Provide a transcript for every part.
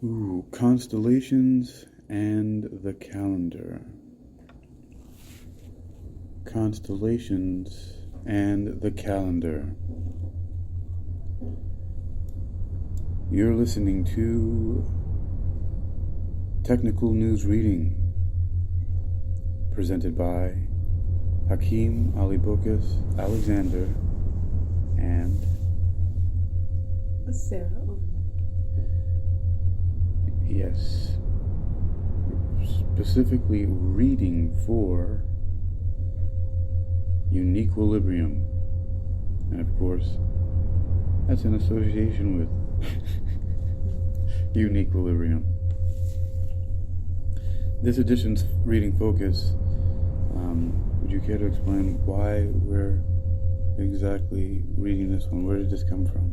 Ooh, constellations and the calendar. Constellations and the calendar. You're listening to Technical News Reading, presented by Hakeem Alibokas Alexander and Sarah Overman. Yes, specifically reading for Uniquilibrium. And of course, that's in association with Uniquilibrium. This edition's reading focus, would you care to explain why we're exactly reading this one? Where did this come from?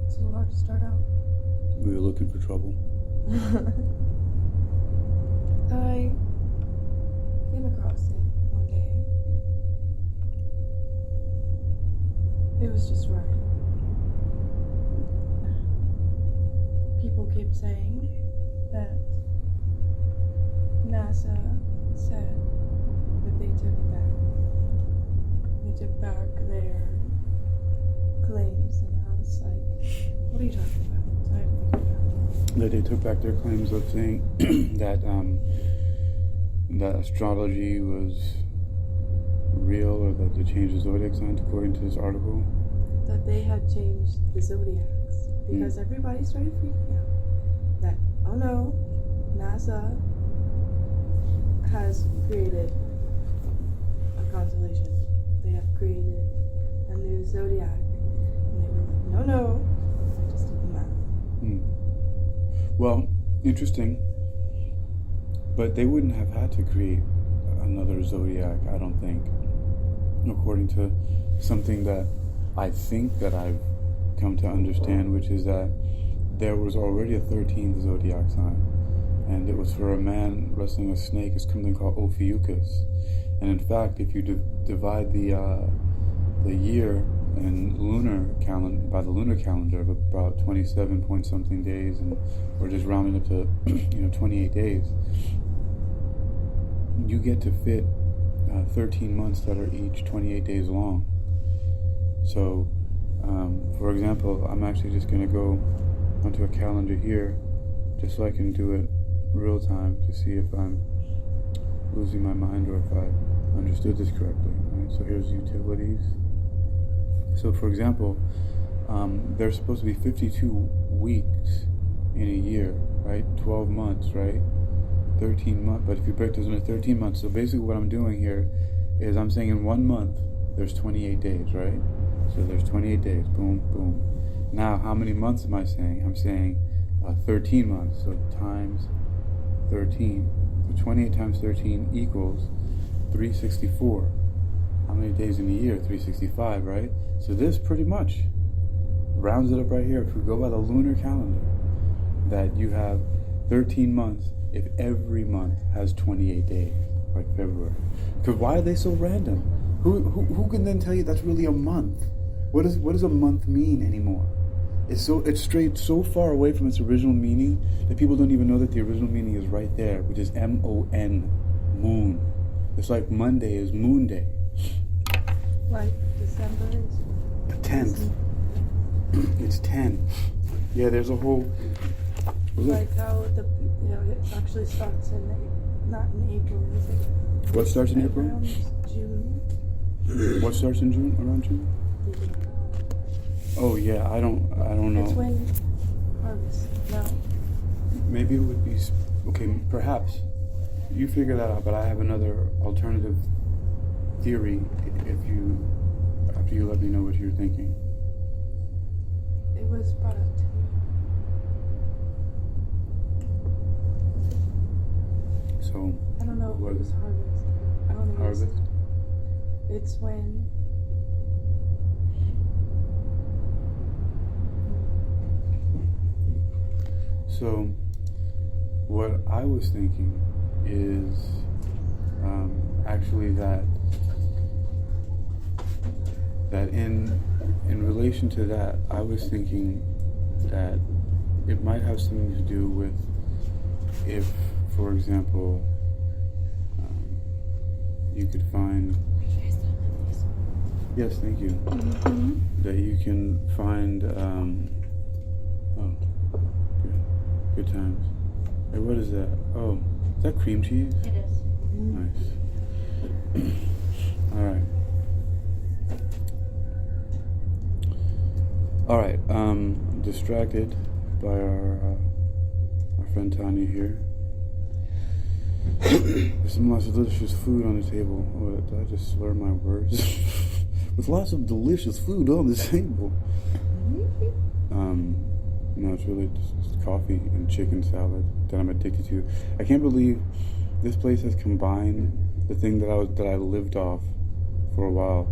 It's a little hard to start out. We were looking for trouble. I came across it one day. It was just right. People kept saying that NASA said that they took it back. They took back their claims, and I was like, what are you talking about? So I had to look it up. That they took back their claims of saying that that astrology was real, or that they changed the zodiac signs according to this article. That they had changed the zodiacs because everybody started freaking out. That, oh no, NASA has created a constellation. They have created a new zodiac. And they were like, no, I just did the math. Well, interesting. But they wouldn't have had to create another zodiac, I don't think. According to something that I think that I've come to understand, which is that there was already a 13th zodiac sign. And it was for a man wrestling a snake. It's something called Ophiuchus. And in fact, if you divide the year in by the lunar calendar of about 27 point something days, and we're just rounding up to 28 days, you get to fit 13 months that are each 28 days long. So, for example, I'm actually just going to go onto a calendar here, just so I can do it real time to see if I'm losing my mind or if I understood this correctly. Right? So here's utilities. So for example, there's supposed to be 52 weeks in a year, right? 12 months, right? 13 months, but if you break those into 13 months, so basically what I'm doing here is I'm saying in 1 month, there's 28 days, right? So there's 28 days, boom, boom. Now, how many months am I saying? I'm saying 13 months, so times 13. So 28 times 13 equals 364. How many days in a year? 365, right? So this pretty much rounds it up right here. If we go by the lunar calendar, that you have 13 months if every month has 28 days, like February. Because why are they so random? Who can then tell you that's really a month? What does a month mean anymore? It's strayed so far away from its original meaning that people don't even know that the original meaning is right there, which is M-O-N, moon. It's like Monday is Moon Day. Like December is The 10th. It's 10. Yeah, there's a whole... like how it actually starts not in April, is it? What starts in April? Around June. What starts in June? Around June? Oh yeah, I don't know. It's when harvest. No. Maybe it would be okay. Perhaps you figure that out. But I have another alternative theory. After you let me know what you're thinking. It was brought up to me. So I don't know if it was harvest. I don't think harvest. It's when. So what I was thinking is actually that that in relation to that, I was thinking that it might have something to do with if, for example, you could find. Yes, thank you. That you can find. Oh, good times. Hey, what is that? Oh, is that cream cheese? It is. Nice. All right. Distracted by our friend Tanya here. There's some lots of delicious food on the table. Oh, did I just slur my words? With lots of delicious food on the table. No, it's really just coffee and chicken salad that I'm addicted to. I can't believe this place has combined the thing that I lived off for a while.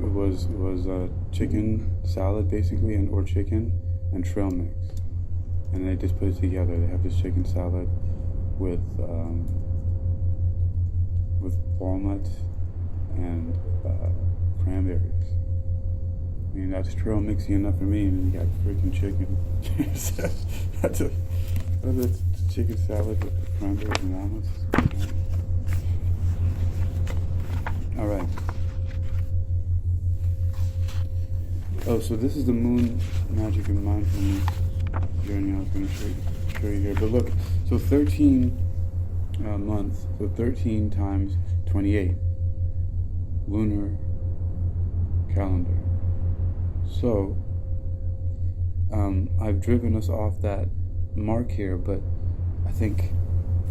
It was chicken salad basically, or chicken and trail mix, and they just put it together. They have this chicken salad with walnuts and cranberries. I mean, that's trail mixy enough for me, and you got freaking chicken. that's chicken salad with cranberries and walnuts. All right. Oh, so this is the moon magic and mindfulness journey I was going to show you here. But look, so 13 months, so 13 times 28 lunar calendar. So I've driven us off that mark here, but I think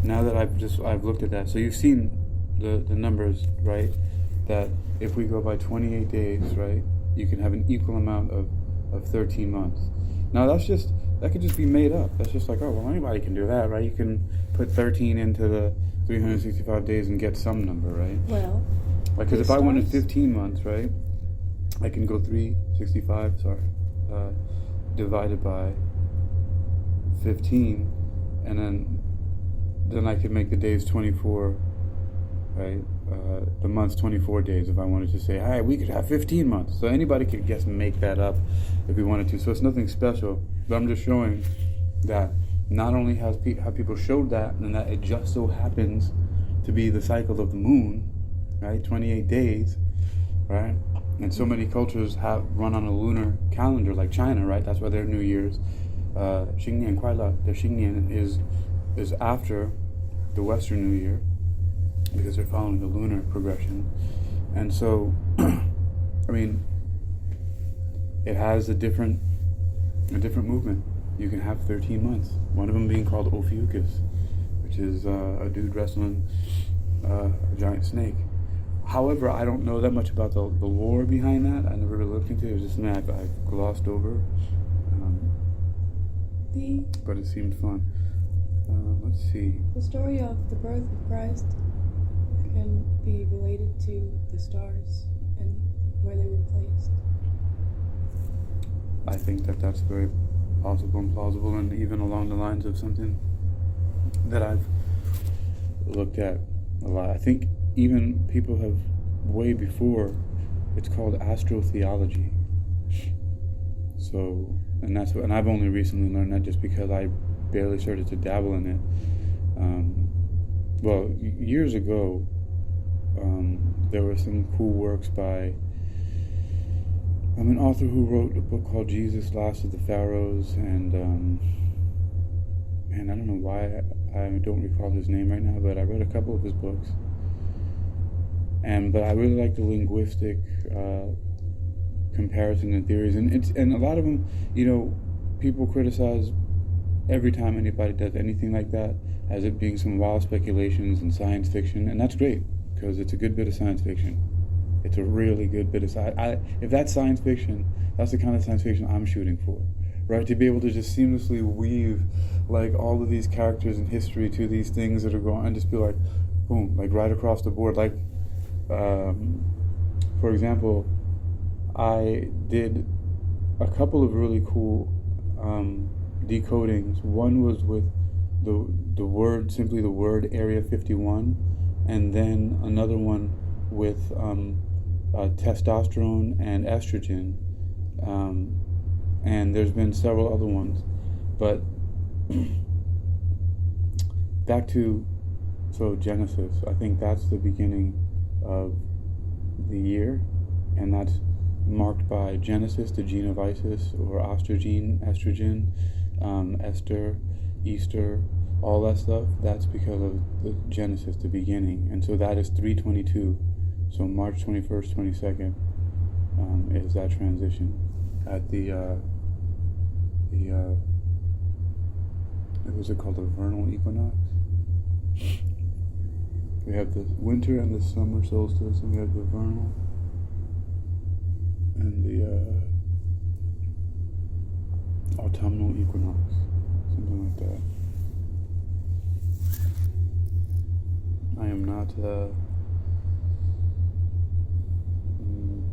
now that I've looked at that, so you've seen the numbers, right? That if we go by 28 days, right, you can have an equal amount of 13 months. Now that could just be made up. That's just like, oh, well, anybody can do that, right? You can put 13 into the 365 days and get some number, right? Well, like, because if I wanted 15 months, right, I can go 365, divided by 15, and then I could make the days 24, right? The months 24 days if I wanted to say, hey, we could have 15 months. So anybody could just make that up if we wanted to. So it's nothing special, but I'm just showing that not only have people showed that, and that it just so happens to be the cycle of the moon, right? 28 days, right? And so many cultures have run on a lunar calendar, like China, right? That's why their New Year's, Xingnian Kuailai, their Xingnian is after the Western New Year, because they're following the lunar progression. And so, I mean, it has a different movement. You can have 13 months. One of them being called Ophiuchus, which is a dude wrestling a giant snake. However, I don't know that much about the lore behind that. I never really looked into it. It was just something I glossed over. But it seemed fun. Let's see. The story of the birth of Christ can be related to the stars and where they were placed. I think that's very possible and plausible, and even along the lines of something that I've looked at a lot. I think even people have, way before, it's called astrotheology. So, and I've only recently learned that just because I barely started to dabble in it. Well, years ago, there were some cool works by an author who wrote a book called Jesus, Last of the Pharaohs, and man, I don't know why I don't recall his name right now, but I read a couple of his books, but I really like the linguistic comparison and theories, and a lot of them, people criticize every time anybody does anything like that as it being some wild speculations and science fiction, and that's great, because it's a good bit of science fiction. It's a really good bit of science. If that's science fiction, that's the kind of science fiction I'm shooting for, right? To be able to just seamlessly weave, like, all of these characters in history to these things that are going, and just be like, boom, like right across the board. Like, for example, I did a couple of really cool decodings. One was with simply the word Area 51, and then another one with testosterone and estrogen, and there's been several other ones, but back to Genesis. I think that's the beginning of the year, and that's marked by Genesis, the gene of Isis, or estrogen, Esther, Easter, all that stuff. That's because of the Genesis, the beginning, and so that is 322. So March 21st, 22nd is that transition at the what was it called, the vernal equinox. We have the winter and the summer solstice, and we have the vernal and the autumnal equinox, something like that. I am not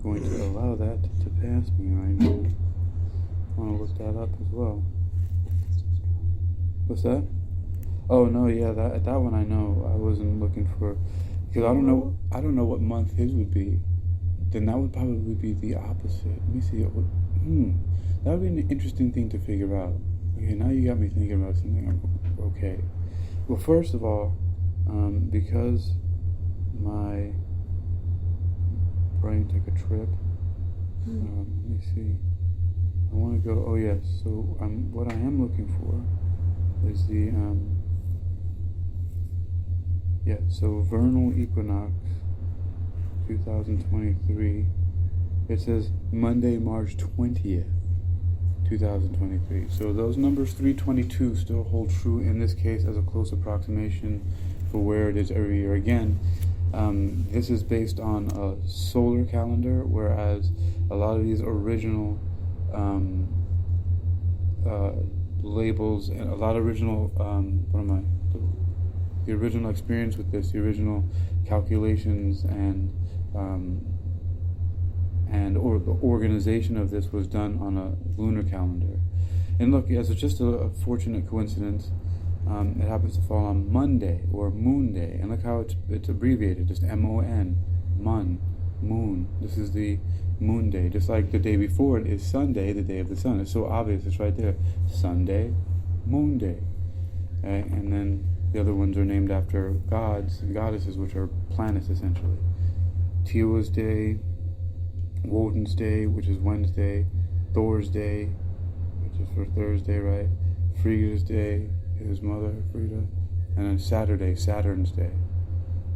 going to allow that to pass me right now. I want to look that up as well. What's that? Oh no, yeah, that one I know. I wasn't looking for, because I don't know what month his would be. Then that would probably be the opposite. Let me see. That would be an interesting thing to figure out. Okay, now you got me thinking about something. Okay. Well, first of all, because my brain took a trip. Let me see. I want to go. Oh yes. So what I am looking for is the so vernal equinox 2023. It says Monday, March 20th, 2023. So those numbers 322 still hold true in this case as a close approximation for where it is every year. Again, this is based on a solar calendar, whereas a lot of these original labels and a lot of original the original experience with this, the original calculations and or the organization of this was done on a lunar calendar. And look, as it's just a fortunate coincidence, it happens to fall on Monday or Moon Day, and look how it's abbreviated, just M-O-N, moon. This is the Moon Day, just like the day before it is Sunday, the day of the sun. It's so obvious, it's right there. Sunday, Moon Day. Okay? And then the other ones are named after gods and goddesses, which are planets essentially. Tia's Day, Woden's Day, which is Wednesday, Thor's Day, which is for Thursday, right? Frida's Day, his mother, Frida, and then Saturday, Saturn's Day.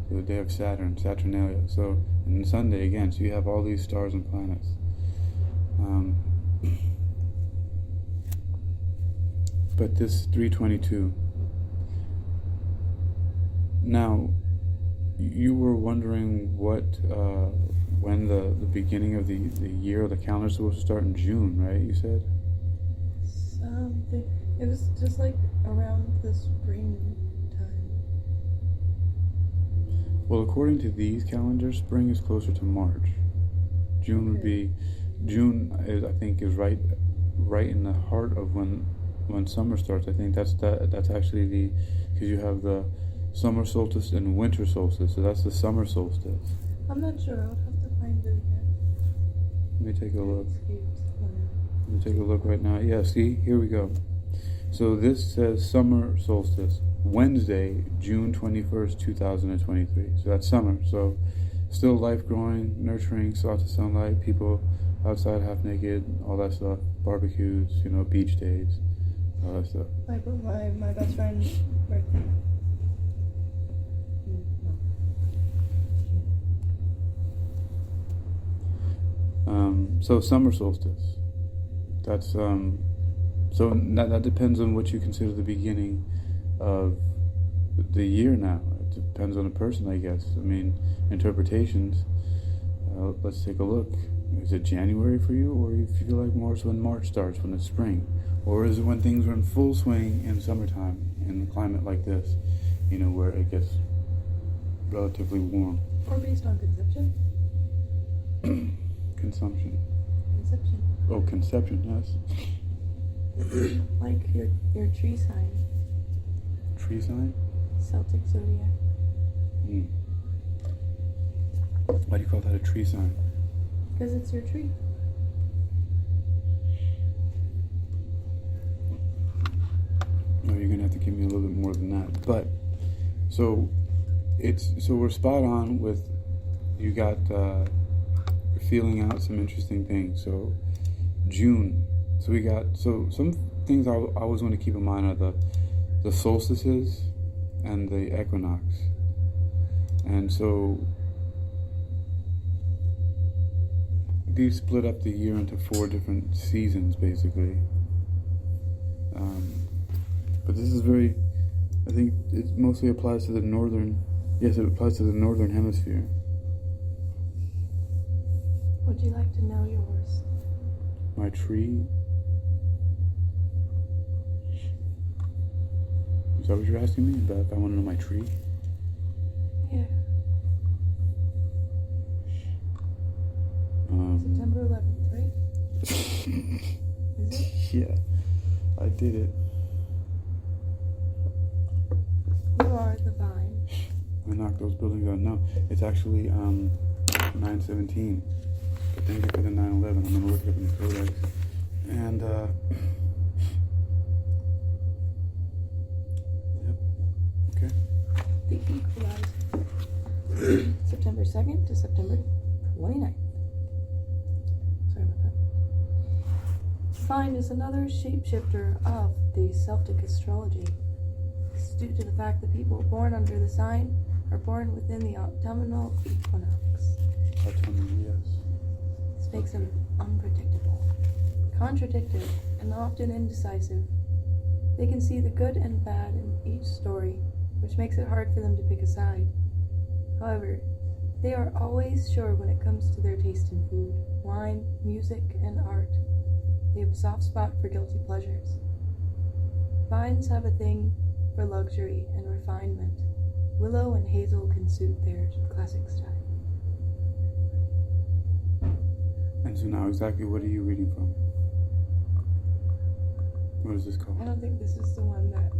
So the day of Saturn, Saturnalia. So, and Sunday again, so you have all these stars and planets. But this 322. Now, you were wondering when the beginning of the year, the calendar is supposed to start in June, right? You said? Something. It was just like around the spring time. Well, according to these calendars, spring is closer to March. June would be, I think is right in the heart of when summer starts. I think that's actually because you have the summer solstice and winter solstice, so that's the summer solstice. I'm not sure. I would have to find it again. Let me take a look. Let me take a look right now. Yeah, see, here we go. So this says summer solstice, Wednesday, June 21st, 2023. So that's summer. So still life growing, nurturing, lots of sunlight, people outside half naked, all that stuff, barbecues, beach days, all that stuff. Like my best friend's birthday. So summer solstice. That's so that depends on what you consider the beginning of the year. Now it depends on a person, I guess. I mean, interpretations. Let's take a look. Is it January for you, or you feel like more so when March starts, when it's spring, or is it when things are in full swing in summertime in a climate like this, where it gets relatively warm? Or based on conception. Consumption. Conception. Oh, conception, yes. Like your tree sign. Tree sign? Celtic zodiac. Why do you call that a tree sign? Because it's your tree. No, you're gonna have to give me a little bit more than that. But so we're spot on with you got feeling out some interesting things. So June. So we got some things I always want to keep in mind are the solstices and the equinox. And so these split up the year into 4 different seasons, basically. But this is I think it mostly applies to the northern, yes, it applies to the northern hemisphere. Would you like to know yours? My tree? Is that what you're asking me? About if I want to know my tree? Yeah. September 11th, right? Is it? Yeah, I did it. You are the vine. I knocked those buildings out. No, it's actually 9/17. But thank you for the 9/11. I'm gonna look it up in the codex. And yep. Okay. The equalizer. September 2nd to September 29th. Sorry about that. Vine is another shapeshifter of the Celtic astrology. This is due to the fact that people born under the sign are born within the autumnal equinox. Autumnal, yes. This makes them unpredictable, contradictory, and often indecisive. They can see the good and bad in each story, which makes it hard for them to pick a side. However, they are always sure when it comes to their taste in food, wine, music, and art. They have a soft spot for guilty pleasures. Vines have a thing for luxury and refinement. Willow and hazel can suit their classic style. And so now exactly what are you reading from? What is this called? I don't think this is the one that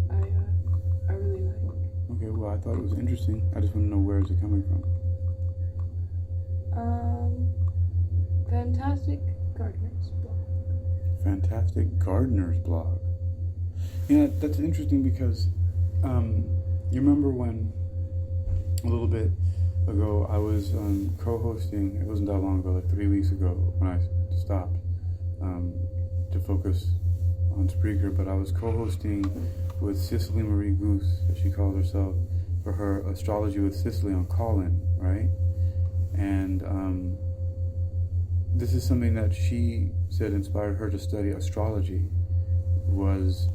I really like. Okay, well I thought it was interesting. I just want to know where is it coming from. Fantastic Gardener's Blog. Fantastic Gardener's Blog. Yeah, that's interesting because you remember when a little bit ago I was co-hosting, it wasn't that long ago, like 3 weeks ago when I stopped to focus on Spreaker, but I was co-hosting with Cicely Marie Goose, as she calls herself, for her Astrology with Cicely on Call-In, right? And this is something that she said inspired her to study astrology, was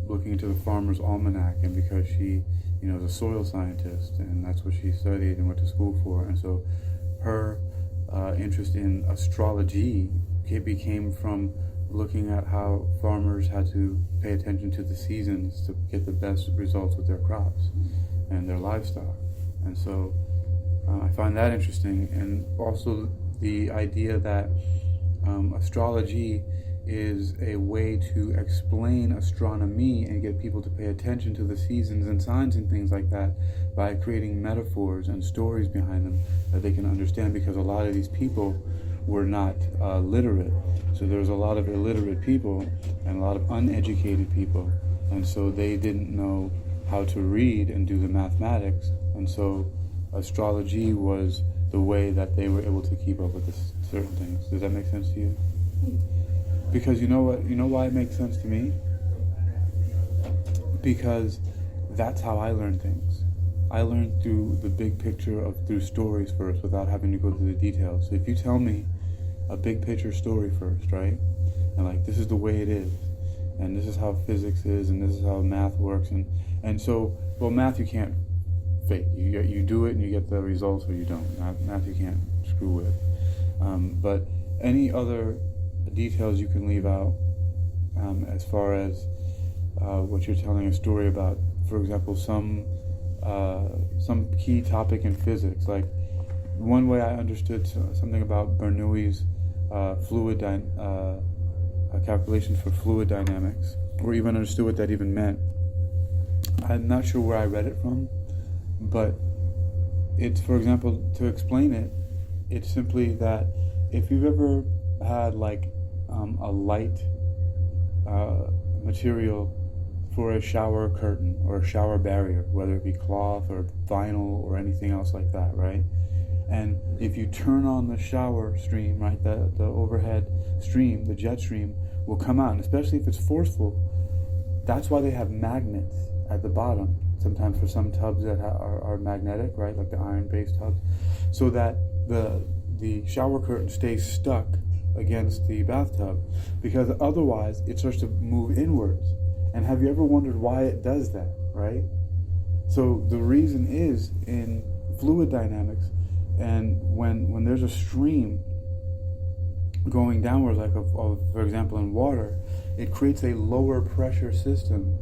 looking into the Farmer's Almanac, and because she, is a soil scientist, and that's what she studied and went to school for, and so her interest in astrology became from looking at how farmers had to pay attention to the seasons to get the best results with their crops and their livestock. And so I find that interesting, and also the idea that astrology is a way to explain astronomy and get people to pay attention to the seasons and signs and things like that by creating metaphors and stories behind them that they can understand, because a lot of these people were not literate. So there's a lot of illiterate people and a lot of uneducated people, and so they didn't know how to read and do the mathematics, and so astrology was the way that they were able to keep up with certain things. Does that make sense to you? Because you know why it makes sense to me? Because that's how I learn things. I learn through the big picture through stories first, without having to go through the details. So if you tell me a big picture story first, right? And like, this is the way it is, and this is how physics is, and this is how math works, and so, well, math you can't fake. You do it and you get the results, or you don't. Math you can't screw with. But any other details you can leave out, as far as what you're telling a story about. For example, some key topic in physics. Like, one way I understood something about Bernoulli's calculations for fluid dynamics, or even understood what that even meant. I'm not sure where I read it from, but it's, for example, to explain it, it's simply that if you've ever had like a light material for a shower curtain or a shower barrier, whether it be cloth or vinyl or anything else like that, right? And if you turn on the shower stream, right, the overhead stream, the jet stream will come out, and especially if it's forceful. That's why they have magnets at the bottom, sometimes for some tubs that are magnetic, right, like the iron-based tubs, so that the shower curtain stays stuck against the bathtub, because otherwise it starts to move inwards. And have you ever wondered why it does that, right? So the reason is in fluid dynamics, and when there's a stream going downwards, like for example in water, it creates a lower pressure system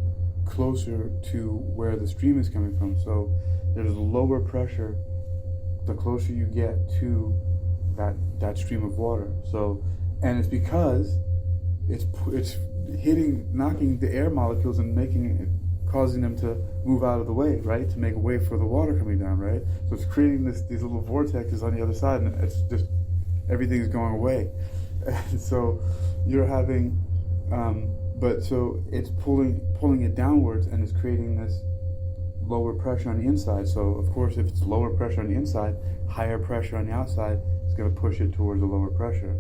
closer to where the stream is coming from. So there's lower pressure the closer you get to that stream of water. So, and it's because it's knocking the air molecules and causing them to move out of the way, right? To make a way for the water coming down, right? So it's creating these little vortexes on the other side, and it's just everything's going away. So you're having, but so it's pulling it downwards, and it's creating this lower pressure on the inside. So of course, if it's lower pressure on the inside, higher pressure on the outside, it's going to push it towards the lower pressure.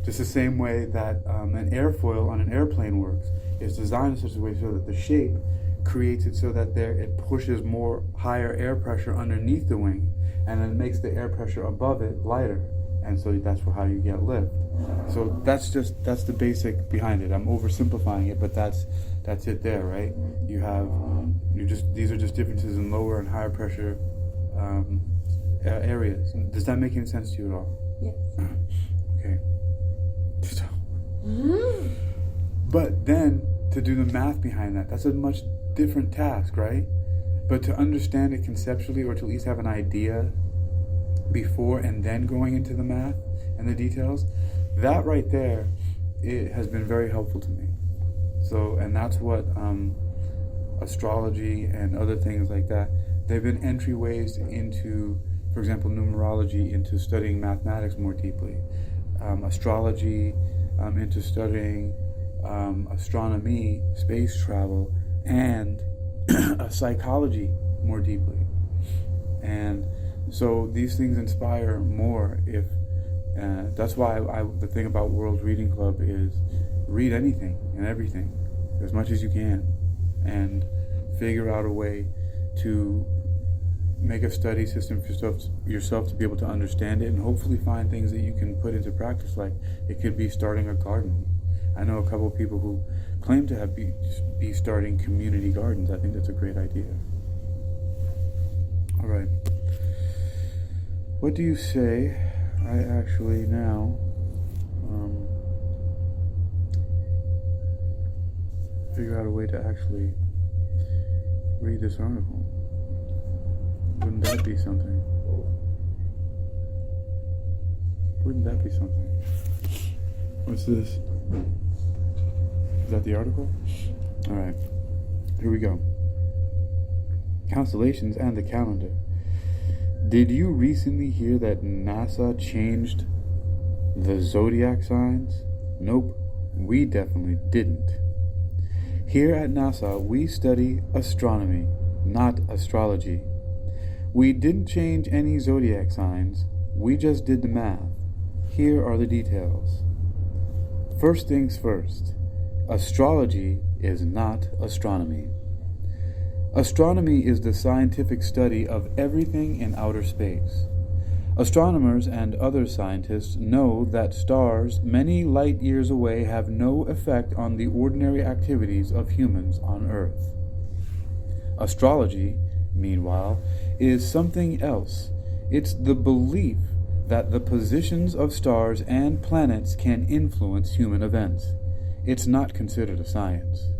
Just the same way that an airfoil on an airplane works. It's designed in such a way so that the shape creates it so that it pushes more higher air pressure underneath the wing, and then it makes the air pressure above it lighter, and so that's how you get lift. So that's the basic behind it. I'm oversimplifying it, but that's it there, right? These are just differences in lower and higher pressure areas. Does that make any sense to you at all? Yes. Okay. But then to do the math behind that's a much different task, right? But to understand it conceptually, or to at least have an idea before and then going into the math and the details, that right there, it has been very helpful to me. So, and that's what astrology and other things like that, they've been entryways into, for example, numerology, into studying mathematics more deeply, astrology into studying astronomy, space travel, and psychology more deeply. And so these things inspire more. That's why the thing about World Reading Club is read anything and everything as much as you can, and figure out a way to make a study system for yourself to be able to understand it, and hopefully find things that you can put into practice. Like it could be starting a garden. I know a couple of people who claim to be starting community gardens. I think that's a great idea. All right. What do you say? I actually now figure out a way to actually read this article. Wouldn't that be something? Wouldn't that be something? What's this? Is that the article? All right. Here we go. Constellations and the calendar. Did you recently hear that NASA changed the zodiac signs? Nope, we definitely didn't. Here at NASA, we study astronomy, not astrology. We didn't change any zodiac signs, we just did the math. Here are the details. First things first, astrology is not astronomy. Astronomy is the scientific study of everything in outer space. Astronomers and other scientists know that stars many light years away have no effect on the ordinary activities of humans on Earth. Astrology, meanwhile, is something else. It's the belief that the positions of stars and planets can influence human events. It's not considered a science.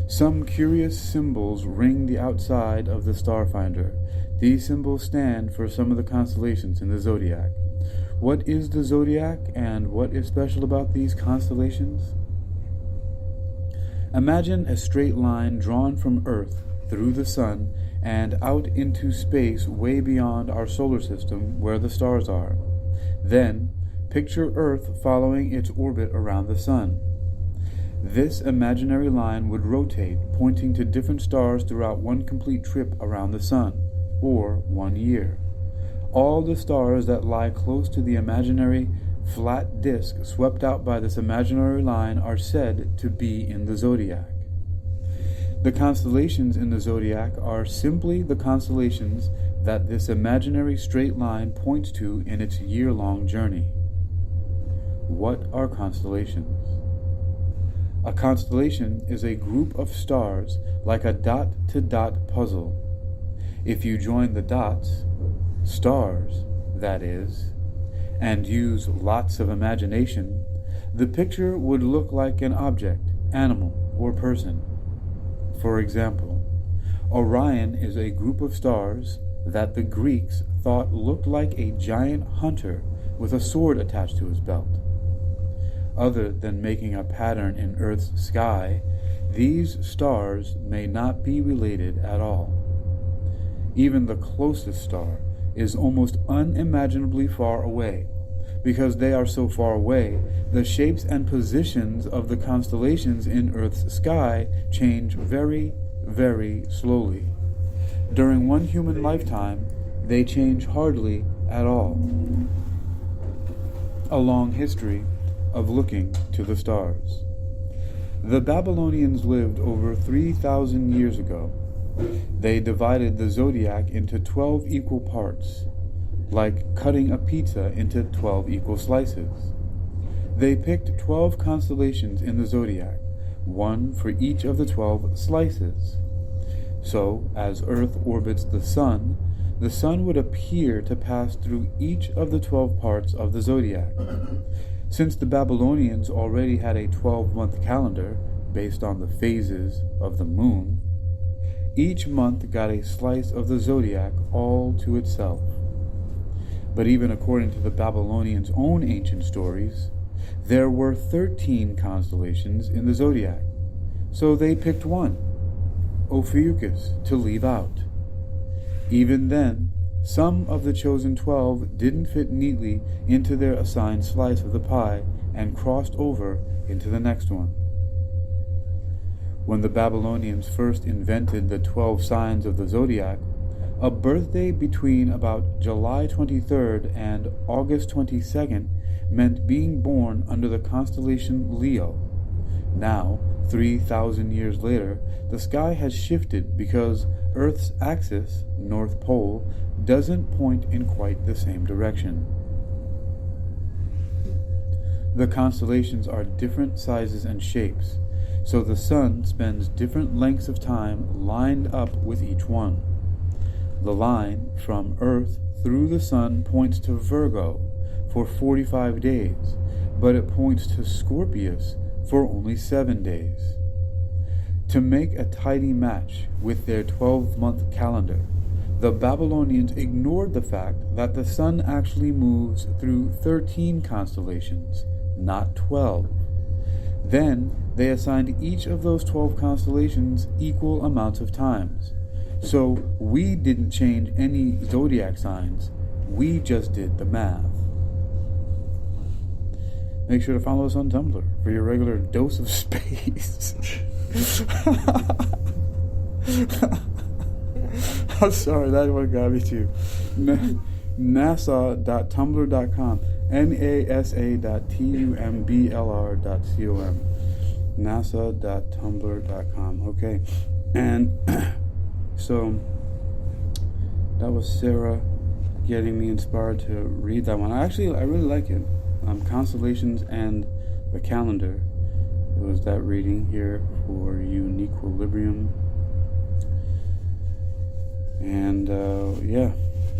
Some curious symbols ring the outside of the starfinder. These symbols stand for some of the constellations in the zodiac. What is the zodiac, and what is special about these constellations? Imagine a straight line drawn from Earth through the sun and out into space way beyond our solar system where the stars are. Then, picture Earth following its orbit around the sun. This imaginary line would rotate, pointing to different stars throughout one complete trip around the sun, or 1 year. All the stars that lie close to the imaginary flat disk swept out by this imaginary line are said to be in the zodiac. The constellations in the zodiac are simply the constellations that this imaginary straight line points to in its year-long journey. What are constellations? A constellation is a group of stars like a dot-to-dot puzzle. If you join the dots, stars, that is, and use lots of imagination, the picture would look like an object, animal, or person. For example, Orion is a group of stars that the Greeks thought looked like a giant hunter with a sword attached to his belt. Other than making a pattern in Earth's sky, these stars may not be related at all. Even the closest star is almost unimaginably far away. Because they are so far away, the shapes and positions of the constellations in Earth's sky change very, very slowly. During one human lifetime, they change hardly at all. A long history of looking to the stars. The Babylonians lived over 3,000 years ago. They divided the zodiac into 12 equal parts, like cutting a pizza into 12 equal slices. They picked 12 constellations in the zodiac, one for each of the 12 slices. So, as Earth orbits the sun would appear to pass through each of the 12 parts of the zodiac. Since the Babylonians already had a 12-month calendar based on the phases of the moon, each month got a slice of the zodiac all to itself. But even according to the Babylonians' own ancient stories, there were 13 constellations in the zodiac, so they picked one, Ophiuchus, to leave out. Even then, some of the chosen 12 didn't fit neatly into their assigned slice of the pie and crossed over into the next one. When the Babylonians first invented the 12 signs of the zodiac, a birthday between about July 23rd and August 22nd meant being born under the constellation Leo. Now, 3,000 years later, the sky has shifted because Earth's axis, North Pole, doesn't point in quite the same direction. The constellations are different sizes and shapes, so the sun spends different lengths of time lined up with each one. The line from Earth through the sun points to Virgo for 45 days, but it points to Scorpius for only 7 days. To make a tidy match with their 12-month calendar, the Babylonians ignored the fact that the sun actually moves through 13 constellations, not 12. Then they assigned each of those 12 constellations equal amounts of times. So we didn't change any zodiac signs, we just did the math. Make sure to follow us on Tumblr for your regular dose of space. I'm sorry, that one got me too. NASA.tumblr.com. NASA.tumblr.com. NASA.tumblr.com. Okay. And so that was Sarah getting me inspired to read that one. I really like it. Constellations and the Calendar. It was that reading here for Uniquilibrium. And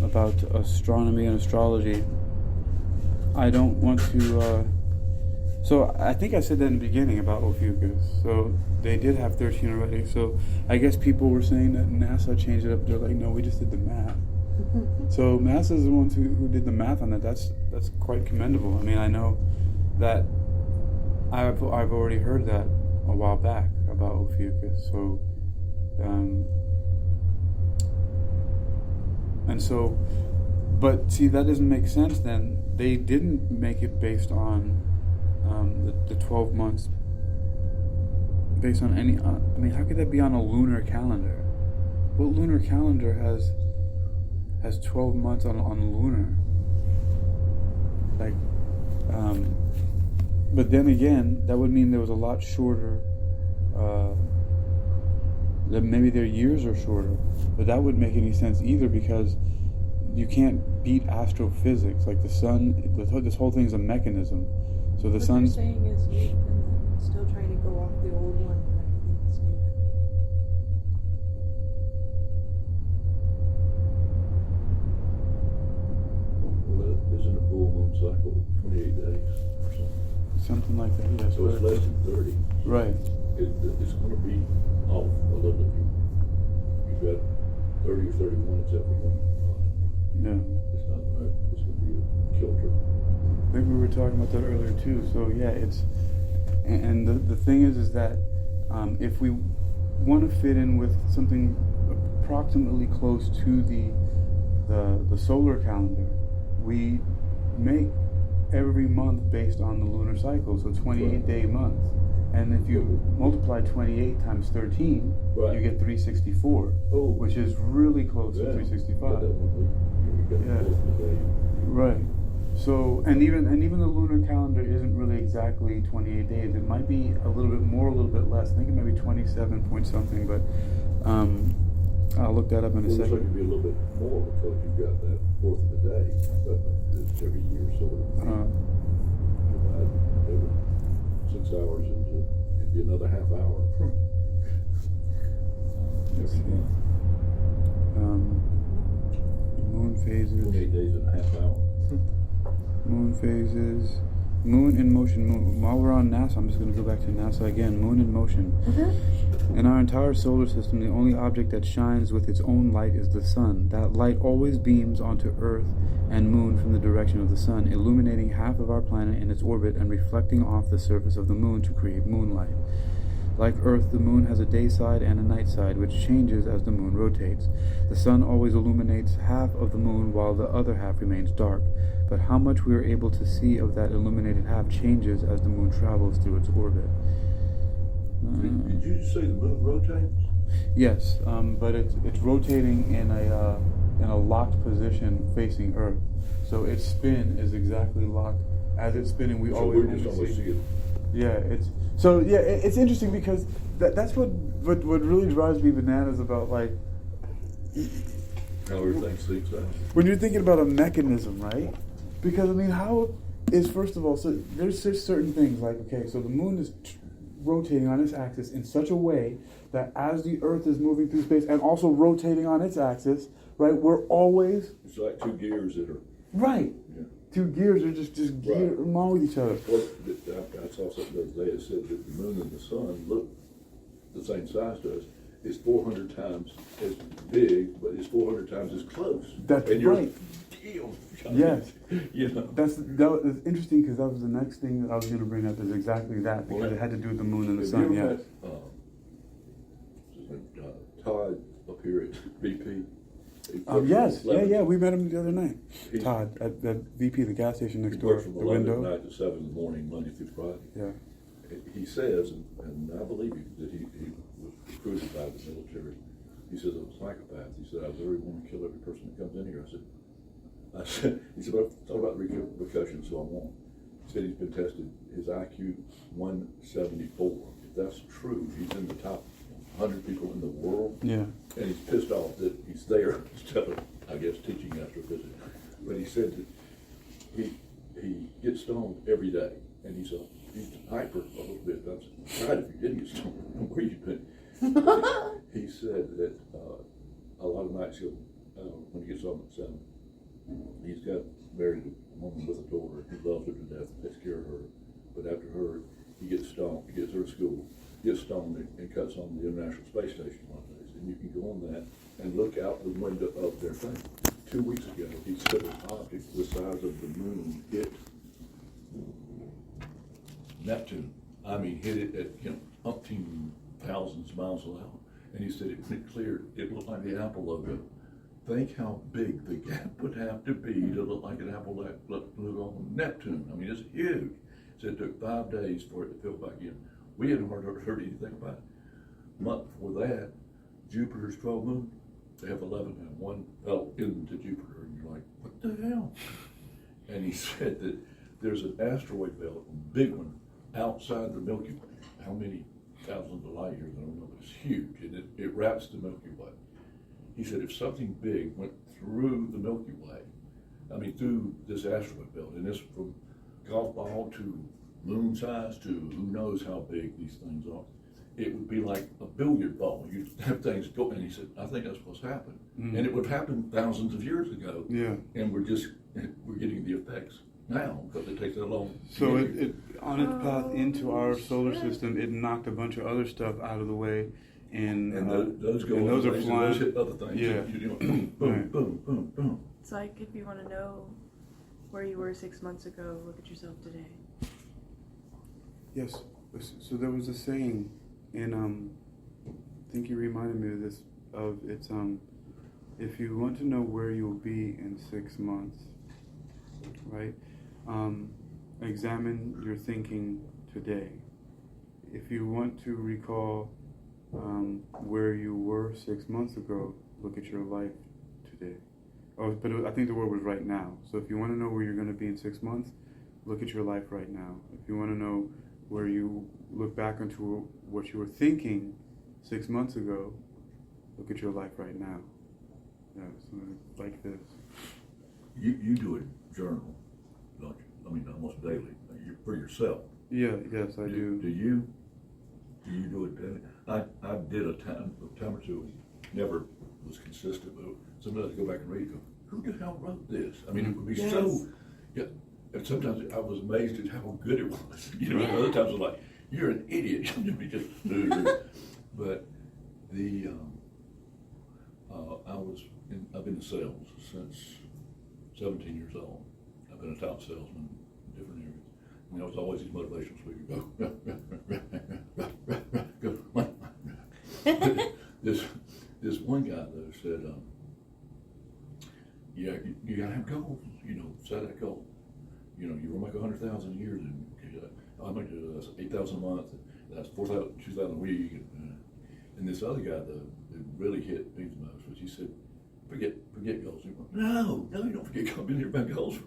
about astronomy and astrology. I don't want to. So I think I said that in the beginning about Ophiuchus. So they did have 13 already. So I guess people were saying that NASA changed it up. They're like, no, we just did the math. So NASA is the ones who did the math on that. That's quite commendable. I mean, I know that I've already heard that a while back about Ophiuchus. So And so, but see, that doesn't make sense then. They didn't make it based on the 12 months, based on any, I mean, how could that be on a lunar calendar? What lunar calendar has 12 months on lunar? Like, but then again, that would mean there was a lot shorter, that maybe their years are shorter, but that wouldn't make any sense either, because you can't beat astrophysics. Like the sun, this whole thing is a mechanism. So the sun's... What they're saying is we've been like, still trying to go off the old one when everything's new. Well, isn't a full moon cycle 28 days or something? Something like that, yes. So it's less than 30. Right. It's going to be off a little bit. You've got 30 or 31 except for one. Yeah. It's not going to, it's going to be a kilter. I think we were talking about that earlier too. So yeah, it's, and the thing is that if we want to fit in with something approximately close to the solar calendar, we make every month based on the lunar cycle, so 28-day months. And if you multiply 28 times 13, right, you get 364, which is really close to 365. Yeah. Right. So, and even the lunar calendar isn't really exactly 28 days. It might be a little bit more, a little bit less. I think it might be 27 point something, but I'll look that up in a second. It looks like it'd be a little bit more because you've got that fourth of the day every year, so every 6 hours into, it'd be another half hour. Let's see. Moon phases. 28 days and a half hour. Moon phases. Moon in motion. While we're on NASA, I'm just going to go back to NASA again. Moon in motion. In our entire solar system, the only object that shines with its own light is the sun. That light always beams onto Earth and Moon from the direction of the sun, illuminating half of our planet in its orbit and reflecting off the surface of the Moon to create moonlight. Like Earth, the Moon has a day side and a night side, which changes as the Moon rotates. The sun always illuminates half of the Moon while the other half remains dark. But how much we are able to see of that illuminated half changes as the Moon travels through its orbit. Did you say the Moon rotates? Yes, but it's rotating in a locked position facing Earth. So its spin is exactly locked as it's spinning. We always see it. Yeah, it's interesting because that's what really drives me bananas about, like, how everything sleeps out. When you're thinking about a mechanism, right? Because I mean, how is, first of all, so there's just certain things like, okay, so the Moon is rotating on its axis in such a way that as the Earth is moving through space and also rotating on its axis, right, we're always... It's like two gears that are... Right. Yeah. Two gears are just geared along with each other. Well, I saw something the other day that said that the Moon and the Sun look the same size to us. It's 400 times as big, but it's 400 times as close. That's and right. Deal. Yes. You know. That was interesting because that was the next thing that I was going to bring up is exactly that, because it had to do with the Moon and the Sun. Yeah. Todd up here at VP. Yes. Yeah. We met him the other night. Todd at VP, the gas station next door. From the 11 window. at night to 7 in the morning, Monday through Friday. Yeah. He says, and I believe him, that he was recruited by the military. He says, I'm a psychopath. He said, I literally want to kill every person that comes in here. I said, he said, I've thought about repercussions, so I won't. He said he's been tested, his IQ 174. If that's true, he's in the top 100 people in the world. Yeah. And he's pissed off that he's there instead of, I guess, teaching astrophysics. But he said that he gets stoned every day, and he's hyper a little bit. I'm tried if you didn't get stoned. Where you been? He said that a lot of nights when he gets home at 7, he's got married a woman with a daughter. He loves her to death, takes care of her. But after her, he gets stoned. He gets her to school, gets stoned, and cuts on the International Space Station one day. And you can go on that and look out the window of their thing. 2 weeks ago, he said an object the size of the Moon hit Neptune. I mean, hit it at umpteen thousands of miles an hour. And he said when it cleared, it looked like the Apple logo think how big the gap would have to be to look like an apple that look on Neptune. I mean, it's huge. So it took 5 days for it to fill back in. We hadn't heard anything about it. A month before that, Jupiter's 12 moon, they have 11 and one fell into Jupiter, and you're like, what the hell? And he said that there's an asteroid belt, a big one, outside the Milky Way. How many thousands of light years? I don't know, but it's huge, and it wraps the Milky Way. He said if something big went through the Milky Way, I mean through this asteroid belt, and it's from golf ball to moon size to who knows how big these things are, it would be like a billiard ball. You'd have things go, and he said, I think that's what's happened. And it would happen thousands of years ago. Yeah. And we're getting the effects now because it takes that long. So it on its path into our solar system, it knocked a bunch of other stuff out of the way. And those go, and those are and flying. those hit other things. Yeah. Boom, Right. boom, boom, boom. It's like if you want to know where you were 6 months ago, look at yourself today. Yes. So there was a saying, and I think you reminded me of this. If you want to know where you'll be in 6 months, right? Examine your thinking today. If you want to recall where you were 6 months ago, look at your life today. Oh, but I think the word was right now. So if you want to know where you're going to be in 6 months, look at your life right now. If you want to know where you look back into what you were thinking 6 months ago, look at your life right now. Yeah, something like this. You do a journal, don't you? I mean, almost daily, for yourself. Yeah, yes, I do. Do you do it daily? I did a time or two, never was consistent, but sometimes I go back and read, go, who the hell wrote this? I mean, it would be so, yeah. And sometimes I was amazed at how good it was. You know, other times I was like, you're an idiot. But I've been in sales since 17 years old. I've been a top salesman in different areas. And there was always these motivational speakers. Go. This one guy though said, yeah, you gotta have goals. You know, set that goal. You know, you will make 100,000 a year, and I make 8,000 a month. That's 4,000, 2,000 a week. And this other guy that really hit me the most was he said, forget goals. He went, no, you don't forget goals. I've been here about goals.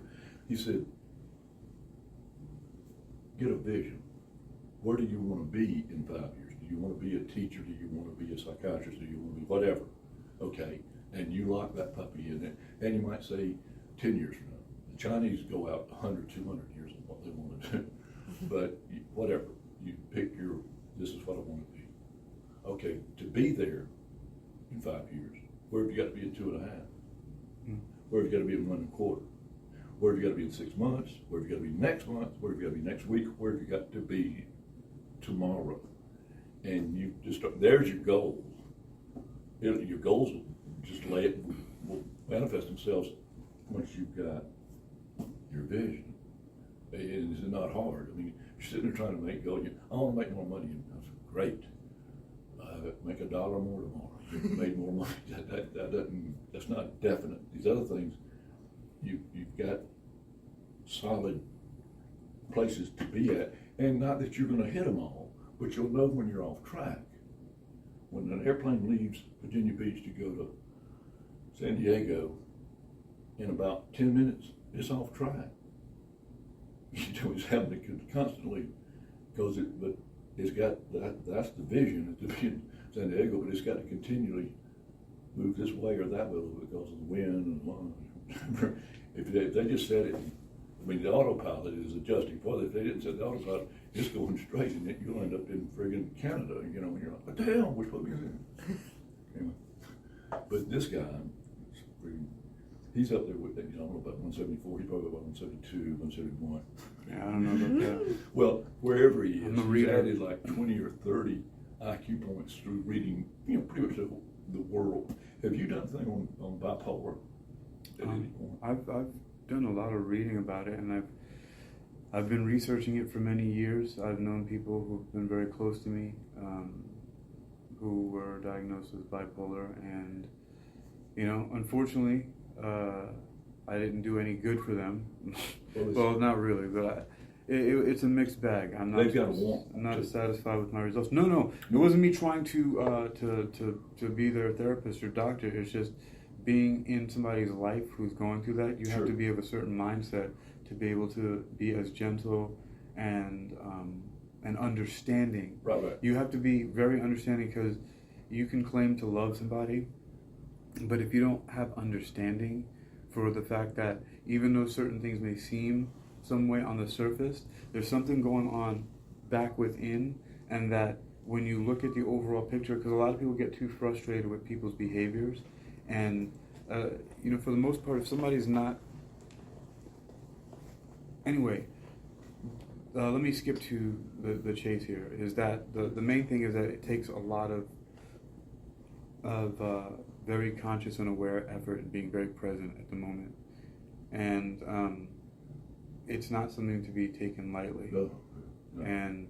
He said, get a vision. Where do you want to be in 5 years? Do you want to be a teacher? Do you want to be a psychiatrist? Do you want to be whatever? Okay, and you lock that puppy in it, and you might say 10 years from now. The Chinese go out 100, 200 years on what they want to do. But whatever, you pick this is what I want to be. Okay, to be there in 5 years, where have you got to be in 2.5? Where have you got to be in 1.25? Where have you got to be in 6 months? Where have you got to be next month? Where have you got to be next week? Where have you got to be tomorrow? And you just start, there's your goals. Your goals will just will manifest themselves once you've got your vision. And it's not hard. I mean, you're sitting there trying to make goals. I want to make more money. And that's great. Make $1 more tomorrow. You've made more money. That's not definite. These other things, you've got solid places to be at, and not that you're going to hit them all, but you'll know when you're off track. When an airplane leaves Virginia Beach to go to San Diego, in about 10 minutes, it's off track. You know, it's having to constantly, but it's got that's the vision, to be in San Diego, but it's got to continually move this way or that way because of the wind and whatever. If they just said it, I mean, the autopilot is adjusting for it. If they didn't set the autopilot, it's going straight, and you'll end up in friggin' Canada, you know, and you're like, what the hell, we're supposed to be in? Anyway, but this guy, he's up there with, I don't know about 174, he's probably about 172, 171. Yeah, I don't know about that. Well, wherever he is, he's reader. added like 20 or 30 IQ points through reading, you know, pretty much the world. Have you done anything on bipolar at any point? I've done a lot of reading about it, and I've been researching it for many years. I've known people who've been very close to me who were diagnosed with bipolar, and You know, unfortunately, I didn't do any good for them. Well, Well, not really, but it's a mixed bag. They've got to want I'm not to. satisfied with my results. No, it wasn't me trying to be their therapist or doctor. It's just being in somebody's life who's going through that. You have Sure. to be of a certain mindset to be able to be as gentle and understanding. Right. You have to be very understanding, because you can claim to love somebody, but if you don't have understanding for the fact that even though certain things may seem some way on the surface, there's something going on back within, and that when you look at the overall picture, because a lot of people get too frustrated with people's behaviors, and you know, for the most part, if somebody's not... Anyway, let me skip to the chase here, is that the main thing is that it takes a lot of very conscious and aware effort and being very present at the moment. And it's not something to be taken lightly. No. And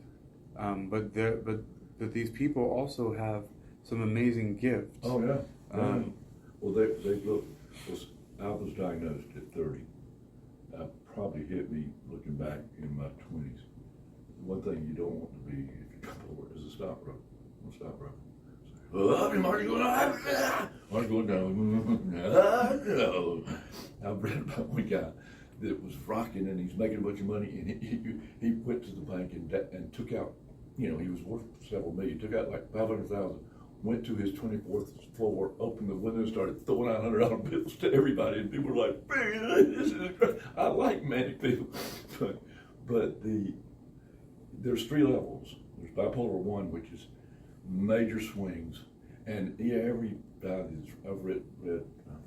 but these people also have some amazing gifts. Oh yeah. Well, they look. I was diagnosed at 30. That probably hit me looking back in my 20s. One thing you don't want to be if you come forward is a stockbroker. I'm a stockbroker. Marty's going on. Marty's going down. No. I've read about one guy that was rocking and he's making a bunch of money, and he went to the bank and took out, you know, he was worth several million, took out like 500,000, went to his 24th floor, opened the window, started throwing out $100 bills to everybody, and people were like, man, this is great. I like manic people. But there's 3 levels. There's bipolar 1, which is major swings, and yeah, every guy I've read 4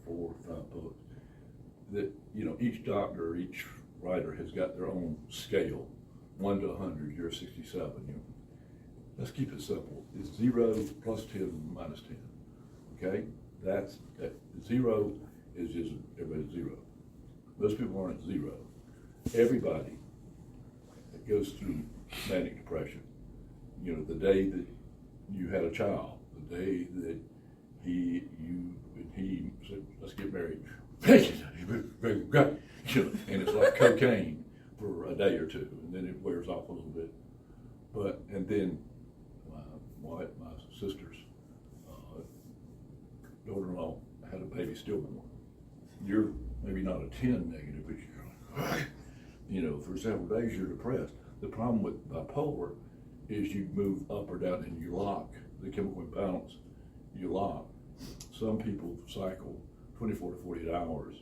or 5 books, that, you know, each doctor or each writer has got their own scale, 1 to 100. You're a 67. You know, let's keep it simple. It's 0 plus 10 minus 10. Okay, that's 0 is just everybody's 0. Most people aren't 0. Everybody that goes through manic depression, you know, the day that you had a child, the day that he said, let's get married, very great, you know, and it's like cocaine for a day or two, and then it wears off a little bit. And then my sister's daughter-in-law had a baby stillborn. You're maybe not a 10 negative, but you're like, you know, for several days you're depressed. The problem with bipolar is you move up or down and you lock the chemical imbalance. You lock. Some people cycle 24 to 48 hours.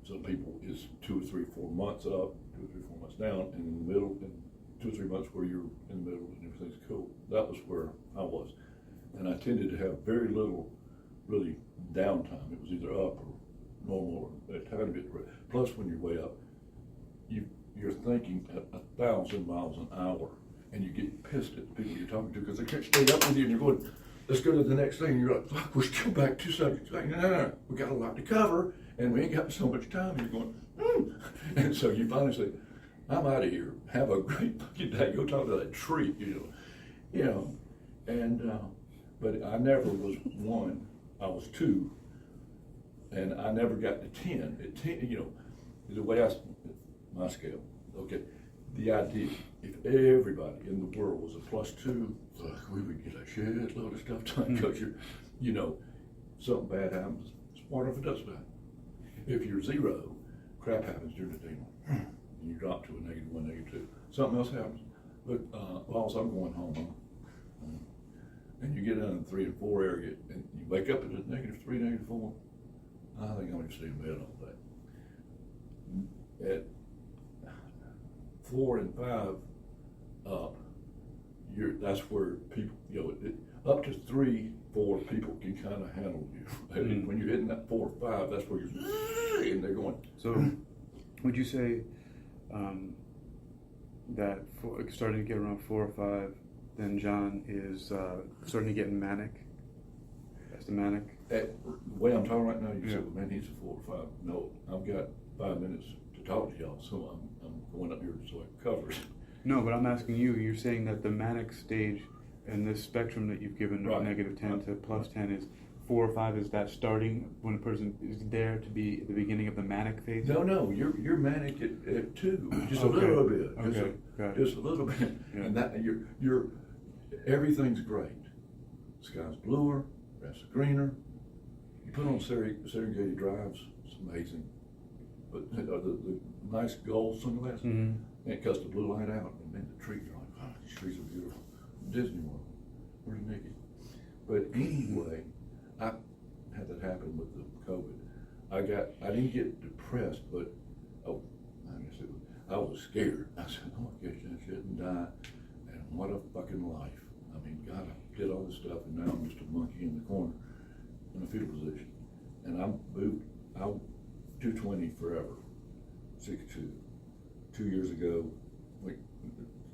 Some people is 2 or 3, 4 months up, 2 or 3, 4 months down, and in the middle, and 2 or 3 months where you're in the middle and everything's cool. That was where I was. And I tended to have very little really downtime. It was either up or normal or a tiny bit. Plus, when you're way up, you're thinking at 1,000 miles an hour, and you get pissed at the people you're talking to because they can't stay up with you, and you're going, let's go to the next thing, and you're like, fuck, we're still back 2 subjects. Like, no, we got a lot to cover, and we ain't got so much time. And you're going, And so you finally say, I'm out of here. Have a great fucking day. Go talk to that tree, you know. And but I never was 1. I was 2, and I never got to 10. At 10, you know, the way my scale. Okay, the idea if everybody in the world was a +2, we would get a shitload of stuff done because you know, something bad happens. Smart if it does bad. If you're 0, crap happens during the day, and you drop to a -1, -2. Something else happens. But whilst I'm going home, and you get down in the 3 and 4 area, and you wake up at a -3, -4, I think I'm going to stay in bed all day. At 4 and 5 up, that's where people, you know, up to 3, 4 people can kind of handle you. And when you're hitting that 4 or 5, that's where you're, and they're going. So, would you say that starting to get around 4 or 5, then John is starting to get manic? That's the manic? The way I'm talking right now, you said, man, he's a 4 or 5. No, I've got 5 minutes to talk to y'all, so I'm going up here so I can cover it. No, but I'm asking you, you're saying that the manic stage in this spectrum that you've given, Right. -10 to +10, is 4 or 5, is that starting when a person is there to be at the beginning of the manic phase? No, you're manic at 2, just Okay. a little bit, Okay, got it. just a little bit, Yeah. and that you're everything's great. Sky's bluer, grass is greener. You put on Serengeti drives, it's amazing. But the nice gold sunglasses, Mhm. and it cuts the blue light out, and then the trees are like, oh, these trees are beautiful. Disney World, where's Mickey? But anyway, I had that happen with the COVID. I didn't get depressed, but I was scared. I said, oh, I guess I shouldn't die. And what a fucking life. I mean, God, I did all this stuff, and now I'm just a monkey in the corner in a fetal position. And I'm 220 forever, 6'2". 2 years ago, like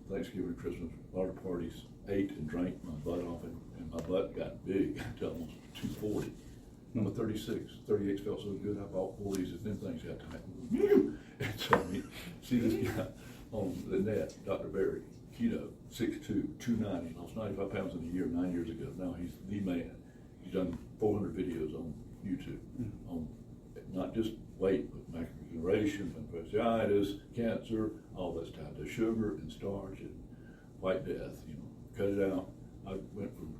Thanksgiving, Christmas, a lot of parties, ate and drank my butt off, and my butt got big to almost 240. I'm a 36. 38 felt so good, I bought 40s, and then things got tight. And so I see this guy on the net, Dr. Barry, keto, 6'2", 290, lost 95 pounds in a year 9 years ago. Now he's the man. He's done 400 videos on YouTube on not just weight, but macular degeneration, fasciitis, cancer, all that's tied to sugar and starch and white death. Cut it out. I went from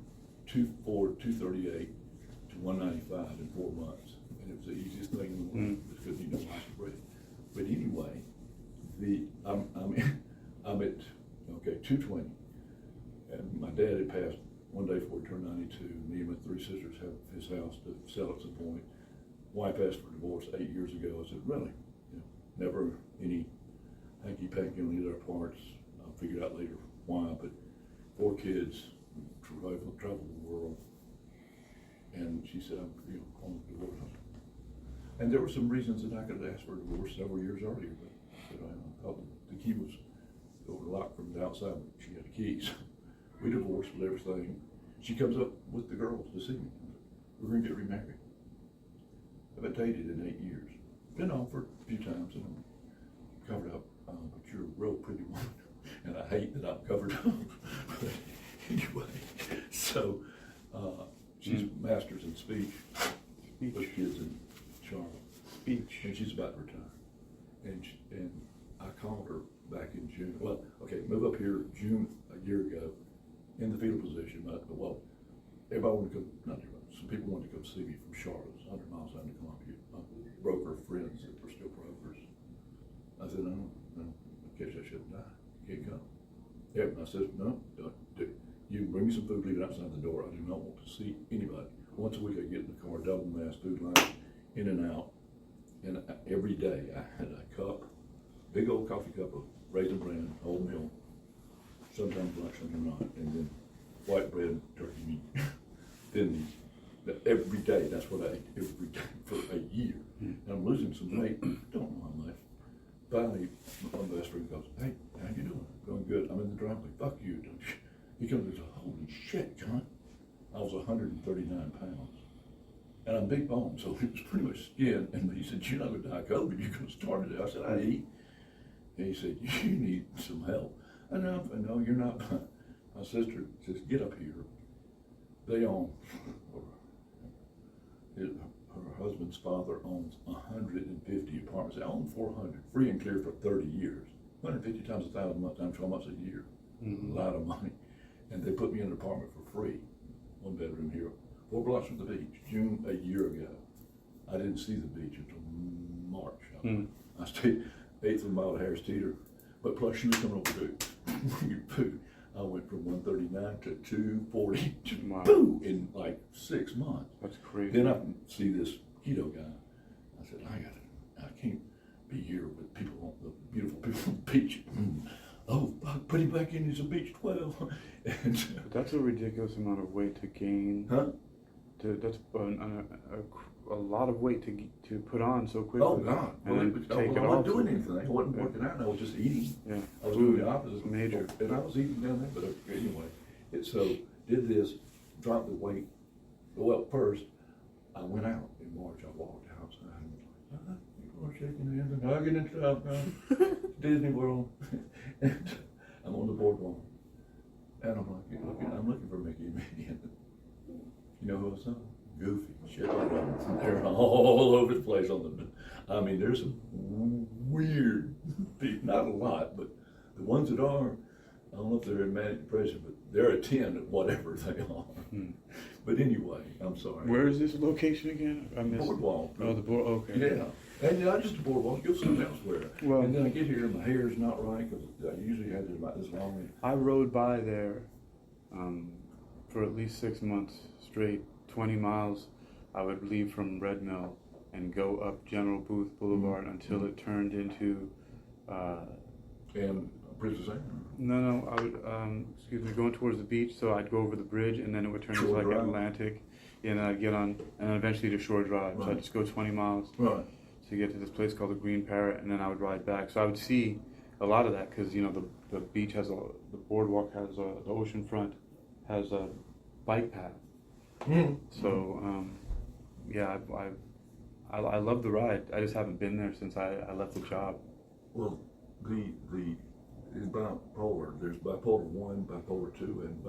238 to 195 in 4 months, and it was the easiest thing in the world because you know I could breathe. But anyway, I'm at 220, and my dad had passed one day before he turned 92. Me and my 3 sisters have his house to sell at some point. Wife asked for divorce 8 years ago. I said, really? Never any hanky-panky on either parts. I figured out later why, but 4 kids, travel the world. And she said, I'm on the divorce. And there were some reasons that I could have asked for a divorce several years earlier, but I thought the key was locked from the outside. She had the keys. We divorced with everything. She comes up with the girls to see me. We're going to get remarried. I've been dated in 8 years. Been offered a few times, and I'm covered up. But you're a real pretty woman, and I hate that I'm covered up. But anyway, so she's master's in speech. With kids in Charlotte. Speech. And she's about to retire. And I called her back in June. Well, okay, move up here June a year ago in the fetal position. Well, everybody wanted to come, not everybody, some people wanted to come see me from Charlotte, 100 miles out to Columbia. My broker friends that were still brokers. I said, no, in case I shouldn't die. You can't come. Yeah, and I said, no, you can bring me some food, leave it outside the door. I do not want to see anybody. Once a week I get in the car, double mass food line, in and out. And every day I had a cup, big old coffee cup of raisin bran, oatmeal, sometimes lunch, sometimes not, and then white bread, turkey meat, thin meat. Every day, that's what I ate every day for a year. And I'm losing some weight. Don't know how much. Finally, one of the best friends goes, hey, how you doing? Going good. I'm in the driveway. Fuck you, don't you? He comes and says, holy shit, John. I was 139 pounds. And I'm big boned, so it was pretty much skin. And he said, you're not going to die of COVID. You're going to start it. I said, I eat. And he said, you need some help. I know, you're not. My sister says, get up here. They own, her husband's father owns 150 apartments. They own 400, free and clear for 30 years. 150 times 1,000 months, times 12 months a year. A lot of money. And they put me in an apartment for free. 1 bedroom here, 4 blocks from the beach. June a year ago. I didn't see the beach until March. I stayed 1/8 of a mile to Harris Teeter, but plus she was coming over to bring food. I went from 139 to 240, boom, in like 6 months. That's crazy. Then I see this keto guy. I said, I can't be here with people, the beautiful people on the beach. Oh, put him back in, he's a beach 12. And that's a ridiculous amount of weight to gain. Huh? That's a lot of weight to put on so quickly. Oh God! And then take it I off. wasn't doing anything. I wasn't working out. I was just eating. Yeah. I was doing the opposite. Major. And I was eating down there. But anyway, did this, dropped the weight. Well, first I went out in March. I walked outside and people are shaking hands and hugging and stuff. Disney World, and I'm on the boardwalk, and I'm looking for Mickey and Minnie. You know who I saw? goofy shit like that. They're all over the place on the. I mean, there's some weird, not a lot, but the ones that are, I don't know if they're in manic depression, but they're a 10 at whatever they are. But anyway, I'm sorry. Where is this location again? I missed. Boardwalk. Oh, the board. Okay. Yeah. And not just the boardwalk, you'll see elsewhere. Well, and then I get here and my hair's not right because I usually have it about this long. I rode by there for at least 6 months straight, 20 miles. I would leave from Red Mill and go up General Booth Boulevard until it turned into. And Princess Anne. No, I would, going towards the beach, so I'd go over the bridge and then it would turn into like Drive. Atlantic. And I'd get on, and then eventually to Shore Drive. Right. So I'd just go 20 miles Right. to get to this place called the Green Parrot, and then I would ride back. So I would see a lot of that because, the beach has the boardwalk has the ocean front has a bike path. So, yeah, I love the ride. I just haven't been there since I left the job. Well, in bipolar, there's bipolar 1, bipolar 2, and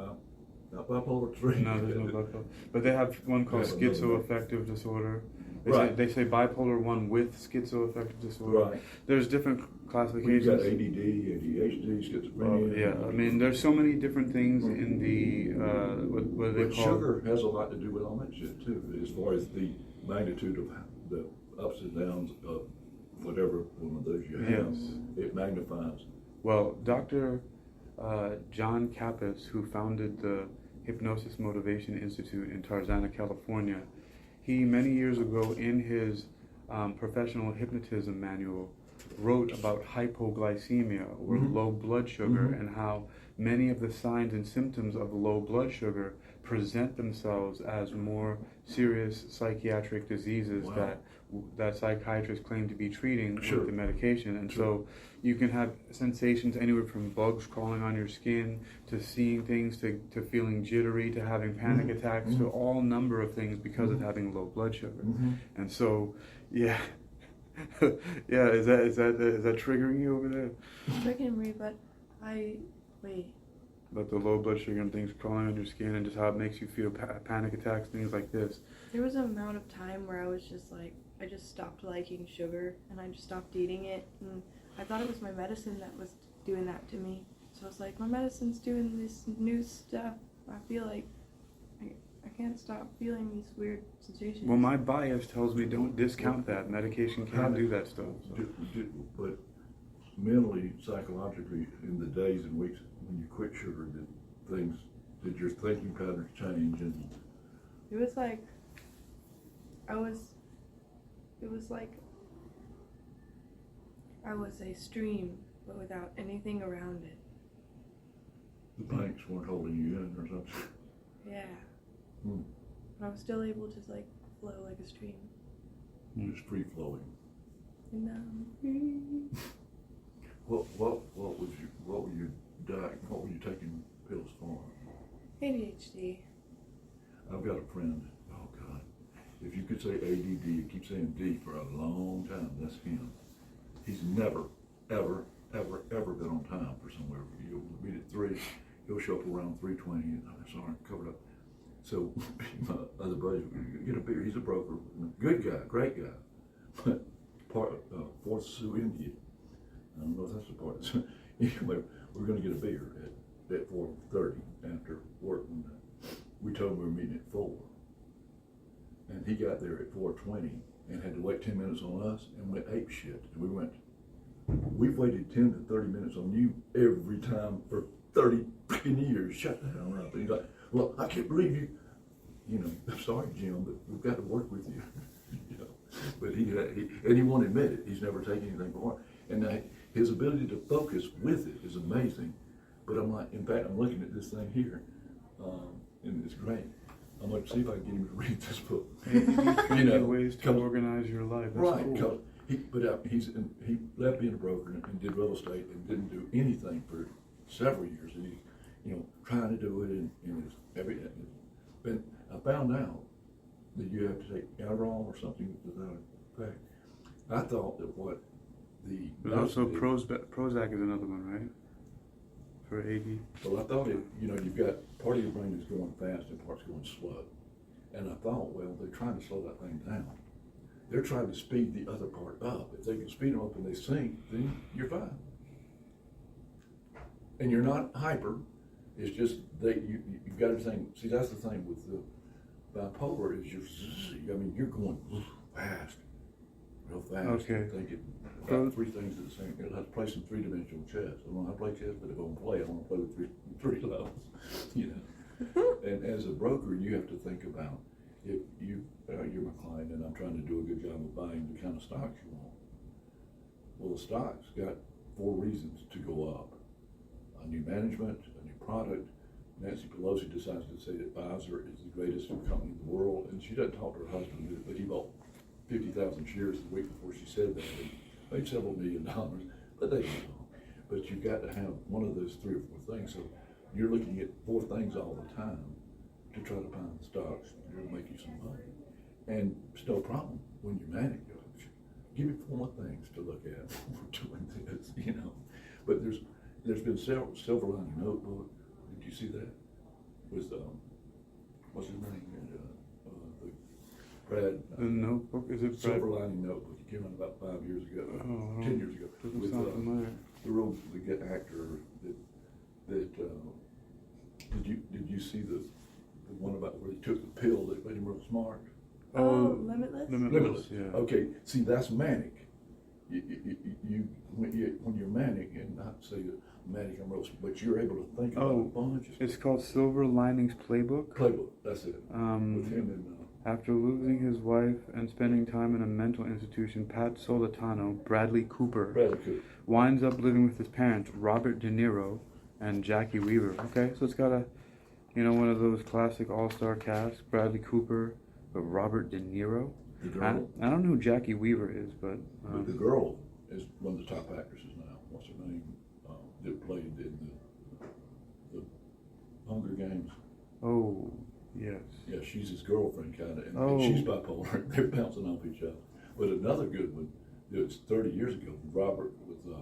not bipolar 3. No, there's no bipolar. But they have one called Yeah, another schizoaffective disorder. Right. They say bipolar 1 with schizoaffective disorder. Right. There's different We've classifications. got ADD, ADHD, schizophrenia. Yeah, I mean, there's so many different things in the, what do But they call sugar has a lot to do with all that shit too, as far as the magnitude of the ups and downs of whatever one of those you have. Yes. It magnifies. Well, Dr. John Kappas, who founded the Hypnosis Motivation Institute in Tarzana, California, he, many years ago, in his professional hypnotism manual, wrote about hypoglycemia, or low blood sugar, and how many of the signs and symptoms of low blood sugar present themselves as more serious psychiatric diseases that psychiatrists claim to be treating with the medication. And so you can have sensations anywhere from bugs crawling on your skin to seeing things to feeling jittery to having panic attacks to all number of things because of having low blood sugar. And so, yeah. Yeah, is that triggering you over there? Triggering me, but wait. But the low blood sugar and things crawling on your skin and just how it makes you feel panic attacks, things like this. There was an amount of time where I was just like, I just stopped liking sugar and I just stopped eating it. And I thought it was my medicine that was doing that to me. So I was like, my medicine's doing this new stuff. I feel like I can't stop feeling these weird sensations. Well, my bias tells me don't discount that. Medication can do that stuff. So. But mentally, psychologically, in the days and weeks when you quit sugar, did your thinking patterns change? And it was like, it was like I was a stream, but without anything around it. the banks weren't holding you in or something. Yeah. But I was still able to like flow like a stream. Just free flowing. And What were you taking pills for? ADHD. I've got a friend. Oh God, if you could say ADD, you keep saying D for a long time. That's him. He's never, ever been on time for somewhere. You'll meet at 3. He'll show up around 3:20. I'm sorry, covered up. So my other buddies, get a beer. He's a broker, good guy, great guy, but Fourth Sioux Indian. I don't know if that's the part. So, anyway, we're going to get a beer at 4:30 after work. And we told him we were meeting at 4. And he got there at 4:20 and had to wait 10 minutes on us and went ape shit. And we went, we've waited 10 to 30 minutes on you every time for 30 freaking years. Shut the hell up. And he's like, well, I can't believe you. I'm sorry, Jim, but we've got to work with you. But he won't admit it. He's never taken anything for it. And his ability to focus with it is amazing. But I'm like, in fact, I'm looking at this thing here, and it's great. I'm going to see if I can get him to read this book. Ways to organize your life. That's right. Cool. He left being a broker and did real estate and didn't do anything for several years. And he's, trying to do it in his everything. But I found out that you have to take Adderall or something without effect. I thought that what the... There's also Prozac is another one, right? For AD. Well, I thought you've got part of your brain is going fast and part's going slow. And I thought, well, they're trying to slow that thing down. They're trying to speed the other part up. If they can speed them up and they sync, then you're fine. And you're not hyper. It's just you've got everything. See, that's the thing with the bipolar is you're going fast, real fast. Okay. Thinking about three things at the same time. I have to play some three-dimensional chess. I don't know how to play chess, but if I'm going to play, I want to play with three levels, you know. And as a broker, you have to think about if you're my client and I'm trying to do a good job of buying the kind of stocks you want. Well, the stock's got 4 reasons to go up. A new management, a new product. Nancy Pelosi decides to say that Pfizer is the greatest company in the world, and she doesn't talk to her husband, but he bought 50,000 shares the week before she said that. And made several $1 million, but they don't know. But you've got to have one of those 3 or 4 things. So you're looking at 4 things all the time to try to find the stocks that will make you some money. And it's no problem when you're manic. Give me 4 more things to look at when we're doing this, you know. But there's been several Silver Lining Notebook. Did you see that? With what's his name? The Brad. The Notebook, is it Brad? Silver Lining Notebook. It came out about 5 years ago, 10 years ago. Doesn't With sound familiar. the good actor that did you see the one about where he took the pill that made him real smart? Oh, Limitless? Limitless, yeah. Okay, see, that's manic. When you're manic, and not say manic, I'm real, but you're able to think about a bunch of It's called Silver Linings Playbook. Playbook, that's it. With him and After losing his wife and spending time in a mental institution, Pat Solitano, Bradley Cooper, winds up living with his parents, Robert De Niro and Jackie Weaver. Okay, so it's got one of those classic all-star casts, Bradley Cooper, but Robert De Niro. the girl. I don't know who Jackie Weaver is, but The girl is one of the top actresses now. What's her name? That played in the Hunger Games. Oh, yes. Yeah, she's his girlfriend, kind of, and Oh. she's bipolar. They're bouncing off each other. But another good one, it was 30 years ago, Robert with, the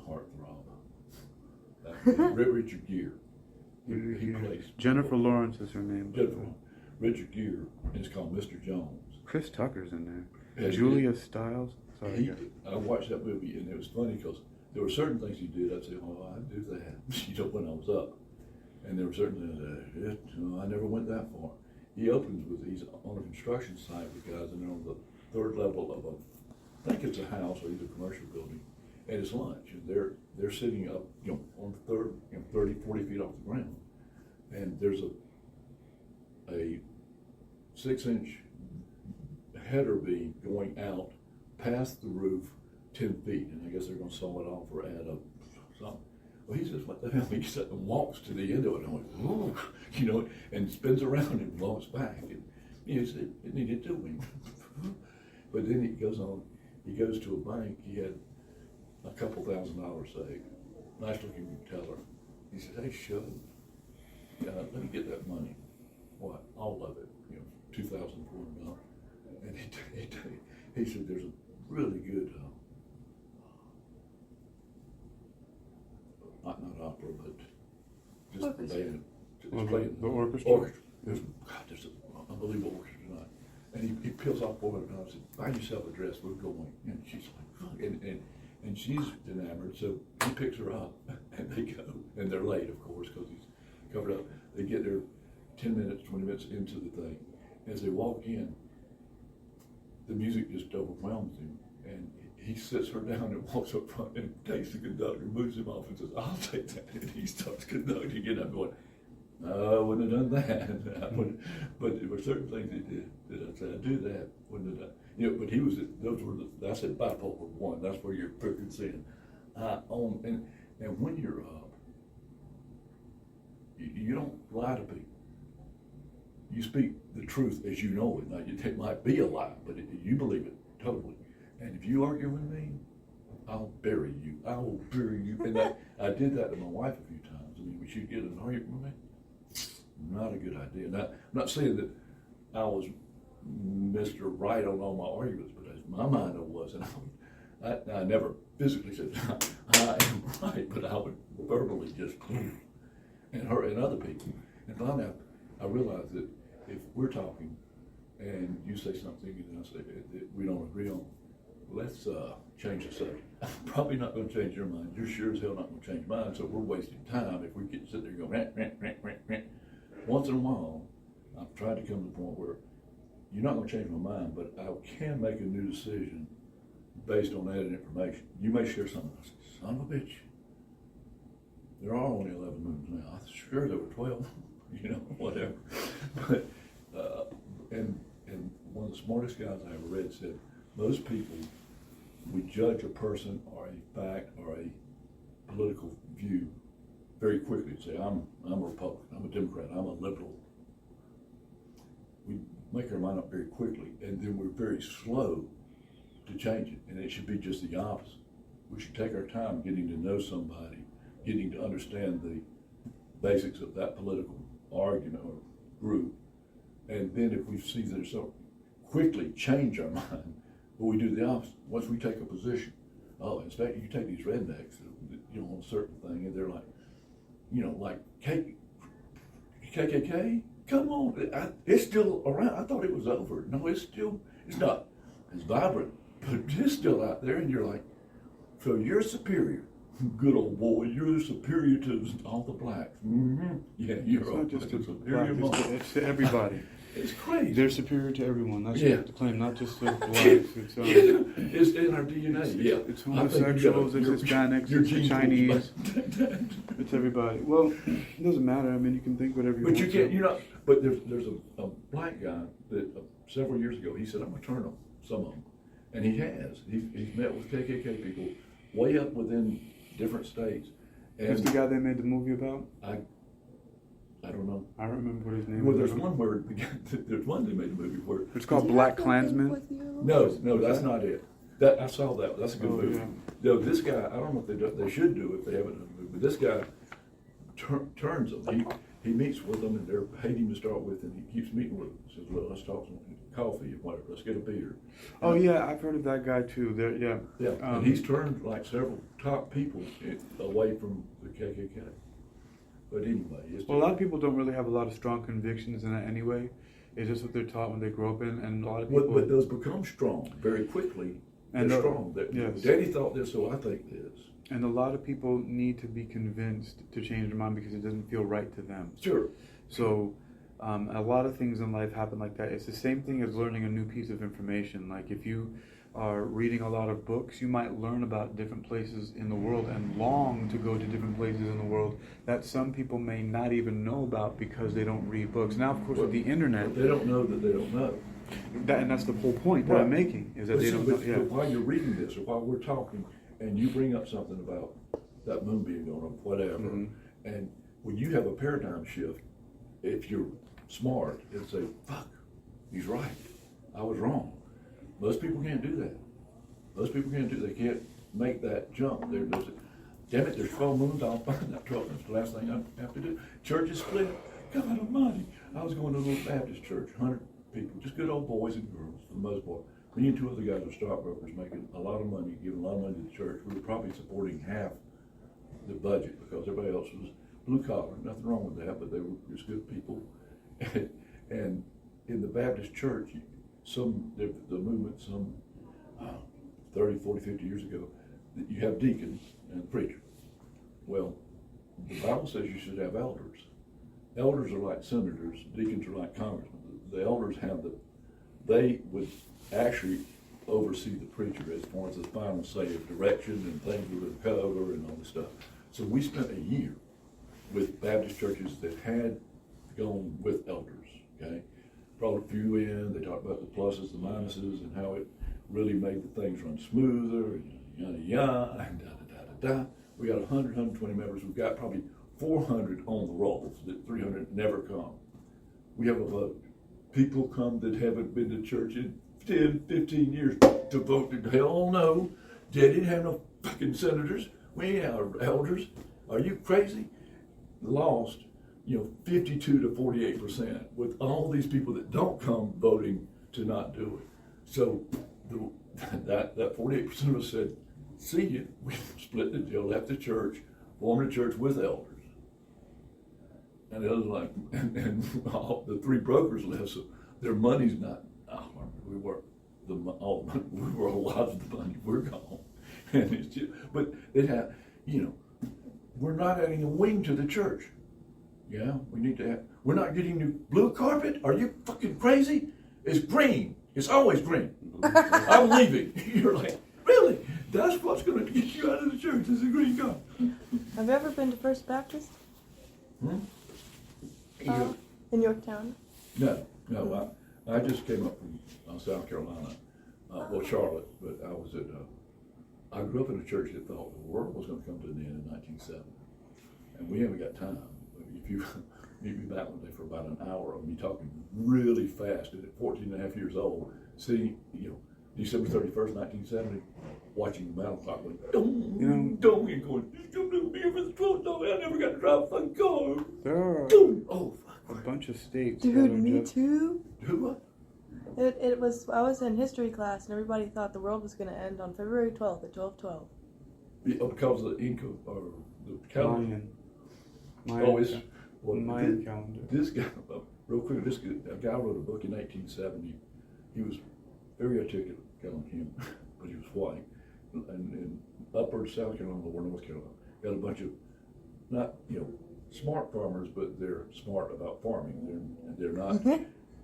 heartthrob. Richard Gere. He plays. Jennifer Lawrence is her name. Jennifer. Richard Gere is called Mr. Jones. Chris Tucker's in there. Yeah, Julia Stiles. Sorry. I watched that movie, and it was funny because there were certain things he did. I'd say, "Oh, I'd do that," when I was up. And there were certain things I never went that far. He opens with he's on a construction site with guys, and they're on the 3rd level of I think it's a house or either a commercial building, and it's lunch, and they're sitting up, on the 3rd, 30, 40 feet off the ground, and there's a 6-inch header beam going out past the roof 10 feet, and I guess they're going to saw it off or add up something. Well, he says, "What the hell?" He sat and walks to the end of it, and I went, "Ooh," and spins around and walks back, and he said, "It needed doing." But then he goes to a bank. He had a couple $1,000 saved. Nice looking teller. He said, "Hey, Shug, let me get that money." What? All of it, $2,400. And he said, "There's a really good, not opera, but just Orchestra. band. The orchestra? There's an unbelievable orchestra tonight." And he peels off $400 and said, "Buy yourself a dress, we're going." And she's like, "Fuck." And she's enamored, so he picks her up, and they go. And they're late, of course, because he's covered up. They get there 10 minutes, 20 minutes into the thing. As they walk in, the music just overwhelms him, and he sits her down and walks up front and takes the conductor, moves him off, and says, "I'll take that." And he starts conducting, and I'm going, "No, I wouldn't have done that." But there were certain things he did that I said, "I'd do that." Wouldn't have done. But he was. I said bipolar 1. That's where you're frequency. And when you're up, you don't lie to people. You speak the truth as you know it. Now, it might be a lie, but you believe it totally. And if you argue with me, I'll bury you. I will bury you. And I did that to my wife a few times. I mean, when she'd get in an argument with me, not a good idea. Now, I'm not saying that I was Mr. Right on all my arguments, but in my mind I was. And I never physically said, "I am right," but I would verbally just, and her and other people. And finally, I realized that if we're talking and you say something and I say that we don't agree on, let's change the subject. I'm probably not going to change your mind. You're sure as hell not going to change mine, so we're wasting time if we get sit there and go, rant, rant, rant, rant, rant. Once in a while, I've tried to come to the point where you're not going to change my mind, but I can make a new decision based on added information. You may share something. I say, son of a bitch, there are only 11 moons now. I'm sure there were 12, whatever. But, and one of the smartest guys I ever read said, most people, we judge a person or a fact or a political view very quickly and say, I'm a Republican, I'm a Democrat, I'm a liberal. We make our mind up very quickly, and then we're very slow to change it, and it should be just the opposite. We should take our time getting to know somebody, getting to understand the basics of that political argument or group, and then if we see they're so quickly change our mind, but we do the opposite. Once we take a position, in fact, you take these rednecks, on a certain thing, and they're like, like KKK. Come on, it's still around. I thought it was over. No, it's not as vibrant, but it's still out there, and you're like, so you're superior. Good old boy, you're superior to all the blacks. Mm-hmm. Yeah, you're not just to superior. It's to everybody. It's crazy. They're superior to everyone. That's the claim, not just the blacks. It's in our DNA. It's homosexuals, it's Hispanics, it's the Chinese. It's everybody. Well, it doesn't matter. I mean, you can think whatever you want. But you can't. But there's a black guy that several years ago he said, I'm gonna turn them, some of them, and he has. He's met with KKK people way up within different states. And who's the guy they made the movie about? I don't know. I don't remember what his name was. was. There's one they made a movie where it's called Black Klansman. No, that's not it. I saw that. That's a good movie. Yeah. No, this guy, I don't know if they should do if they haven't done a movie, but this guy turns them. He meets with them, and they're hating to start with, and he keeps meeting with them. Says, well, let's talk some coffee and whatever. Let's get a beer. Oh, yeah, I've heard of that guy, too. Yeah, and he's turned like several top people away from the KKK. But anyway. A lot of people don't really have a lot of strong convictions in that anyway. It's just what they're taught when they grow up in, and a lot of people... But those become strong very quickly. They're strong. Yes. Daddy thought this, so I think this. And a lot of people need to be convinced to change their mind because it doesn't feel right to them. Sure. So a lot of things in life happen like that. It's the same thing as learning a new piece of information. Like if you are reading a lot of books, you might learn about different places in the world and long to go to different places in the world that some people may not even know about because they don't read books. Now, of course, with the internet... They don't know that they don't know. And that's the whole point that I'm making, is that they don't know. But while you're reading this, or while we're talking, and you bring up something about that moon being gone or whatever, and when you have a paradigm shift, if you're smart, it'll say, fuck, he's right. I was wrong. Most people can't do that. They can't make that jump. Damn it, there's 12 moons, I'll find that 12. That's the last thing I have to do. Church is split. God almighty. I was going to a little Baptist church, 100 people, just good old boys and girls for the most part. Me and two other guys were stockbrokers making a lot of money, giving a lot of money to the church. We were probably supporting half the budget because everybody else was blue collar. Nothing wrong with that, but they were just good people. And in the Baptist church, the movement, 30, 40, 50 years ago, you have deacons and a preacher. Well, the Bible says you should have elders. Elders are like senators, deacons are like congressmen. The elders they would actually oversee the preacher as far as the final say of direction and things we're going to cover and all this stuff. So we spent a year with Baptist churches that had gone with elders, okay? Brought a few in, they talked about the pluses, the minuses, and how it really made the things run smoother, and yada, yada, and da-da-da-da-da. We got 100, 120 members. We've got probably 400 on the rolls, that 300 never come. We have a vote. People come that haven't been to church in 10, 15 years to vote. Hell no. They didn't have no fucking senators. We ain't our elders. Are you crazy? Lost, 52 to 48% with all these people that don't come voting to not do it. So that 48% of us said, see you. We split the deal, left the church, formed a church with elders. 100 people, just good old boys and girls for the most part. Me and two other guys were stockbrokers making a lot of money, giving a lot of money to the church. We were probably supporting half the budget because everybody else was blue collar. Nothing wrong with that, but they were just good people. And when you have a paradigm shift, if you're smart, And the other's like, and all the three brokers left, so their money's not. Oh, we were all the money, we were a lot of the money. We're gone, and it's just. But it had, we're not adding a wing to the church. Yeah, we need to have. We're not getting new blue carpet. Are you fucking crazy? It's green. It's always green. I'm leaving. You're like, really? That's what's going to get you out of the church is a green carpet. Have you ever been to First Baptist? In Yorktown? No. I just came up from South Carolina, Charlotte, but I was I grew up in a church that thought the world was going to come to an end in 1970. And we haven't got time. If you meet me back one day for about an hour of me talking really fast, and at 14 and a half years old, sitting, December 31st, 1970, watching the battle clock going, dong, dong, and going, it's going to be here for the 12th day. I never got to drive a fucking car. There are a bunch of states. Dude, me too. Do what? It was, I was in history class and everybody thought the world was going to end on February 12th at 12:12. Because of the Inca or the calendar. Mayan calendar. This guy, real quick, a guy wrote a book in 1870. He was very articulate, calling him, but he was white. And in upper South Carolina or North Carolina, got a bunch of, not, smart farmers, but they're smart about farming. They're not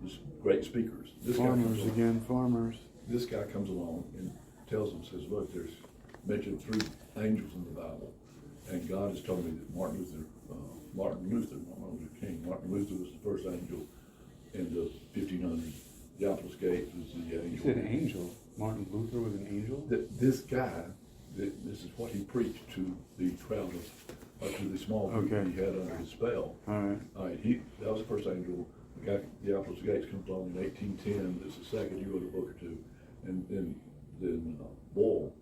just great speakers. Farmers. This guy comes along and tells them, says, look, there's mentioned 3 angels in the Bible. And God has told me that Martin Luther was the first angel in the 1500s. The Opulus Gates was the angel. You said an angel. Martin Luther was an angel? This guy, this is what he preached to the crowd to the small group he had under his spell. All right. That was the first angel. The Opulus Gates comes along in 1810. It's the second. He wrote a book or two. And then Bull,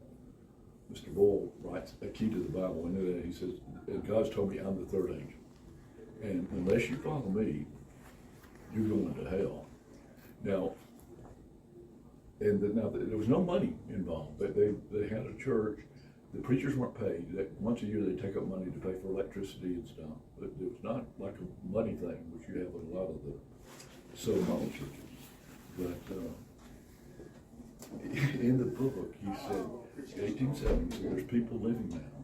Mr. Bull writes a key to the Bible. And he says, and God's told me I'm the 3rd angel. And unless you follow me, you're going to hell. Now, there was no money involved. They had a church. The preachers weren't paid. Once a year they take up money to pay for electricity and stuff. But it was not like a money thing, which you have with a lot of the Southern model churches. But in the book, he said, 1870, so there's people living now.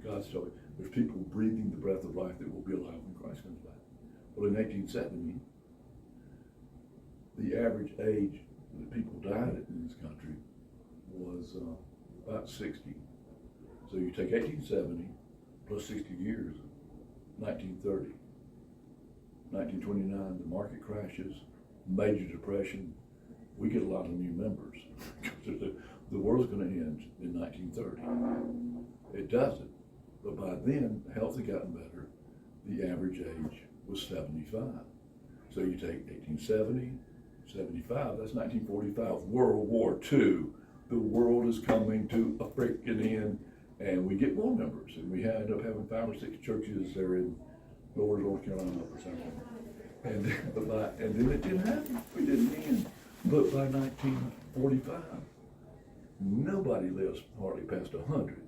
God's told me, there's people breathing the breath of life that will be alive when Christ comes back. Well, in 1870, the average age that people died in this country was about 60. So you take 1870 plus 60 years, 1930. 1929, the market crashes, major depression. We get a lot of new members. The world's going to end in 1930. It doesn't. But by then, health had gotten better. The average age was 75. So you take 1870, 75, that's 1945, World War II. The world is coming to a freaking end, and we get more members. And we end up having 5 or 6 churches there in Lower North Carolina or something. And then it didn't happen. We didn't end. But by 1945, nobody lives hardly past 100.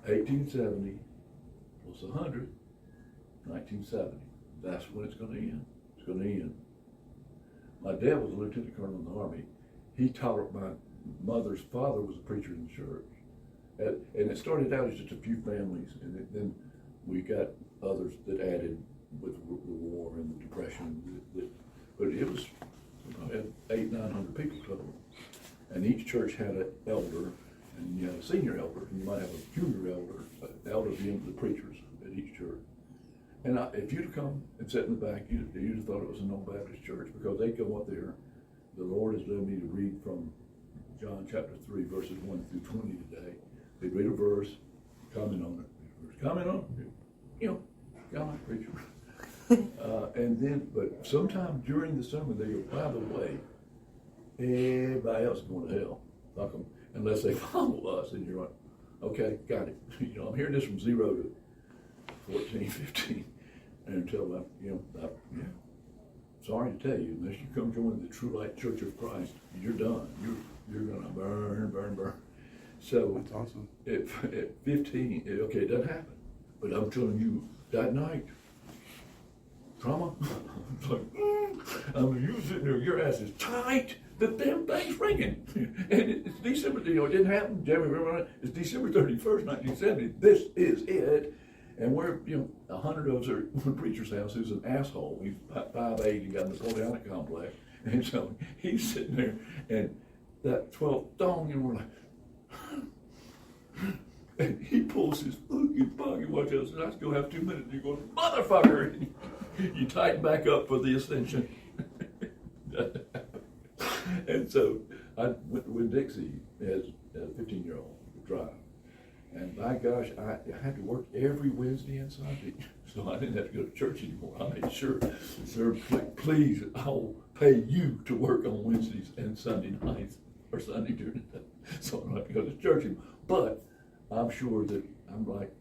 1870 plus 100, 1970. That's when it's going to end. It's going to end. My dad was a lieutenant colonel in the Army. He taught, my mother's father was a preacher in the church. And it started out as just a few families, and then we got others that added with the war and the depression. But it was probably 800-900 people total. And each church had an elder, and you had a senior elder, and you might have a junior elder. Elders being the preachers at each church. And if you'd have come and sat in the back, you'd have thought it was an old Baptist church, because they'd go up there. The Lord has led me to read from John chapter 3, verses 1 through 20 today. They'd read a verse, comment on it, comment on it. God like preacher. And then, but sometime during the sermon, they go, by the way, everybody else is going to hell. Fuck them. Unless they follow us, and you're like, okay, got it. I'm hearing this from 0 to 14, 15, and until sorry to tell you, unless you come join the True Light Church of Christ, you're done. You're gonna burn. So that's awesome. At 15, it doesn't happen. But I'm telling you, that night, trauma? It's like, I mean, you sitting there, your ass is tight. The damn thing's ringing. And it's December, you know, it didn't happen. January, it's December 31st, 1970. This is it. And we're, you know, 100 of us are in the preacher's house who's an asshole. He's 5'8", he got a Napoleonic complex. And so he's sitting there, and that 12th dong, and we're like, and he pulls his fucking pocket watch out and says, "Let's go have 2 minutes." And you go, "Motherfucker!" You tighten back up for the ascension. And so I went with Dixie as a 15-year-old to drive. And by gosh, I had to work every Wednesday and Sunday, so I didn't have to go to church anymore. I made sure, "Sir, please, I'll pay you to work on Wednesdays and Sunday nights, or Sunday during the day, so I don't have to go to church anymore." But I'm sure that I'm like,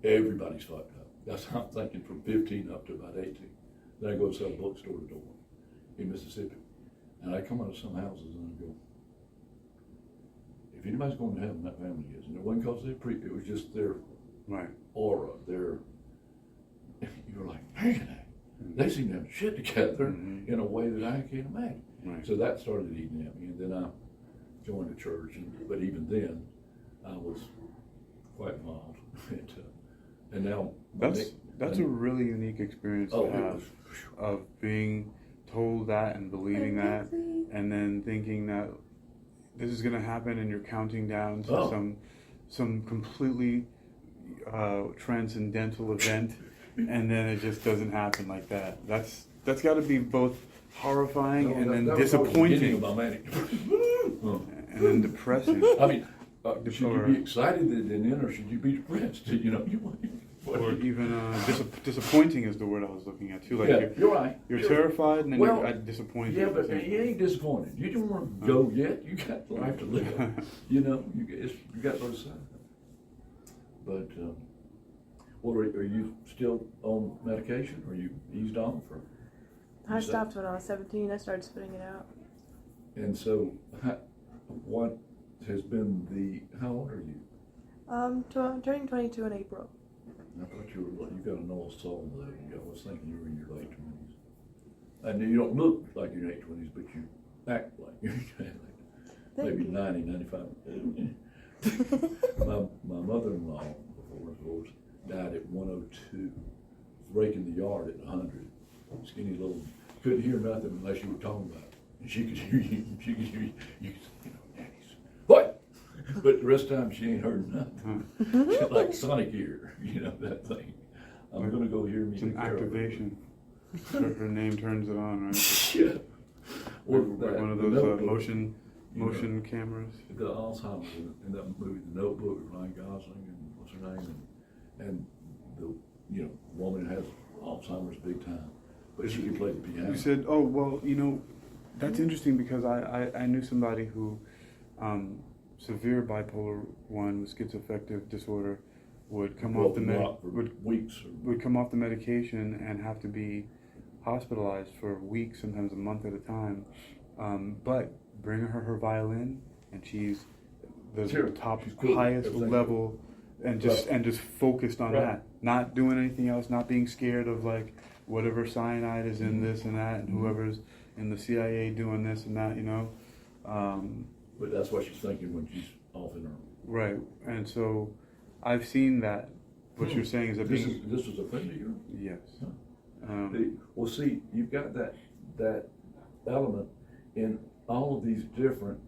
everybody's fucked up. That's how I'm thinking from 15 up to about 18. Then I go sell a bookstore to door in Mississippi. And I come out of some houses and I go, if anybody's going to heaven, that family is. And it wasn't because it was just their aura, their, you're like, man, they seem to have shit together in a way that I can't imagine. Right. So that started eating at me. And then I joined the church. But even then, I was quite involved. And now that's a really unique experience to have, of being told that and believing that, and then thinking that this is going to happen, and you're counting down to some completely transcendental event, and then it just doesn't happen like that. That's got to be both horrifying and then disappointing, and then depressing. I mean, should you be excited then, or should you be depressed? You know, or even disappointing is the word I was looking at too. Like you're right. You're terrified and then you're disappointed. Yeah, but you ain't disappointed. You don't want to go yet. You got life to live. You know, you got those signs. But are you still on medication, or you eased on for? I stopped when I was 17. I started spitting it out. And so, what has been how old are you? Turning 22 in April. I thought you got a noble soul though. I was thinking you were in your late 20s. And you don't look like you're in your late 20s, but you act like you're maybe 90, 95. my mother-in-law, before divorce, died at 102, raking the yard at 100. Skinny little, couldn't hear nothing unless you were talking about it. And she could hear you. She could hear you. You could, Daddy's, what? But the rest of the time she ain't heard nothing. She's like Sonic ear, that thing. I'm gonna go hear me. It's an activation. Her name turns it on, right? Yeah. Or one of those motion cameras. The Alzheimer's in that movie, The Notebook, with Ryan Gosling and what's her name, and the woman has Alzheimer's big time, but she can play the piano. You said, oh well, that's interesting because I knew somebody who severe bipolar 1 with schizoaffective disorder would come off the would come off the medication and have to be hospitalized for weeks, sometimes a month at a time. But bring her violin, and she's the top, highest level, and just focused on that, not doing anything else, not being scared of like whatever cyanide is in this and that, and whoever's in the CIA doing this and that, But that's what she's thinking when she's off in her. Right, and so I've seen that. What you're saying is that this was a friend of yours? Yes. Huh. Well, see, you've got that element all of these different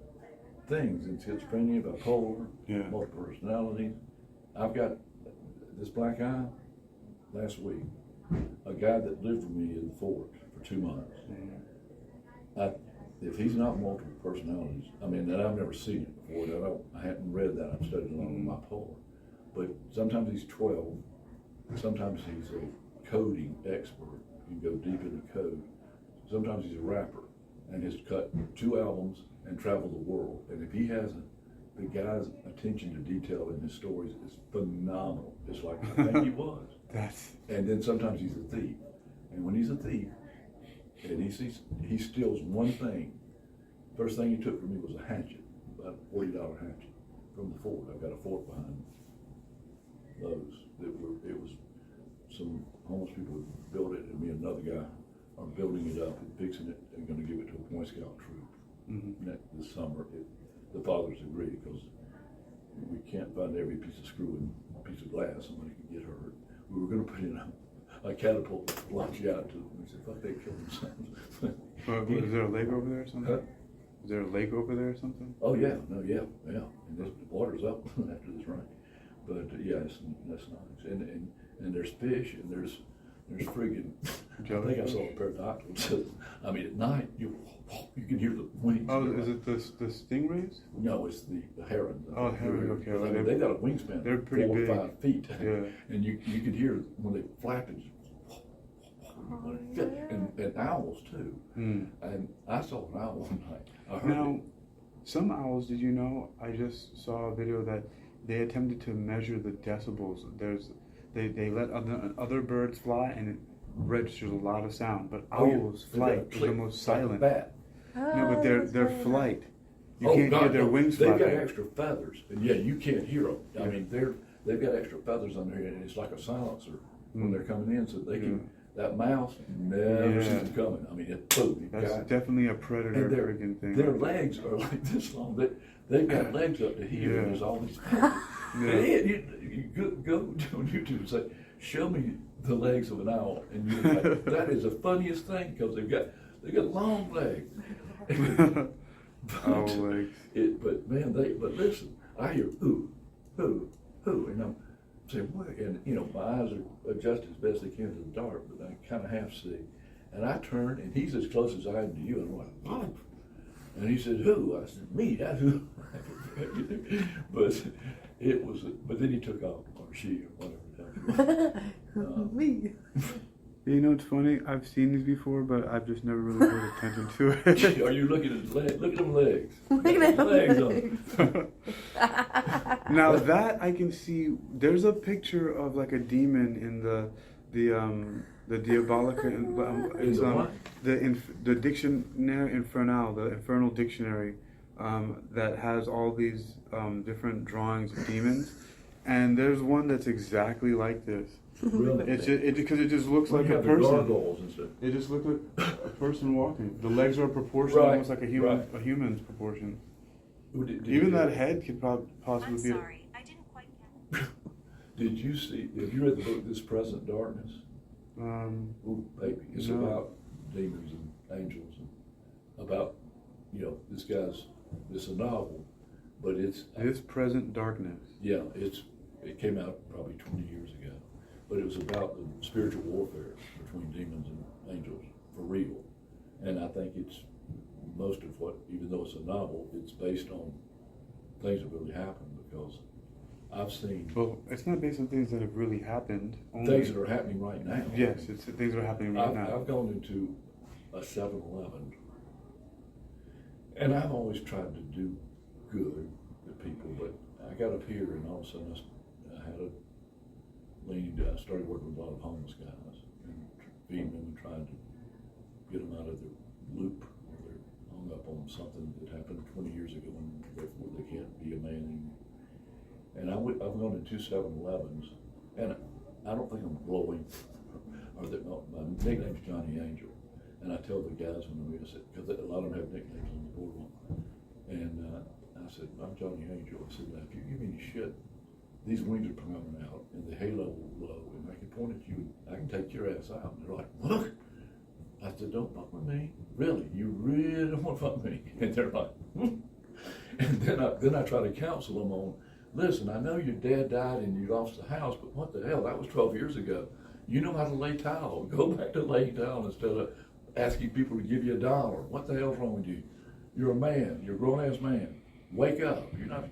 things in schizophrenia, bipolar, multiple personality. I've got this black eye last week. A guy that lived with me in the fort for 2 months. If he's not multiple personalities, that I've never seen it before. I hadn't read that. I've studied a lot on bipolar. But sometimes he's 12. Sometimes he's a coding expert. You can go deep into code. Sometimes he's a rapper and has cut 2 albums and traveled the world. And if he hasn't, the guy's attention to detail in his stories is phenomenal. It's like I think he was. And then sometimes he's a thief. And when he's a thief, and he steals one thing. First thing he took from me was a hatchet, about a $40 hatchet from the fort. I've got a fort behind those it was some homeless people built it, and me and another guy are building it up and fixing it and going to give it to a Boy Scout troop this summer. The fathers agreed because we can't find every piece of screw and a piece of glass. Somebody could get hurt. We were going to put in a catapult to launch you out to them. We said, fuck, they killed themselves. Is there a lake over there or something? Huh? Is there a lake over there or something? Oh yeah, no, yeah. And the water's up after this rain. But yeah, that's nice. And there's fish and there's friggin' I think I saw a pterodactyl. I mean, at night you can hear the wings. Oh, is it the stingrays? No, it's the heron. Oh, heron. Okay. I mean, they got a wingspan. They're pretty 4 big. or 5 feet. Yeah. And you can hear when they flap it. And owls too. And I saw an owl one night. I heard Now, it. some owls, did you know? I just saw a video that they attempted to measure the decibels. They let other birds fly and it registers a lot of sound, but owls' flight is the most silent. Bat. No, but their flight, you Oh, can't God, hear their no. wings They've got flapping. extra feathers, and yeah, you can't hear them. I Yeah. mean, they've got extra feathers on there, and it's like a silencer when they're coming in, so they can. That mouse never sees them coming. I mean, it boom. That's definitely a predator And friggin' thing. their legs are like this long. They've got legs up to here, Yeah. and there's all these feathers. Yeah. And you go on YouTube and say, "Show me the legs of an owl," and you're like, that is the funniest thing because they got long legs. Owl legs. But man, but listen, I hear who, and I'm saying what, and my eyes are adjusted as best they can to the dark, but I kind of half see, and I turn and he's as close as I am to you, and I'm like, "Oh." And he said, "Who?" I said, "Me." That's who. But then he took off, or she, or whatever. Me. You know, it's funny. I've seen these before, but I've just never really paid attention to it. Are you looking at his legs? Look at them legs. Look at them legs. legs. Now that I can see, there's a picture of like a demon in the Diabolica, it's the Dictionary Infernal, the Infernal Dictionary, that has all these different drawings of demons, and there's one that's exactly like this. Really? Because it just looks like a the person. gargoyles and stuff. It just looks like a person walking. The legs are proportional, Right, almost like a human's proportion. Even that head could possibly I'm be. sorry, I didn't quite get it. Have you read the book This Present Darkness? Ooh, baby. It's No. about demons and angels and about, it's a novel, but it's. This Present Darkness. Yeah, it came out probably 20 years ago, but it was about the spiritual warfare between demons and angels for real. And I think it's most of what, even though it's a novel, it's based on things that really happened because I've seen Well, it's not based on things that have really happened. Only things that are happening right now. Yes, it's things that are happening right now. I've gone into a 7-Eleven, and I've always tried to do good to people, but I got up here and all of a sudden I had a leaned. I started working with a lot of homeless guys and feeding them and trying to get them out of their loop where they're hung up on something that happened 20 years ago and therefore they can't be a man anymore. And I've gone into 7-Elevens, and I don't think I'm blowing, my nickname's Johhny Angel. And I tell the guys when I'm here, I said, because a lot of them have nicknames on the boardwalk. And I said, "I'm Johhny Angel." I said, "Now, if you give me any shit, these wings are coming out, and the halo will blow, and I can point at you, and I can take your ass out." And they're like, "What?" I said, "Don't fuck with me. Really, you really don't want to fuck with me." And they're like, "Hmm." And then I try to counsel them on, "Listen, I know your dad died and you lost the house, but what the hell? That was 12 years ago. You know how to lay tile. Go back to laying tile instead of asking people to give you $1. What the hell's wrong with you? You're a man. You're a grown-ass man. Wake up. You're not."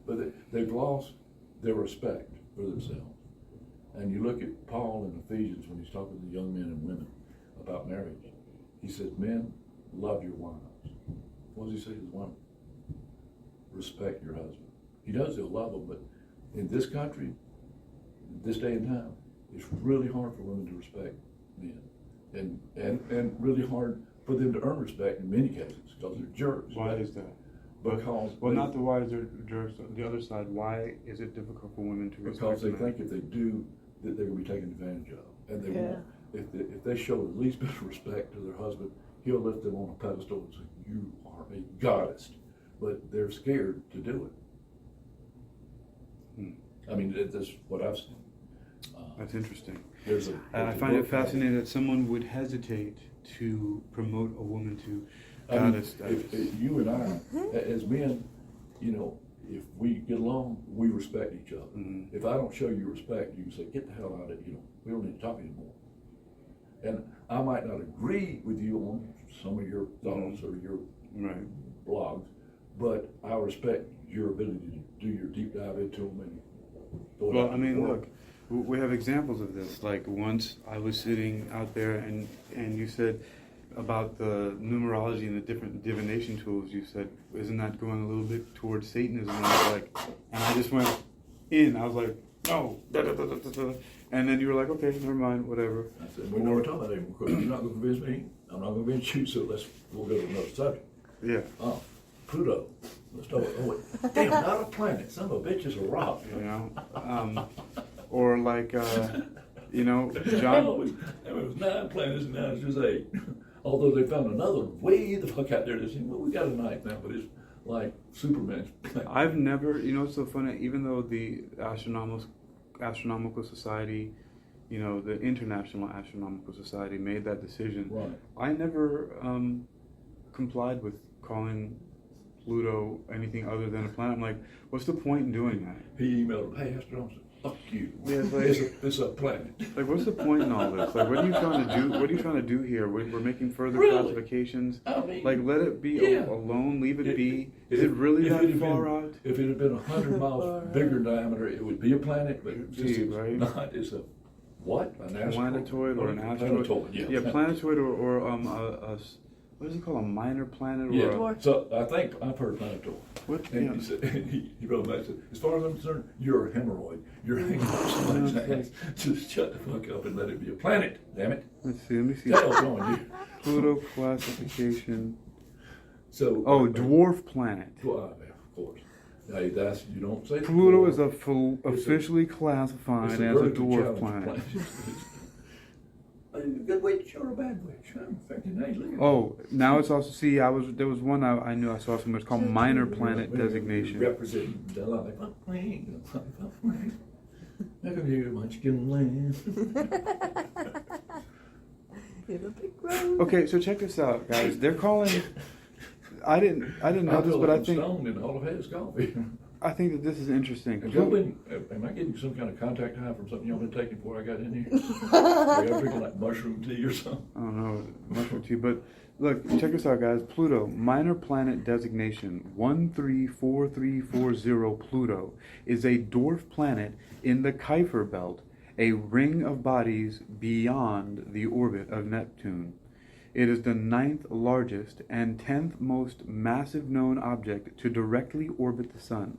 But they've lost their respect for themselves. And you look at Paul in Ephesians when he's talking to young men and women about marriage. He says, "Men, love your wives." What does he say to the women? Respect your husband. He does still love them, but in this country, this day and time, it's really hard for women to respect men. And really hard for them to earn respect in many cases because they're jerks. Why is that? Because not the why is there jerks. The other side, why is it difficult for women to respect because they men? think if they do that they're going to be taken advantage of, and they Yeah. won't. If they show the least bit of respect to their husband, he'll lift them on a pedestal and say, "You are a goddess," but they're scared to do it. I mean, that's what I've seen. That's interesting. There's I find it fascinating that someone would hesitate to promote a woman to goddess status. If you and I, as men, if we get along, we respect each other. Mhm. If I don't show you respect, you can say, "Get the hell out of it." We don't need to talk anymore. And I might not agree with you on some of your thoughts or your Right. blogs, but I respect your ability to do your deep dive into them and go Well, out I mean, and work. look, we have examples of this. Like once I was sitting out there and you said about the numerology and the different divination tools. You said, isn't that going a little bit towards Satanism? And I was like, and I just went in. I was like, no. Da, da, da, da, da, da. And then you were like, okay, never mind, whatever. I said, we know what we're talking about anymore. You're not going to convince me. I'm not going to convince you. So we'll go to another subject. Yeah. Pluto. Let's talk. Damn, not a planet. Son of a bitch is a rock. Or like, John. It was 9 planets and now it's just 8. Although they found another way the fuck out there. They said, well, we got a 9th now, but it's like Superman's planet. I've never, it's so funny, even though the Astronomical Society, the International Astronomical Society made that decision, Right. I never complied with calling Pluto anything other than a planet. I'm like, what's the point in doing that? He emailed him, "Hey, astronomers, fuck you. Yeah, it's like- it's a planet." Like, what's the point in all this? Like, what are you trying to do? What are you trying to do here? We're making further Really? classifications. I mean, Like, let it be yeah. alone. Leave it be. Is If- it really if that it had far been- out? If it had been 100 miles bigger diameter, it would be a planet, but since it's right? not, it's a what? An Planetoid or an asteroid? Planetoid, yeah. Planetoid or what is it called? A minor planet? Yeah, Or so I think I've heard planetoid. What? And Yeah. he said, he wrote back and said, "As far as I'm concerned, you're a hemorrhoid. You're hanging off somebody's ass. Just shut the fuck up and let it be a planet, damn it." Let's see. Let me see. The hell's wrong with you? Pluto classification. So, Dwarf planet. Well, yeah, of course. Hey, you don't say Pluto is It's officially classified as a vertically dwarf challenged planet. A good witch or a bad witch? I'm thinking, hey, look at Oh, now it's also there was one I knew I saw somewhere. It's called minor planet We're designation. Representing the life of Frank. Look at you, munchkin land. In a big road. Okay, so check this out, guys. They're calling. I didn't know this, but I think Stone in all of his coffee. I think that this is interesting. Have y'all been, am I getting some kind of contact high from something y'all been taking before I got in here? Are y'all drinking like mushroom tea or something? I don't know, mushroom tea, but look, check this out, guys. Pluto, minor planet designation 134340 Pluto, is a dwarf planet in the Kuiper belt, a ring of bodies beyond the orbit of Neptune. It is the 9th largest and 10th most massive known object to directly orbit the Sun.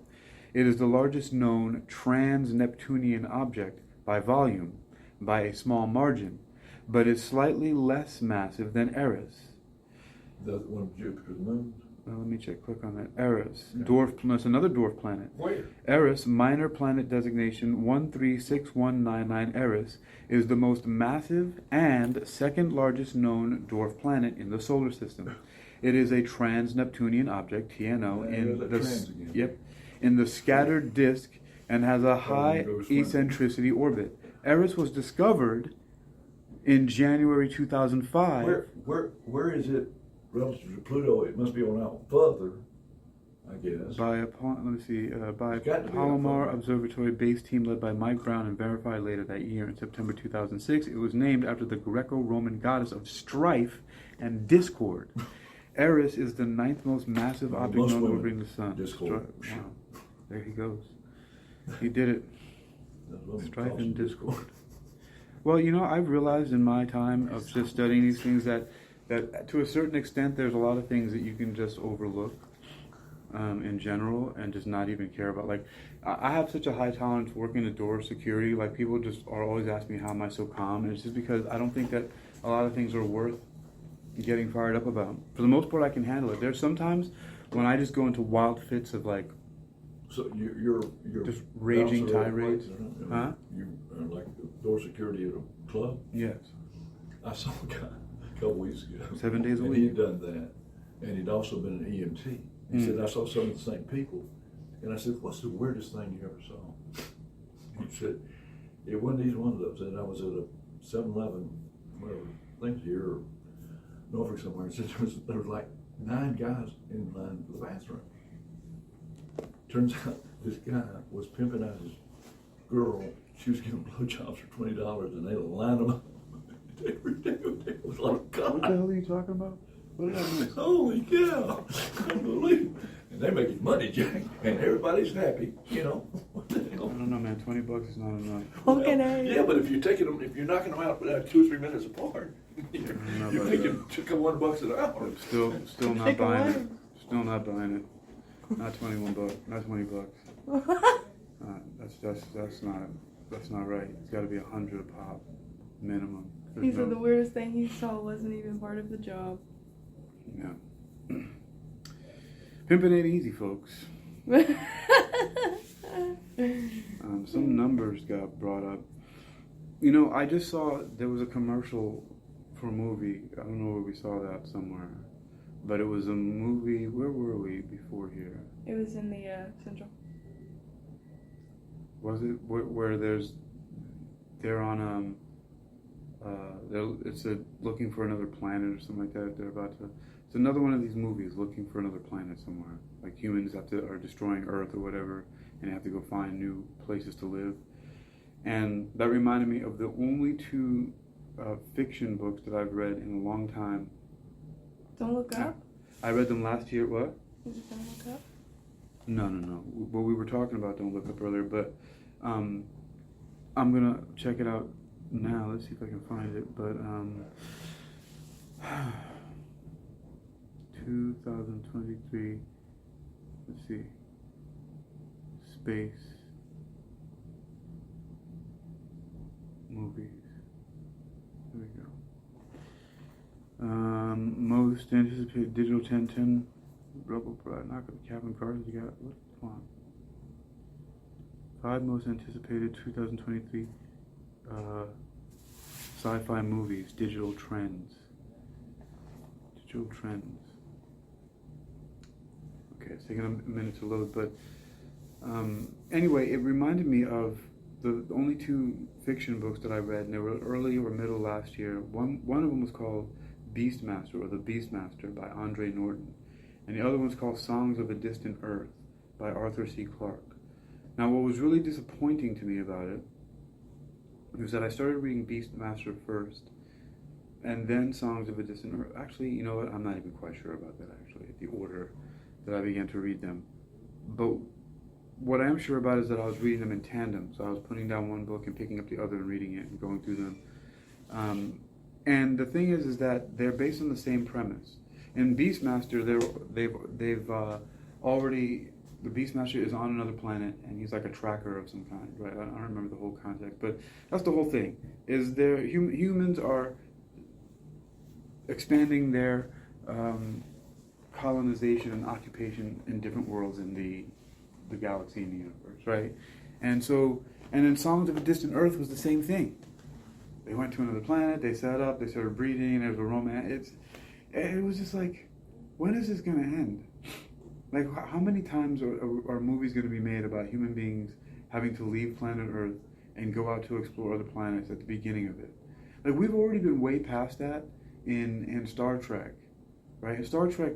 It is the largest known trans-Neptunian object by volume, by a small margin, but is slightly less massive than Eris. The one of Jupiter's moons? Let me check. Click on that. Eris. Yeah. That's another dwarf planet. Where? Eris, minor planet designation 136199 Eris, is the most massive and second largest known dwarf planet in the solar system. It is a trans-Neptunian object, TNO, in the scattered disk and has a high eccentricity orbit. Eris was discovered in January 2005. Where is it relative to Pluto? It must be on out further, I guess. By It's got to be Palomar up Observatory base team led by Mike Brown and verified later that year in September 2006. It was named after the Greco-Roman goddess of strife and discord. Eris is the 9th most massive object Most known women, orbiting the sun. discord. Wow. There he goes. He did it. Strife and discord. Well, I've realized in my time of just studying these things that to a certain extent there's a lot of things that you can just overlook in general and just not even care about. Like, I have such a high tolerance working the door of security. Like, people just are always asking me how am I so calm, and it's just because I don't think that a lot of things are worth getting fired up about. For the most part, I can handle it. There's sometimes when I just go into wild fits of like, So you're just raging bouncer tirades. place, Huh? You are like door security at a club? Yes. I saw a guy a couple weeks ago. 7 days a and week. he'd done that, and he'd also been an EMT. He said, I saw some of the same people. And I said, what's the weirdest thing you ever saw? He said, it wasn't either one of those. And I was at a 7-Eleven, whatever, things here, or Norfolk somewhere, and said there was like 9 guys in line for the bathroom. Turns out this guy was pimping out his girl. She was giving blowjobs for $20, and they lined them up every day. It was like, God. What the hell are you talking about? What did I miss? Holy cow! Unbelievable. And they're making money, Jack, and everybody's happy, you know. What the I hell? don't know, man. $20 is not enough. Fucking A. Yeah, but if you're taking them, if you're knocking them out 2 or 3 minutes apart, you're know about making $1 an hour. Still not Pick a buying it. line. Still not buying it. Not $21. Not $20. That's not right. It's got to be 100 a pop minimum. He said the weirdest thing he saw wasn't even part of the job. Yeah. Pimping ain't easy, folks. Some numbers got brought up. You know, I just saw there was a commercial for a movie. I don't know where we saw that somewhere. But it was a movie. Where were we before here? It was in the Central. Was it where they're on it's looking for another planet or something like that. They're about to. It's another one of these movies looking for another planet somewhere. Like humans are destroying Earth or whatever, and have to go find new places to live. And that reminded me of the only 2 fiction books that I've read in a long time. Don't Look Up? I read them last year. What? Is it Don't Look Up? No. Well, we were talking about Don't Look Up earlier, but I'm gonna check it out now. Let's see if I can find it. But 2023. Let's see. Space movies. There we go. Most anticipated digital 1010. Rebel Pride, knock up the Captain Carter. You got what? Come on. 5 most anticipated 2023 sci-fi movies. Digital trends. Digital trends. Okay, it's taking a minute to load, but anyway, it reminded me of the only 2 fiction books that I read, and they were early or middle last year. One of them was called Beastmaster, or The Beastmaster by Andre Norton. And the other one's called Songs of a Distant Earth by Arthur C. Clarke. Now, what was really disappointing to me about it was that I started reading Beastmaster first, and then Songs of a Distant Earth. Actually, you know what? I'm not even quite sure about that, actually, the order that I began to read them. But what I am sure about is that I was reading them in tandem. So I was putting down one book and picking up the other and reading it and going through them. And the thing is that they're based on the same premise. In Beastmaster, they've already, the Beastmaster is on another planet, and he's like a tracker of some kind, right? I don't remember the whole context, but that's the whole thing. Is there humans are expanding their colonization and occupation in different worlds in the galaxy and the universe, right? And then Songs of a Distant Earth was the same thing. They went to another planet, they set up, they started breeding, there was a romance. It was just like, when is this going to end? Like, how many times are movies going to be made about human beings having to leave planet Earth and go out to explore other planets at the beginning of it? Like, we've already been way past that in Star Trek, right? In Star Trek,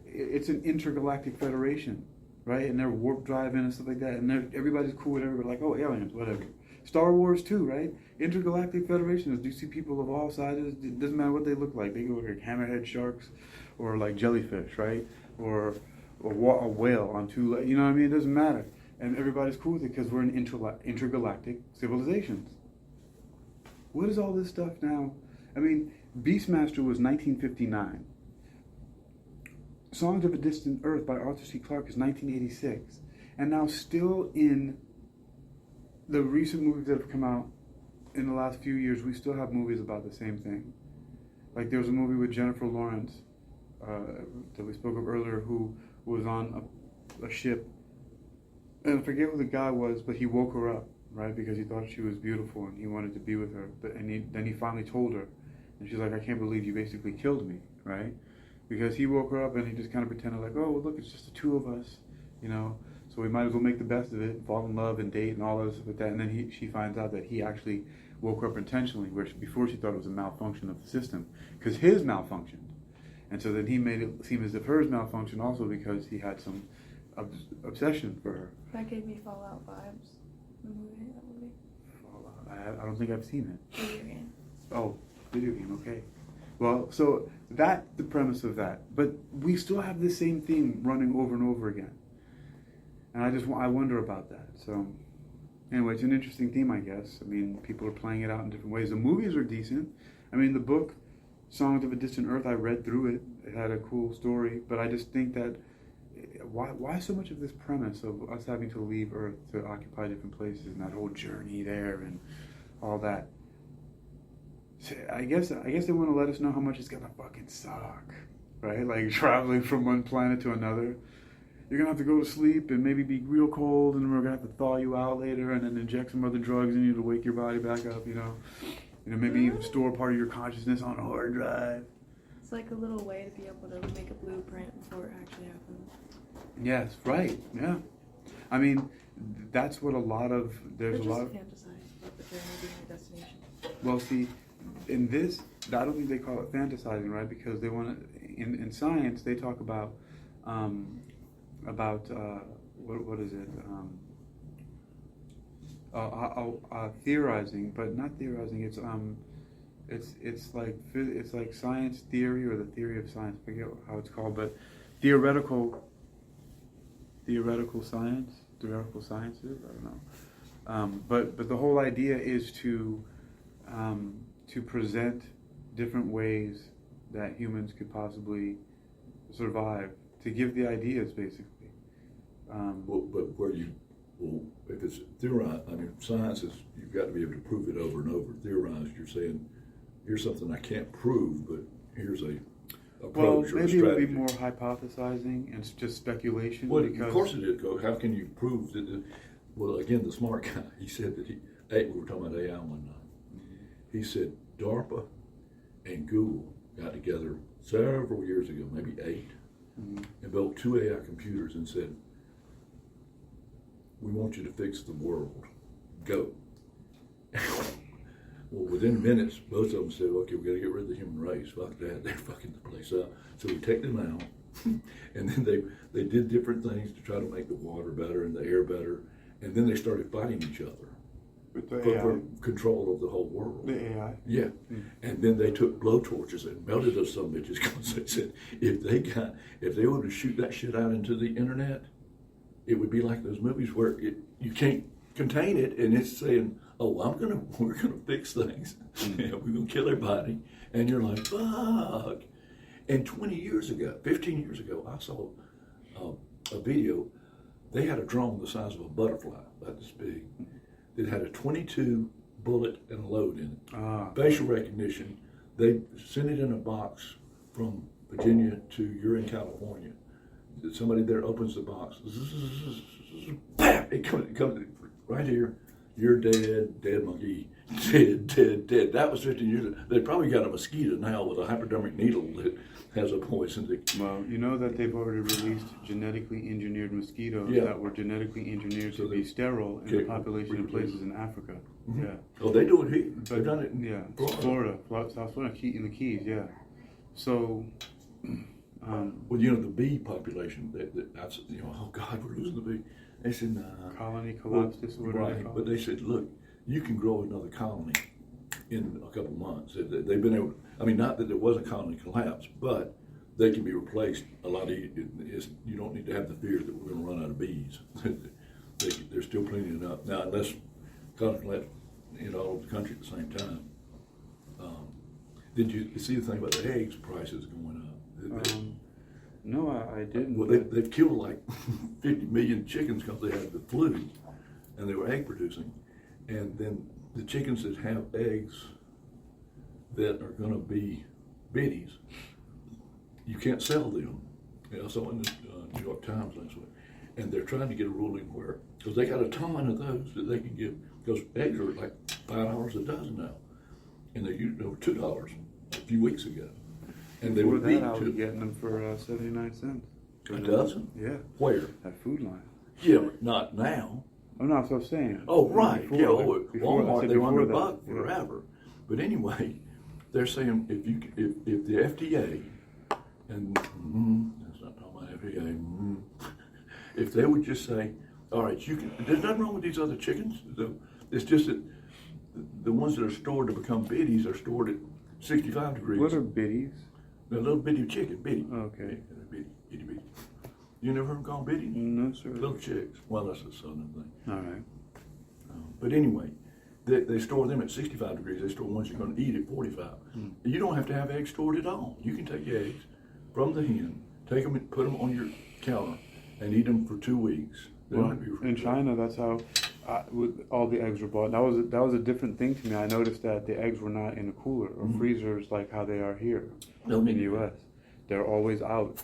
it's an intergalactic federation, right? And they're warp driving and stuff like that, and everybody's cool with everybody, like, oh, aliens, whatever. Star Wars too, right? Intergalactic Federation. Do you see people of all sizes? It doesn't matter what they look like. They go like hammerhead sharks, or like jellyfish, right? Or a whale on 2 legs. You know what I mean? It doesn't matter, and everybody's cool with it because we're in intergalactic civilizations. What is all this stuff now? I mean, Beastmaster was 1959. Songs of a Distant Earth by Arthur C. Clarke is 1986, and now still in the recent movies that have come out in the last few years, we still have movies about the same thing. Like there was a movie with Jennifer Lawrence that we spoke of earlier, who was on a ship, and I forget who the guy was, but he woke her up. right? Because he thought she was beautiful and he wanted to be with her. Then he finally told her, and she's like, I can't believe you basically killed me, right? Because he woke her up and he just kind of pretended like, oh, well, look, it's just the two of us, you know. So we might as well make the best of it, fall in love and date and all this with that. And then she finds out that he actually woke her up intentionally, where before she thought it was a malfunction of the system, because his malfunctioned. And so then he made it seem as if hers malfunctioned also because he had some obsession for her. That gave me Fallout vibes. The movie, that movie. Fallout. I don't think I've seen it. Video game. Oh, video game, okay. Well, so that's the premise of that. But we still have the same theme running over and over again. And I wonder about that. So anyway, it's an interesting theme, I guess. I mean, people are playing it out in different ways. The movies are decent. I mean, the book, Songs of a Distant Earth, I read through it. It had a cool story. But I just think that, why so much of this premise of us having to leave Earth to occupy different places and that whole journey there and all that? I guess they want to let us know how much it's gonna fucking suck, right? Like traveling from one planet to another. You're gonna have to go to sleep and maybe be real cold, and we're gonna have to thaw you out later, and then inject some other drugs in you to wake your body back up. You know, maybe even store part of your consciousness on a hard drive. It's like a little way to be able to make a blueprint before it actually happens. Yes, right. Yeah, I mean, that's what a lot of there's But a lot of. Just fantasize about the journey being a destination. Well, see, in this, I don't think they call it fantasizing, right? Because they want to, in science, they talk about what is it? Theorizing, but not theorizing. It's like science theory or the theory of science. I forget how it's called, but theoretical sciences. I don't know. But the whole idea is to present different ways that humans could possibly survive, to give the ideas, basically. If it's theorized, I mean, science is, you've got to be able to prove it over and over. Theorized, you're saying, here's something I can't prove, but here's a approach or a strategy. Maybe it would be more hypothesizing and just speculation. Well, because of course it is. How can you prove that? Well, again, the smart guy, he said that we were talking about AI one night. He said DARPA and Google got together several years ago, maybe 8, and built 2 AI computers and said, we want you to fix the world. Go. Well, within minutes, both of them said, okay, we got to get rid of the human race. Fuck that. They're fucking the place up. So we take them out. And then they did different things to try to make the water better and the air better. And then they started fighting each other for control of the whole world. The AI? Yeah. And then they took blowtorches and melted us some bitches because they said if they were to shoot that shit out into the internet, it would be like those movies where you can't contain it, and it's saying, "Oh, we're gonna fix things. We're gonna kill everybody," and you're like, "Fuck!" And 15 years ago, I saw a video. They had a drone the size of a butterfly, about this big. It had a 22 bullet and a load in it. Facial recognition. They sent it in a box from Virginia to you're in California. Somebody there opens the box. Bam! It comes right here. You're dead monkey. Dead. That was 15 years ago. They probably got a mosquito now with a hypodermic needle that has a poison. Well, you know that they've already released genetically engineered mosquitoes that were genetically engineered to be sterile in the population of places in Africa. Mm-hmm. Yeah. Oh, they do it here. They've done it in Florida, South Florida, in the Keys, yeah. So... well, you know, the bee population, that's, oh God, we're losing the bee. They said, colony collapse disorder. Right, but they said, look, you can grow another colony in a couple months. They've been able, I mean, not that there was a colony collapse, but they can be replaced a lot easier. You don't need to have the fear that we're going to run out of bees. There's still plenty enough. Now, unless colony collapse in all over the country at the same time. Did you see the thing about the eggs prices going up? No, I didn't. Well, they've killed like 50 million chickens because they had the flu, and they were egg producing. And then the chickens that have eggs that are going to be biddies, you can't sell them. I saw in the New York Times last week, and they're trying to get a ruling where Because they got a ton of those that they can give. Because eggs are like $5 a dozen now, and they used over $2 a few weeks ago. And they Before were beat that, I was to getting them for 79 cents. a dozen. Yeah. Where? At Food Line. Yeah, but not now. Oh, no, that's what I'm saying. Oh, right. Before, Yeah, before, I Walmart, said they were before $100 that. Yeah. forever. But anyway, they're saying if the FDA and that's not talking about FDA, if they would just say, all right, you can. There's nothing wrong with these other chickens. It's just that the ones that are stored to become biddies are stored at 65 degrees. What are biddies? A little bitty chicken, bitty. Okay. Bitty. You never heard them called bitty? No, sir. Little chicks. Well, that's a southern thing. All right. But anyway, they store them at 65 degrees. They store ones you're going to eat at 45. You don't have to have eggs stored at all. You can take eggs from the hen, take them and put them on your counter, and eat them for 2 weeks. Well, in China, that's how all the eggs were bought. That was a different thing to me. I noticed that the eggs were not in a cooler or freezers like how they are here in the U.S. They're always out,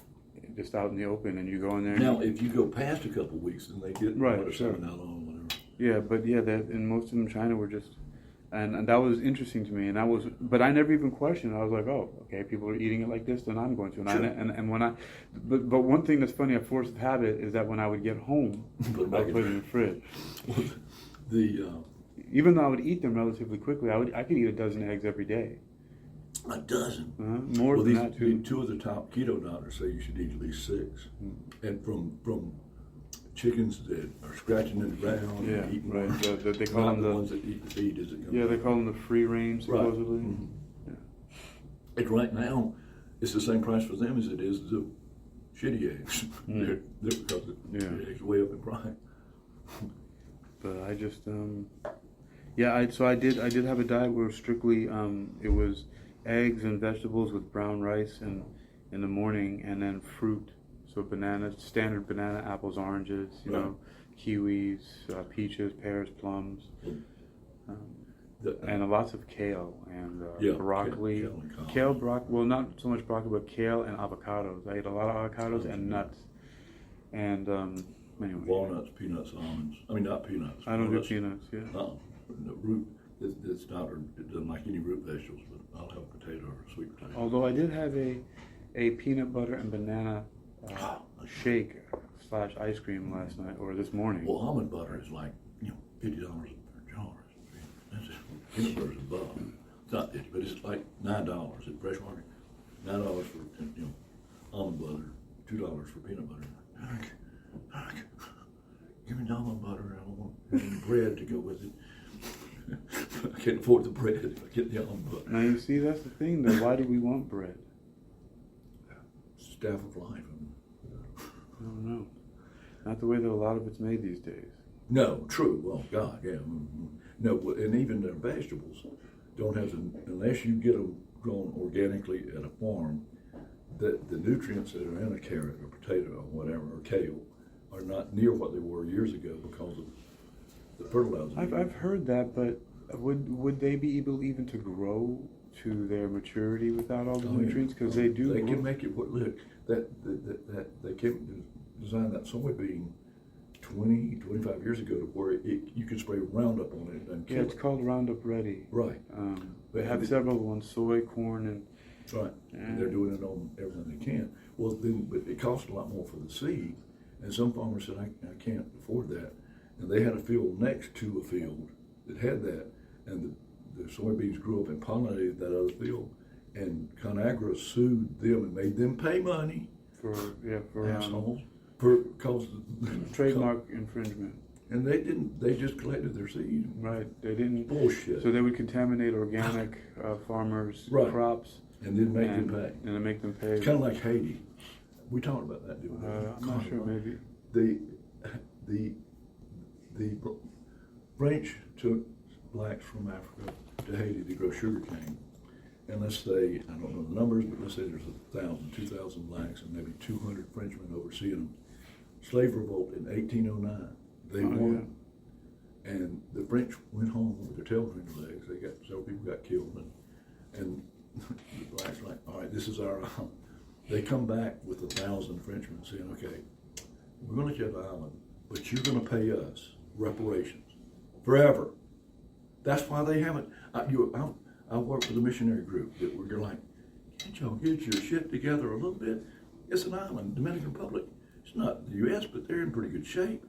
just out in the open, and you go in there. Now, if you go past a couple of weeks, then they get Right, sure. out on whatever. Yeah, but yeah, and most of them in China were just, and that was interesting to me. And but I never even questioned. I was like, oh, okay, people are eating it like this, then I'm going to. And, Sure. and when but one thing that's funny, a force of habit, is that when I would get home, I would put it in the fridge. Even though I would eat them relatively quickly, I could eat a dozen eggs every day. A dozen. More than that too. Two of the top keto doctors say you should eat at least 6, and from chickens that are scratching in the ground Yeah, and eating right. ones, They call not them the ones that eat the feed as it comes. Yeah, they call them the free range supposedly. Right. Yeah. And right now, it's the same price for them as it is the shitty eggs. They're because the eggs are way up in price. But I just I did have a diet where strictly it was eggs and vegetables with brown rice in the morning, and then fruit. So bananas, standard banana, apples, oranges, you know, kiwis, peaches, pears, plums, and lots of kale and broccoli. Well, not so much broccoli, but kale and avocados. I ate a lot of avocados and nuts. And anyway. Walnuts, peanuts, almonds. I mean, not peanuts. I don't do peanuts, yeah. The root, this doctor doesn't like any root vegetables, but I'll have a potato or a sweet potato. Although I did have a peanut butter and banana shake / ice cream last night or this morning. Well, almond butter is like, $50 per jar. That's it. Peanut butter's above. It's not 50, but it's like $9 at Fresh Market. $9 for almond butter, $2 for peanut butter. Give me the almond butter. I don't want any bread to go with it. I can't afford the bread if I get the almond butter. Now you see, that's the thing though. Why do we want bread? Staff of life. I don't know. Not the way that a lot of it's made these days. No, true. Well, God, yeah. No, and even their vegetables don't have unless you get them grown organically at a farm, that the nutrients that are in a carrot or potato or whatever, or kale, are not near what they were years ago because of the fertilizer. I've heard that, but would they be able even to grow to their maturity without all the nutrients? Because they do. They can make it look that they can design that soybean 20-25 years ago to where you can spray Roundup on it and kill it. It's called Roundup Ready. Right. They have several ones: soy, corn, and. That's right. And they're doing it on everything they can. Well, then, but it costs a lot more for the seed. And some farmers said, I can't afford that. And they had a field next to a field that had that. And the soybeans grew up and pollinated that other field. And ConAgra sued them and made them pay money. For assholes. Cause trademark infringement. And they didn't. They just collected their seed. Right. They didn't. Bullshit. So they would contaminate organic farmers' crops. And then make them pay. And then make them pay. It's kind of like Haiti. We talked about that, didn't we? I'm not sure, maybe. The French took blacks from Africa to Haiti to grow sugar cane. And let's say, I don't know the numbers, but let's say there's 1,000, 2,000 blacks and maybe 200 Frenchmen overseeing them. Slave revolt in 1809. They won. Yeah. And the French went home with their tail between their legs. Several people got killed. And the blacks were like, all right, this is our island. They come back with 1,000 Frenchmen saying, okay, we're going to let you have the island, but you're going to pay us reparations forever. That's why they haven't. I work with a missionary group that we're like, can't y'all get your shit together a little bit? It's an island, Dominican Republic. It's not the U.S., but they're in pretty good shape.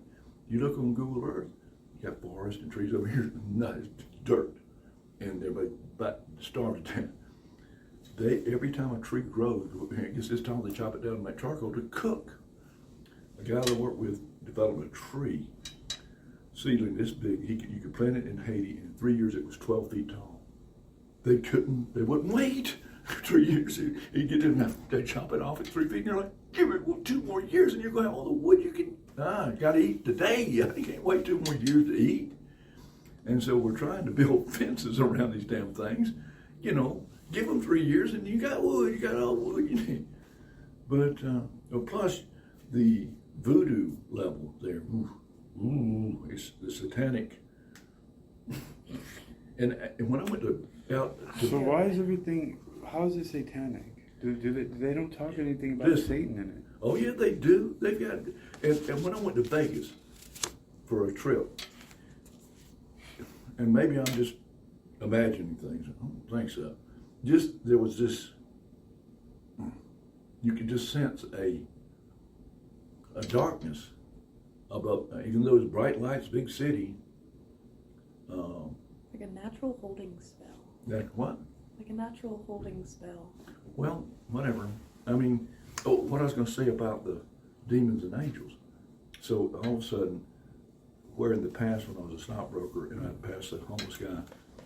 You look on Google Earth, you got forest and trees over here, nice dirt, and everybody about starved to death. Every time a tree grows, it gets this tall, they chop it down and make charcoal to cook. A guy that I worked with developed a tree, seedling this big. You could plant it in Haiti, and in 3 years it was 12 feet tall. They wouldn't wait 3 years. He'd get there, now they chop it off at 3 feet, and you're like, give it 2 more years, and you're going to have all the wood you can. Got to eat today. You can't wait 2 more years to eat. And so we're trying to build fences around these damn things. You know, give them 3 years, and you got wood. You got all the wood you need. But plus the voodoo level there. It's the satanic. and when I went out to So why is everything? How is it satanic? They don't talk anything about Satan in it? Oh yeah, they do. They've got. And when I went to Vegas for a trip, and maybe I'm just imagining things. I don't think so. There was this. You could just sense a darkness above, even though it's bright lights, big city. Like a natural holding spell. That what? Like a natural holding spell. Well, whatever. I mean, what I was going to say about the demons and angels. So all of a sudden, where in the past when I was a stockbroker and I'd pass a homeless guy,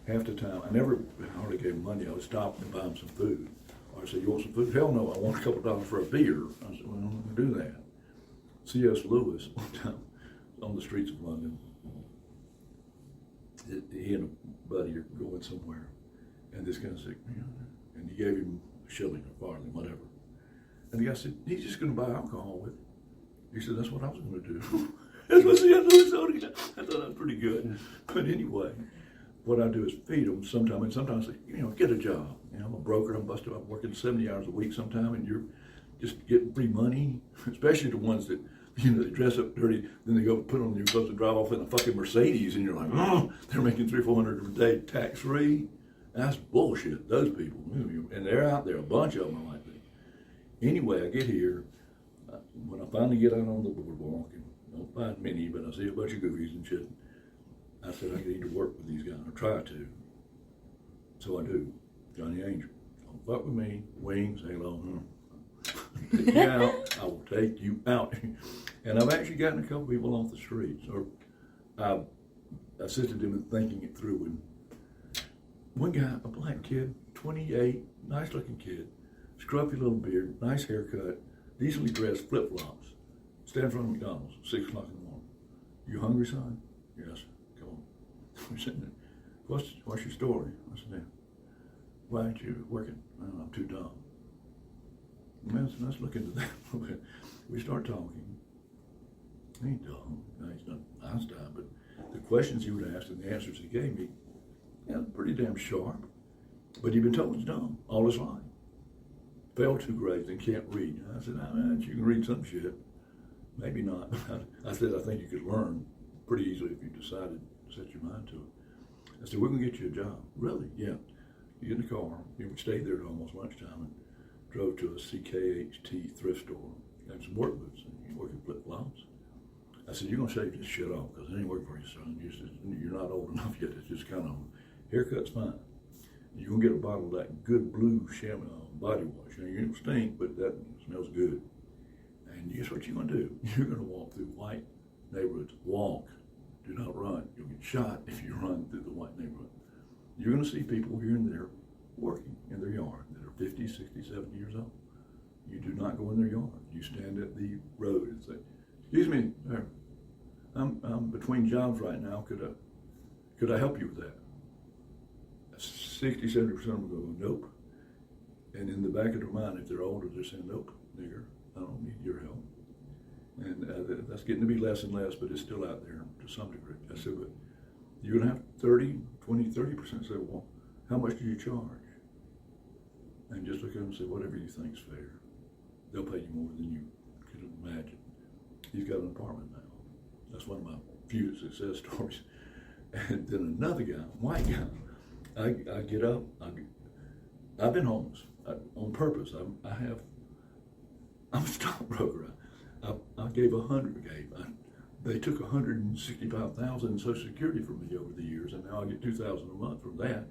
half the time, I never hardly gave him money. I would stop and buy him some food. Or I'd say, you want some food? Hell no, I want a couple $2 for a beer. I said, well, I'm not going to do that. C.S. Lewis, one time, on the streets of London, he and a buddy are going somewhere, and this guy said, and he gave him a shilling or farthing, whatever. And the guy said, he's just going to buy alcohol with it. He said, that's what I was going to do. That's what C.S. Lewis told him. I thought that was pretty good. But anyway, what I do is feed them sometimes, and sometimes say, get a job. I'm a broker, I'm working 70 hours a week sometime, and you're just getting free money, especially the ones that, they dress up dirty, then they go put on your clothes and drive off in a fucking Mercedes, and you're like, oh, they're making $300-400 a day tax-free. That's bullshit, those people. And they're out there, a bunch of them are like that. Anyway, I get here, when I finally get out on the boardwalk, and I don't find many, but I see a bunch of goofies and shit, I said, I need to work with these guys, or try to. So I do. Johhny Angel. Don't fuck with me. Wings, halo. Take you out. I will take you out. And I've actually gotten a couple people off the streets, or I've assisted them in thinking it through. And one guy, a black kid, 28, nice looking kid, scruffy little beard, nice haircut, decently dressed, flip-flops, stand in front of McDonald's, 6 o'clock in the morning. You hungry, son? Yes. Come on. We're sitting there. What's your story? I said, yeah. Why aren't you working? I'm too dumb. Man, so let's look into that a little bit. We start talking. He ain't dumb. No, he's not Einstein, but the questions he would ask and the answers he gave me, pretty damn sharp. But he'd been told he's dumb all his life. Failed 2 grades and can't read. I said, you can read some shit. Maybe not. I said, I think you could learn pretty easily if you decided to set your mind to it. I said, we're going to get you a job. Really? Yeah. You get in the car. We stayed there at almost lunchtime and drove to a CKHT thrift store. Got some work boots and you work in flip-flops. I said, you're going to shave this shit off because it ain't working for you, son. You're not old enough yet. It's just kind of, haircut's fine. You're going to get a bottle of that good blue body wash. You don't stink, but that smells good. And guess what you're going to do? You're going to walk through white neighborhoods. Walk. Do not run. You'll get shot if you run through the white neighborhood. You're going to see people here and there working in their yard that are 50, 60, 70 years old. You do not go in their yard. You stand at the road and say, excuse me, sir, I'm between jobs right now. Could I help you with that? 60, 70% of them go, nope. And in the back of their mind, if they're older, they're saying, nope, nigger, I don't need your help. And that's getting to be less and less, but it's still out there to some degree. I said, but you're going to have 30% say, well, how much do you charge? And just look at them and say, whatever you think is fair. They'll pay you more than you could imagine. He's got an apartment now. That's one of my few success stories. And then another guy, white guy, I get up, I've been homeless on purpose. I'm a stockbroker. I gave they took $165,000 in Social Security from me over the years, and now I get $2,000 a month from that.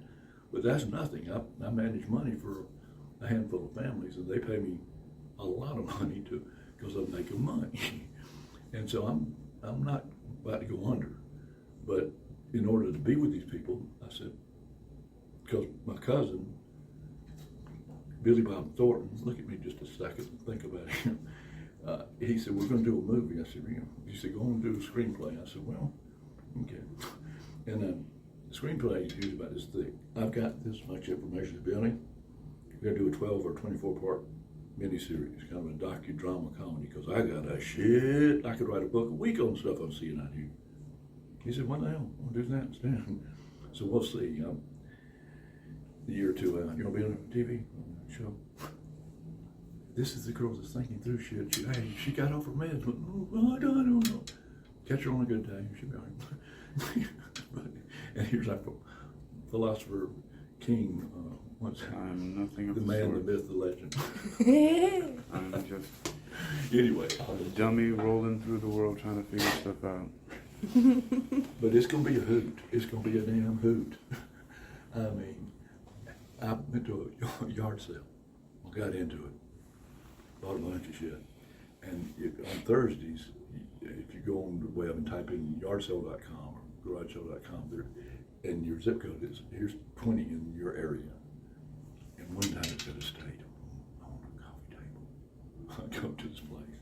But that's nothing. I manage money for a handful of families, and they pay me a lot of money because I'm making money. And so I'm not about to go under. But in order to be with these people, I said, because my cousin, Billy Bob Thornton, look at me just a second and think about him. He said, we're going to do a movie. I said, he said, go on and do a screenplay. I said, well, okay. And the screenplay is usually about this thick. I've got this much information to Billy. We're going to do a 12 or 24 part miniseries, kind of a docudrama comedy, because I got a shit. I could write a book a week on stuff I'm seeing out here. He said, what the hell? We'll do that instead. So we'll see. The year or two out. You want to be on a TV show? This is the girl that's thinking through shit. She got off her meds, but I don't know. Catch her on a good day. She'll be all right. And here's our philosopher king. I'm nothing of the the man, sort. the myth, the legend. I'm just Anyway, a dummy rolling through the world trying to figure stuff out. but it's gonna be a hoot. It's gonna be a damn hoot. I mean, I went to a yard sale. I got into it. Bought a bunch of shit. And on Thursdays, if you go on the web and type in yardsale.com or garagesale.com, and your zip code is, here's 20 in your area. And one time it's at a state. I want a coffee table. I go to this place.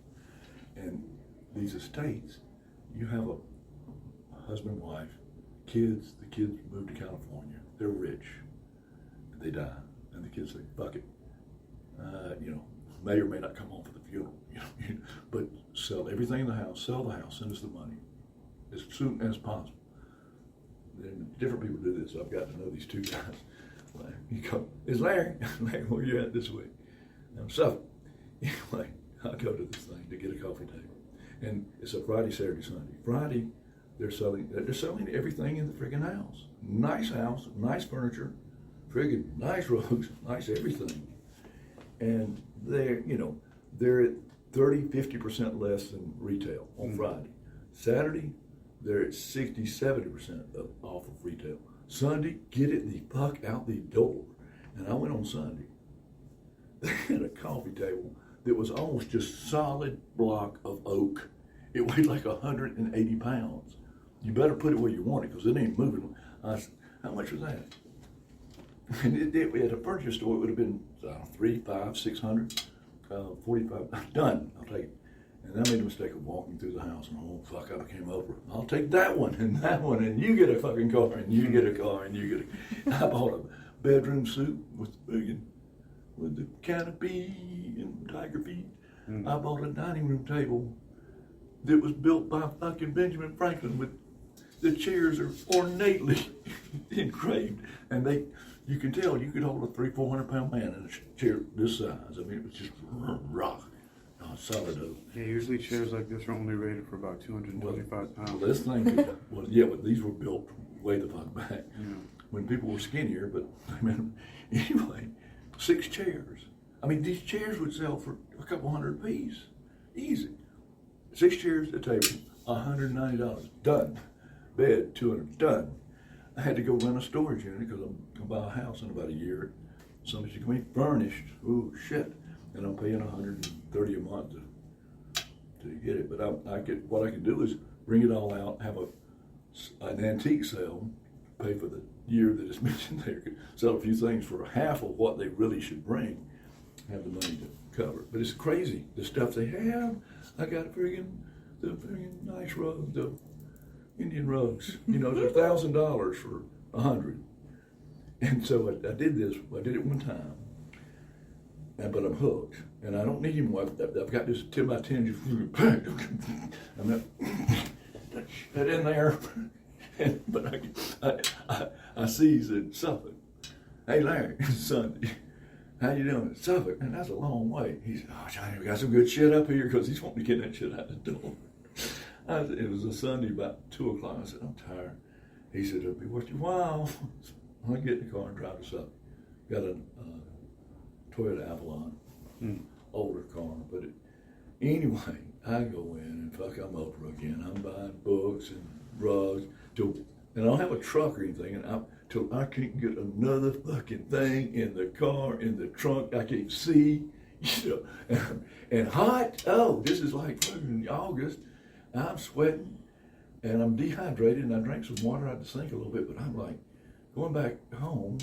And these estates, you have a husband, wife, kids. The kids move to California. They're rich. They die. And the kids say, fuck it. May or may not come home for the funeral. But sell everything in the house, sell the house, send us the money as soon as possible. Then different people do this. I've got to know these two guys. You go, is Larry? Larry, where you at this week? I'm Suffolk. Anyway, I go to this thing to get a coffee table. And it's a Friday, Saturday, Sunday. Friday, they're selling everything in the friggin' house, nice furniture, friggin' nice rugs, nice everything. And they're at 30-50% less than retail on Friday. Saturday, they're at 60-70% off of retail. Sunday, get it the fuck out the door. And I went on Sunday. They had a coffee table that was almost just solid block of oak. It weighed like 180 pounds. You better put it where you want it because it ain't moving. I said, how much was that? And at a furniture store, it would have been $300, $500, $600, $45. Done. I'll take it. And I made the mistake of walking through the house and I became Oprah. I'll take that one, and you get a fucking car, and you get a car, and you get a. I bought a bedroom suite with the canopy and tiger feet. I bought a dining room table that was built by fucking Benjamin Franklin with the chairs are ornately engraved, and you can tell you could hold a 300-400 pound man in a chair this size. I mean, it was just rock. Solid oak. Yeah, usually chairs like this are only rated for about 225 pounds. Well, this thing, but these were built way the fuck back when people were skinnier. But I mean, anyway, 6 chairs. I mean, these chairs would sell for a couple $100 apiece, easy. 6 chairs, a table, $190, done. Bed, $200, done. I had to go rent a storage unit because I'm gonna buy a house in about a year. Somebody's gonna be furnished. Oh shit. And I'm paying $130 a month to get it. But what I can do is bring it all out, have an antique sale, pay for the year that it's mentioned there, sell a few things for half of what they really should bring, have the money to cover it. But it's crazy, the stuff they have. I got the friggin' nice rugs, the Indian rugs. They're $1,000 for $100. And so I did it one time. But I'm hooked, and I don't need him. I've got this 10 by 10. I'm not that in there, but I sees in Suffolk. Hey Larry, it's Sunday. How you doing? Suffolk, and that's a long way. He said, "Oh Johhny, we got some good shit up here," because he's wanting to get that shit out the door. It was a Sunday about 2 o'clock. I said, I'm tired. He said, it'll be worth your while. I get in the car and drive us up. Got a Toyota Avalon, older car, but anyway, I go in and fuck, I'm over again. I'm buying books and rugs and I don't have a truck or anything, and till I can't get another fucking thing in the car, in the trunk. I can't see, you know, and hot. Oh, this is like fucking August. I'm sweating and I'm dehydrated, and I drank some water out the sink a little bit, but I'm like, going back home,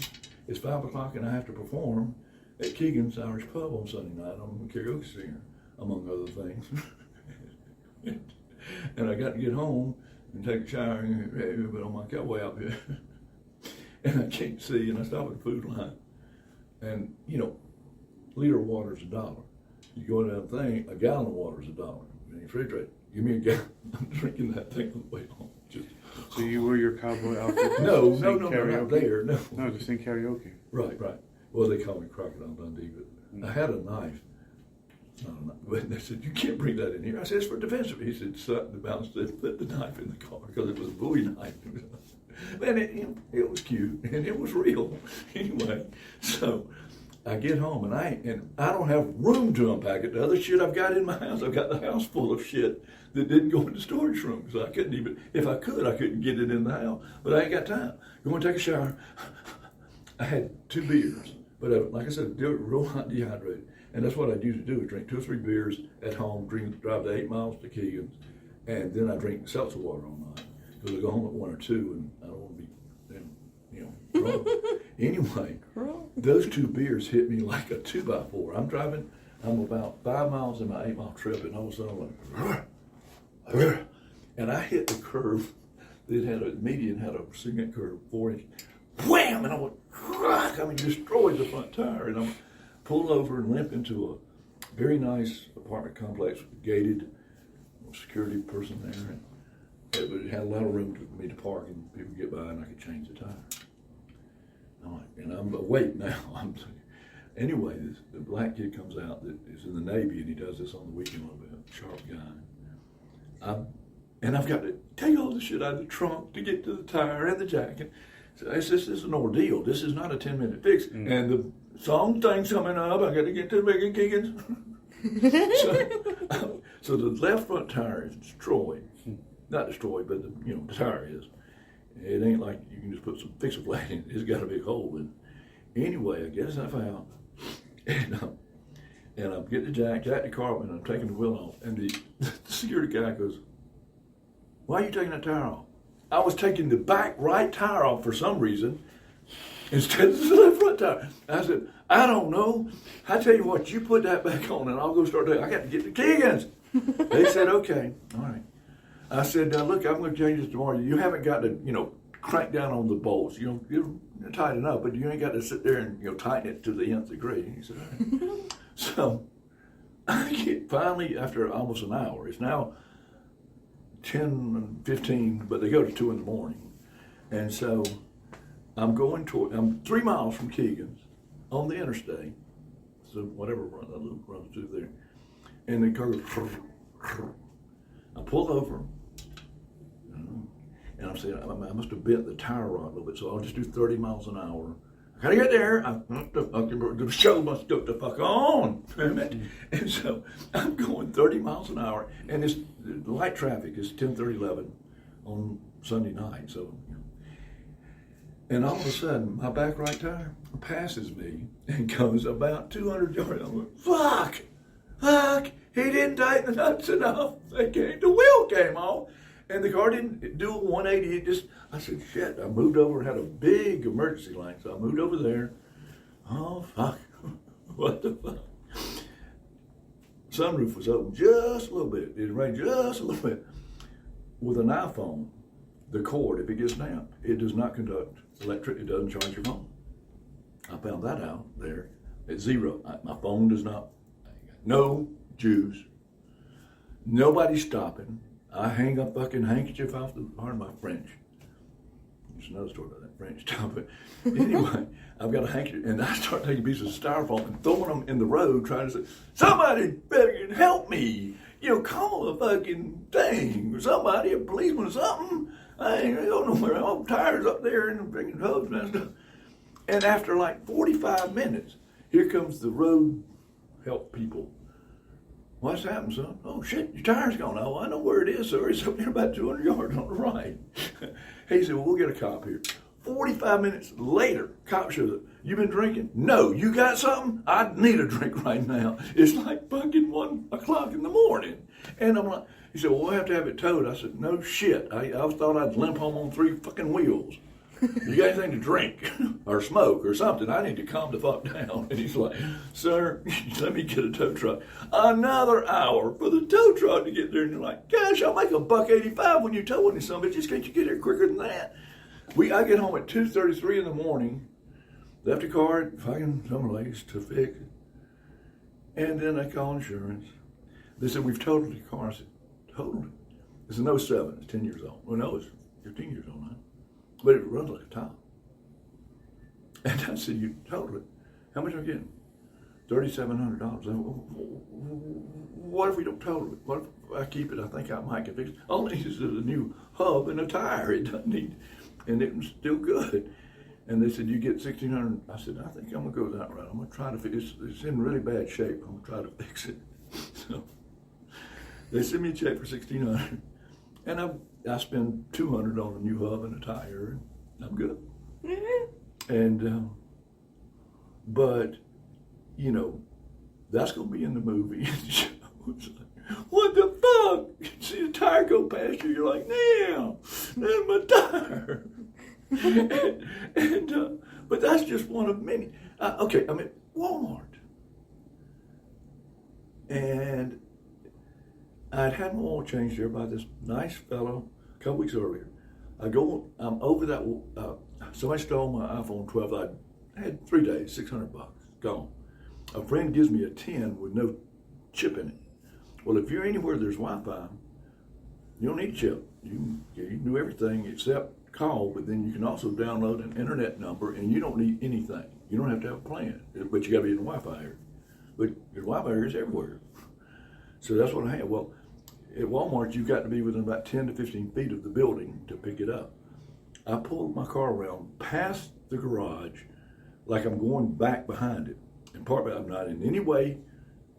it's 5 o'clock and I have to perform at Keegan's Irish Pub on Sunday night. I'm a karaoke singer, among other things. And I got to get home and take a shower and get ready, but on my way out here, and I can't see, and I stop at the food line, and you know, liter of water is $1. You go down the thing, a gallon of water is $1 in the refrigerator. Give me a gallon. I'm drinking that thing on the way home. So you wear your cowboy outfit? No, not there. No, just sing karaoke. Right. Well, they call me Crocodile Dundee, but I had a knife. It's not a knife. But they said, you can't bring that in here. I said, it's for defensive. He said, the bounce said, put the knife in the car, because it was a Bowie knife. And it was cute, and it was real. Anyway, so I get home, and I don't have room to unpack it. The other shit I've got in my house, I've got the house full of shit that didn't go in the storage room. So I couldn't even, if I could, I couldn't get it in the house. But I ain't got time. Go and take a shower. I had 2 beers. But like I said, real hot, dehydrated. And that's what I usually do, is drink 2 or 3 beers at home, drive the 8 miles to Keegan's, and then I drink seltzer water all night. Because I go home at 1 or 2, and I don't want to be, drunk. Anyway, those 2 beers hit me like a 2x4. I'm driving, I'm about 5 miles in my 8-mile trip, and all of a sudden I'm like, and I hit the curve. The median had a cement curve, 4 inches. Wham! And I went, destroyed the front tire, and I'm pulled over and limp into a very nice apartment complex, gated, security person there, but it had a lot of room for me to park, and people get by, and I could change the tire. And I'm awake now. Anyway, the black kid comes out that is in the Navy, and he does this on the weekend a little bit, sharp guy. And I've got to take all the shit out of the trunk to get to the tire and the jacket. So this is an ordeal. This is not a 10-minute fix. And the song thing's coming up. I got to get to Megan Keegan's. So the left front tire is destroyed. Not destroyed, but the tire is. It ain't like you can just fix a flat in it. It's got a big hole in it. Anyway, I get the stuff out, and I'm getting the jack the car, and I'm taking the wheel off, and the security guy goes, why are you taking that tire off? I was taking the back right tire off for some reason instead of the left front tire. I said, I don't know. I tell you what, you put that back on, and I'll go start I got to get to Keegan's. They said, okay, all right. I said, look, I'm going to change this tomorrow. You haven't got to, crank down on the bolts. You're tighten up, but you ain't got to sit there and tighten it to the nth degree. He said, all right. So I get finally, after almost an hour, it's now 10 and 15, but they go to 2 in the morning. And so I'm 3 miles from Keegan's on the interstate, so whatever loop runs through there. And the car goes, I pull over, and I'm saying, I must have bent the tire rod a little bit, so I'll just do 30 miles an hour. I gotta get there. The show must go the fuck on. And so I'm going 30 miles an hour, and the light traffic is 10:30, 11 on Sunday night. So, and all of a sudden, my back right tire passes me and goes about 200 yards. I'm like, fuck, he didn't tighten the nuts enough. The wheel came off. And the car didn't do a 180. I said, shit. I moved over and had a big emergency light. So I moved over there. Oh, fuck. What the fuck? Sunroof was open just a little bit. It rained just a little bit. With an iPhone, the cord, if it gets snapped, it does not conduct electric. It doesn't charge your phone. I found that out there at 0. My phone does not. No juice. Nobody's stopping. I hang a fucking handkerchief off pardon my French. There's another story about that French stuff. But anyway, I've got a handkerchief, and I start taking pieces of styrofoam and throwing them in the road, trying to say, somebody better help me. call a fucking thing or somebody, a policeman or something. I ain't going nowhere. I'm tires up there and the freaking hubs and stuff. And after like 45 minutes, here comes the road help people. What's happened, son? Oh shit, your tire's gone. Oh, I know where it is, sir. It's up there about 200 yards on the right. He said, well, we'll get a cop here. 45 minutes later, cop shows up. You been drinking? No. You got something? I need a drink right now. It's like fucking 1 o'clock in the morning. And I'm like, he said, well, we'll have to have it towed. I said, no shit. I thought I'd limp home on 3 fucking wheels. You got anything to drink or smoke or something? I need to calm the fuck down. And he's like, sir, let me get a tow truck. Another hour for the tow truck to get there. And you're like, gosh, I'll make $1.85 when you tow me something. Just can't you get here quicker than that? I get home at 2:33 in the morning, left the car at fucking someplace to fix it. And then I call insurance. They said, we've totaled the car. I said, totaled it? It's an '07. It's 10 years old. Well, no, it's 15 years old now. But it runs like a top. And I said, you totaled it. How much am I getting? $3,700. What if we don't total it? What if I keep it? I think I might get fixed. All it needs is a new hub and a tire. It doesn't need, and it was still good. And they said, you get $1,600. I said, I think I'm going to go that route. I'm going to try to fix it. It's in really bad shape. I'm going to try to fix it. So they sent me a check for $1,600. And I spend $200 on a new hub and a tire, and I'm good. Mm-hmm. And, but, that's going to be in the movie. It's like, what the fuck? You see the tire go past you, you're like, damn, that's my tire. But that's just one of many. Okay, I'm at Walmart. And I'd had my oil changed there by this nice fellow a couple weeks earlier. I'm over that, somebody stole my iPhone 12. I had 3 days, $600, gone. A friend gives me a 10 with no chip in it. Well, if you're anywhere there's Wi-Fi, you don't need a chip. You can do everything except call, but then you can also download an internet number, and you don't need anything. You don't have to have a plan, but you got to be in the Wi-Fi area. But the Wi-Fi area is everywhere. So that's what I had. Well, at Walmart, you've got to be within about 10 to 15 feet of the building to pick it up. I pulled my car around past the garage like I'm going back behind it. And partly I'm not in any way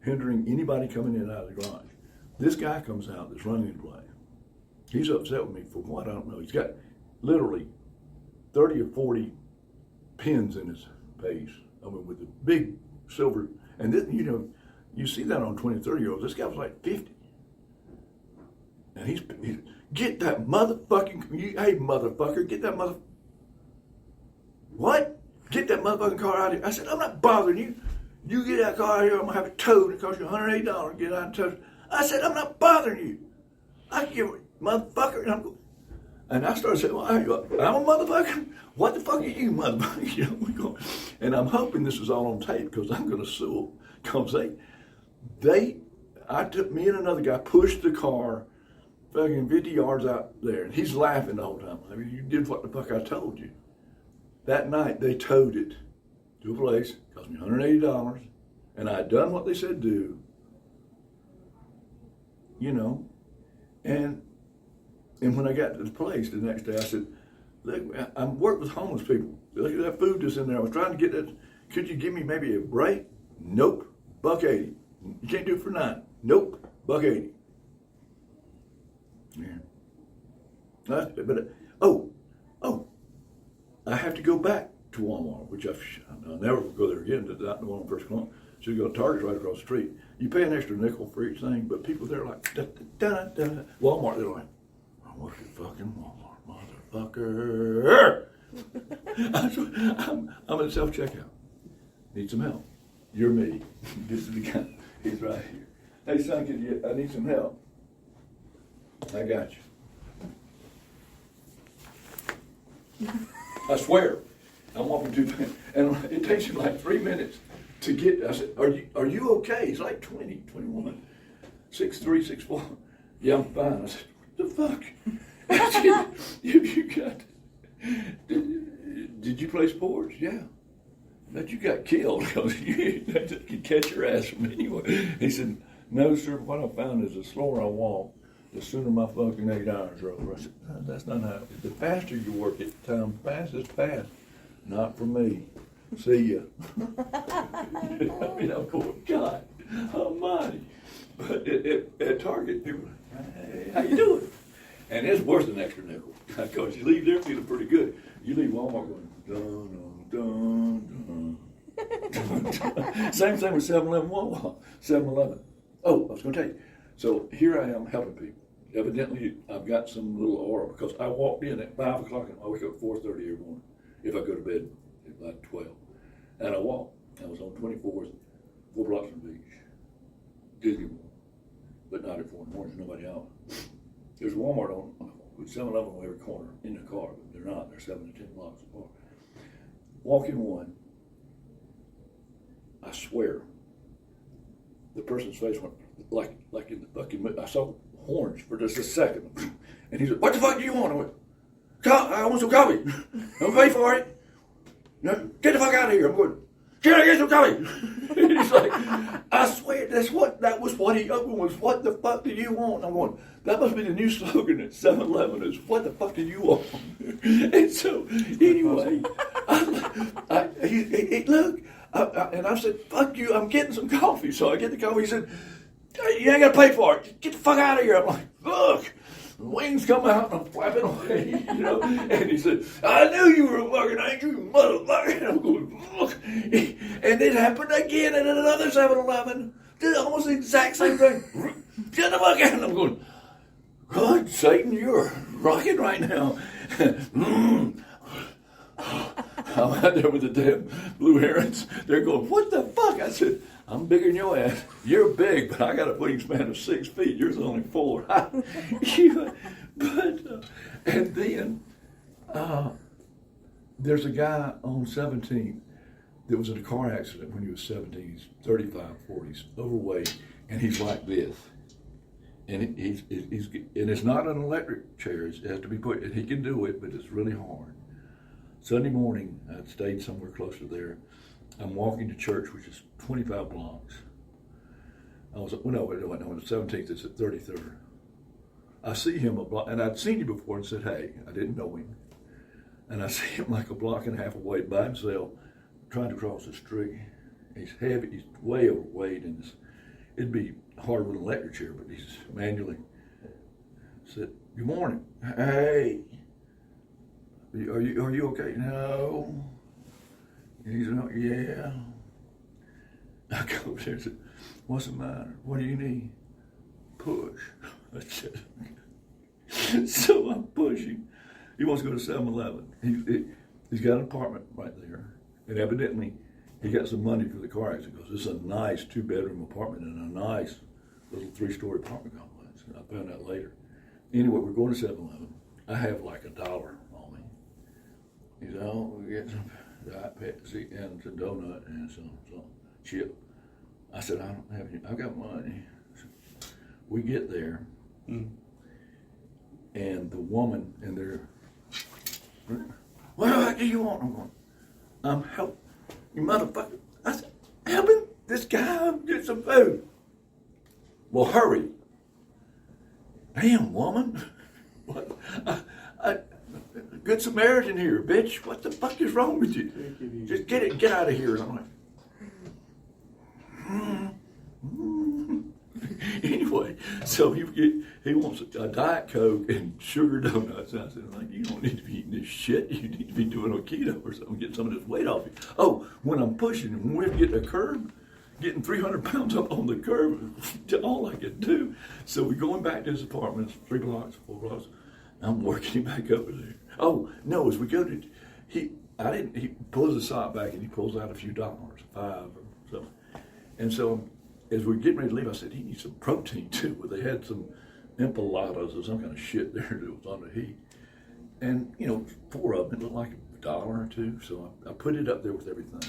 hindering anybody coming in and out of the garage. This guy comes out that's running the plane. He's upset with me for what? I don't know. He's got literally 30 or 40 pins in his face. I mean, with the big silver. And then, you see that on 20, 30-year-olds. This guy was like 50. And he's get that motherfucking, hey, motherfucker, get that what? Get that motherfucking car out of here. I said, I'm not bothering you. You get that car out of here, I'm going to have it towed. It costs you $180 to get out and tow it. I said, I'm not bothering you. I can give it, motherfucker. And I started saying, well, I'm a motherfucker? What the fuck are you, motherfucker? And I'm hoping this is all on tape because I'm going to sue them. Because me and another guy pushed the car fucking 50 yards out there. And he's laughing the whole time. I mean, you did what the fuck I told you. That night, they towed it to a place. It cost me $180. And I had done what they said do. And when I got to the place the next day, I said, look, I work with homeless people. Look at that food that's in there. I was trying to get that. Could you give me maybe a break? Nope. $1.80. You can't do it for $9. Nope. $1.80. Yeah. I have to go back to Walmart, which I'll never go there again. Not the one on First Columbia. So you go to Target's right across the street. You pay an extra nickel for each thing, but people there are like, da, da, da, da. Walmart, they're like, I work at fucking Walmart, motherfucker. I'm at self-checkout. Need some help. You're me. This is the guy. He's right here. Hey, son, I need some help. I got you. I swear. I'm walking too fast. And it takes you like 3 minutes to get. I said, are you okay? He's like 20, 21, 6'3", 6'4". Yeah, I'm fine. I said, what the fuck? I said, you got. Did you play sports? Yeah. But you got killed because you could catch your ass from anywhere. He said, No, sir, what I found is the slower I walk, the sooner my fucking 8 hours are over. I said, "No, that's not how. The faster you work it, time passes fast. Not for me. See ya." I mean, I'm going, God almighty. But at Target, people were like, "Hey, how you doing?" And it's worse than extra nickel. Because you leave there feeling pretty good. You leave Walmart going, dun, dun, dun, dun. Same thing with 7-Eleven, Wawa, 7-Eleven. Oh, I was going to tell you. So here I am helping people. Evidently, I've got some little aura because I walked in at 5 o'clock and I wake up at 4:30 every morning if I go to bed at about 12. And I walked. I was on 24th, 4 blocks from the beach. Disney World. But not at 4 in the morning. There's nobody out. There's Walmart on with 7-Eleven on every corner in the car, but they're not. They're 7 to 10 blocks apart. Walk in one. I swear, the person's face went like in the fucking. I saw horns for just a second, and he said, "What the fuck do you want?" I went, "I want some coffee. Don't pay for it. No, get the fuck out of here." I'm going, "Can I get some coffee?" And he's like, "I swear, that was what he opened was, what the fuck do you want?" I'm going, that must be the new slogan at 7-Eleven is, "What the fuck do you want?" And so, anyway, he look, and I said, "Fuck you, I'm getting some coffee." So I get the coffee. He said, "You ain't got to pay for it. Get the fuck out of here." I'm like, "Look." Wings come out and I'm flapping away, you know. And he said, "I knew you were a fucking angel, you motherfucker." And I'm going, "Look." And it happened again at another 7-Eleven. Did almost the exact same thing. Get the fuck out. And I'm going, "God, Satan, you're rocking right now." I'm out there with the damn blue herons. They're going, "What the fuck?" I said, "I'm bigger than your ass. You're big, but I got a wingspan of 6 feet. Yours is only 4. And then there's a guy on 17 that was in a car accident when he was 17. He's 35, 40, he's overweight, and he's like this. And he's and it's not an electric chair. It has to be put. And he can do it, but it's really hard. Sunday morning, I stayed somewhere close to there. I'm walking to church, which is 25 blocks. I was, well, no, on the 17th, it's at 33rd. I see him a block, and I'd seen him before and said, "Hey," I didn't know him. And I see him like a block and a half away by himself, trying to cross the street. He's heavy, he's way overweight, and it'd be hard with an electric chair, but he's manually. Said, "Good morning." "Hey, are you okay?" "No." And he's like, "Yeah." I go over there and said, "What's the matter? What do you need?" "Push." I said, so I'm pushing. He wants to go to 7-Eleven. He's got an apartment right there. And evidently, he got some money for the car accident because this is a nice 2-bedroom apartment in a nice little 3-story apartment complex. And I found out later. Anyway, we're going to 7-Eleven. I have like $1 on me. He said, "Oh, we get some Diet Pepsi and some donut and some chip." I said, "I don't have any. I've got money." So we get there, and the woman in there, "What do you want?" I'm going, "I'm helping you motherfucker." I said, "Helping this guy get some food." "Well, hurry." "Damn, woman. What? Good Samaritan here, bitch. What the fuck is wrong with you? Just get out of here." And I'm like, Anyway, so he wants a Diet Coke and sugar donuts. And I said, like, "You don't need to be eating this shit. You need to be doing a keto or something, get some of this weight off you." "Oh, when I'm pushing, when we get a curb, getting 300 pounds up on the curb, all I can do." So we're going back to his apartment, 3 blocks, 4 blocks. I'm working him back over there. Oh, no, as we go to, he pulls the sock back and he pulls out a few dollars, $5 or something. And so as we're getting ready to leave, I said, he needs some protein too. Well, they had some empanadas or some kind of shit there that was on the heat. And, 4 of them, it looked like $1 or $2. So I put it up there with everything.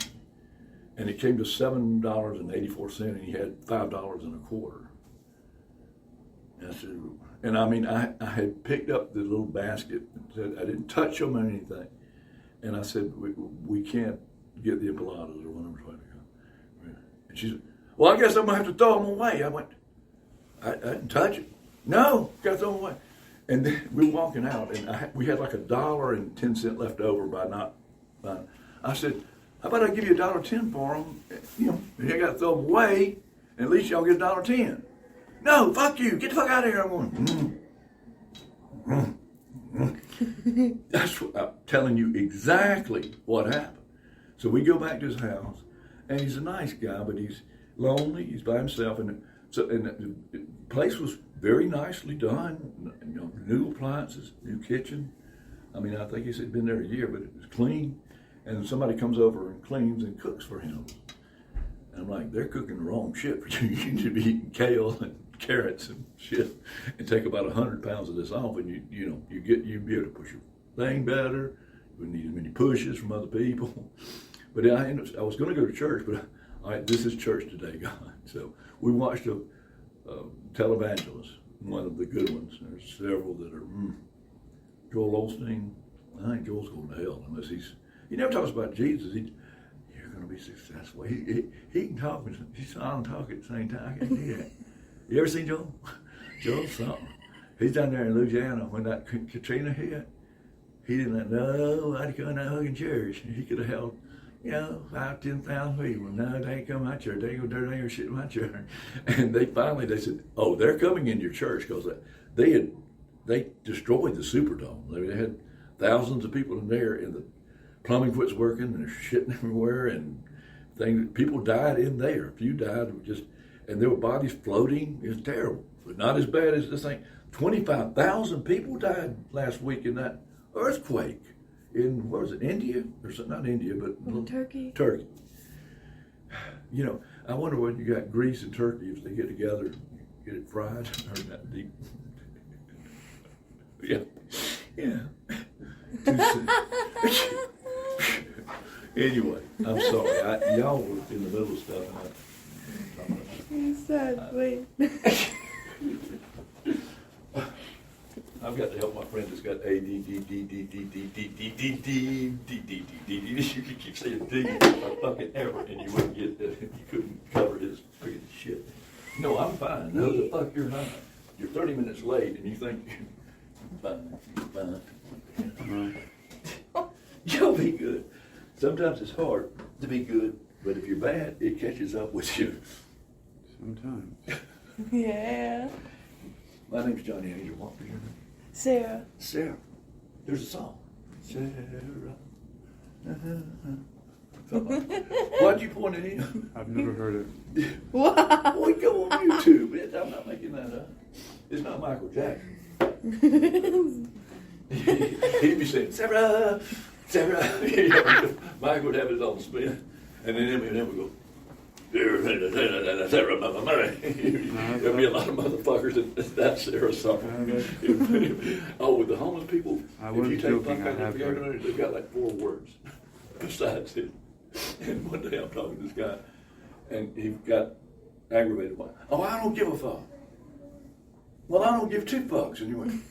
And it came to $7.84, and he had $5.25. And I said, and I mean, I had picked up the little basket and said, I didn't touch them or anything. And I said, we can't get the empanadas or whatever. And she said, "Well, I guess I'm going to have to throw them away." I went, I didn't touch it. No, got thrown away. And then we were walking out, and we had like $1.10 left over by not buying. I said, how about I give you $1.10 for them? You know, and I got to throw them away, and at least y'all get $1.10. No, fuck you. Get the fuck out of here. I'm going, That's what I'm telling you exactly what happened. So we go back to his house, and he's a nice guy, but he's lonely. He's by himself, and the place was very nicely done. You know, new appliances, new kitchen. I mean, I think he said he'd been there a year, but it was clean. And somebody comes over and cleans and cooks for him. And I'm like, they're cooking the wrong shit for you. You need to be eating kale and carrots and shit, and take about 100 pounds of this off, and you'd be able to push your thing better. You wouldn't need as many pushes from other people. But I was going to go to church, but all right, this is church today, God. So we watched a televangelist, one of the good ones. There's several that are Joel Osteen. I think Joel's going to hell unless he never talks about Jesus. You're going to be successful. He can talk, but he's on talk at the same time. I can't do that. You ever seen Joel? Joel's something. He's down there in Louisiana when that Katrina hit. He didn't let nobody come to hugging church. He could have held, 5,000-10,000 people. No, they ain't come to my church. They ain't gonna do shit in my church. And they said, oh, they're coming in your church, because they destroyed the Superdome. They had thousands of people in there, and the plumbing quits working, and they're shitting everywhere, and people died in there. A few died and there were bodies floating. It was terrible, but not as bad as this thing. 25,000 people died last week in that earthquake in, what was it, India? Or something, not India, but Turkey. Turkey. You know, I wonder when you got Greece and Turkey, if they get together and get it fried or that deep. Yeah. Anyway, I'm sorry. Y'all were in the middle of stuff. He said, wait. I've got to help my friend that's got ADD. You could keep saying D for fucking ever, and you wouldn't get you couldn't cover his freaking shit. No, I'm fine. No, the fuck you're not. You're 30 minutes late, and you think you're fine. You'll be good. Sometimes it's hard to be good, but if you're bad, it catches up with you. Sometimes. Yeah. My name's Johhny Angel. What was your name? Sarah. Sarah. There's a song. Sarah. Why'd you point it in? I've never heard it. Wow. Boy, go on YouTube. I'm not making that up. It's not Michael Jackson. He'd be saying, Sarah, Sarah. Mike would have his own spin. And then Eminem would go, Sarah, Mama Murray. There'll be a lot of motherfuckers that Sarah song. Oh, with the homeless people, if you take fuck out of the they've got like 4 words besides it. And one day I'm talking to this guy, and he got aggravated. Oh, I don't give a fuck. Well, I don't give 2 fucks. And he went,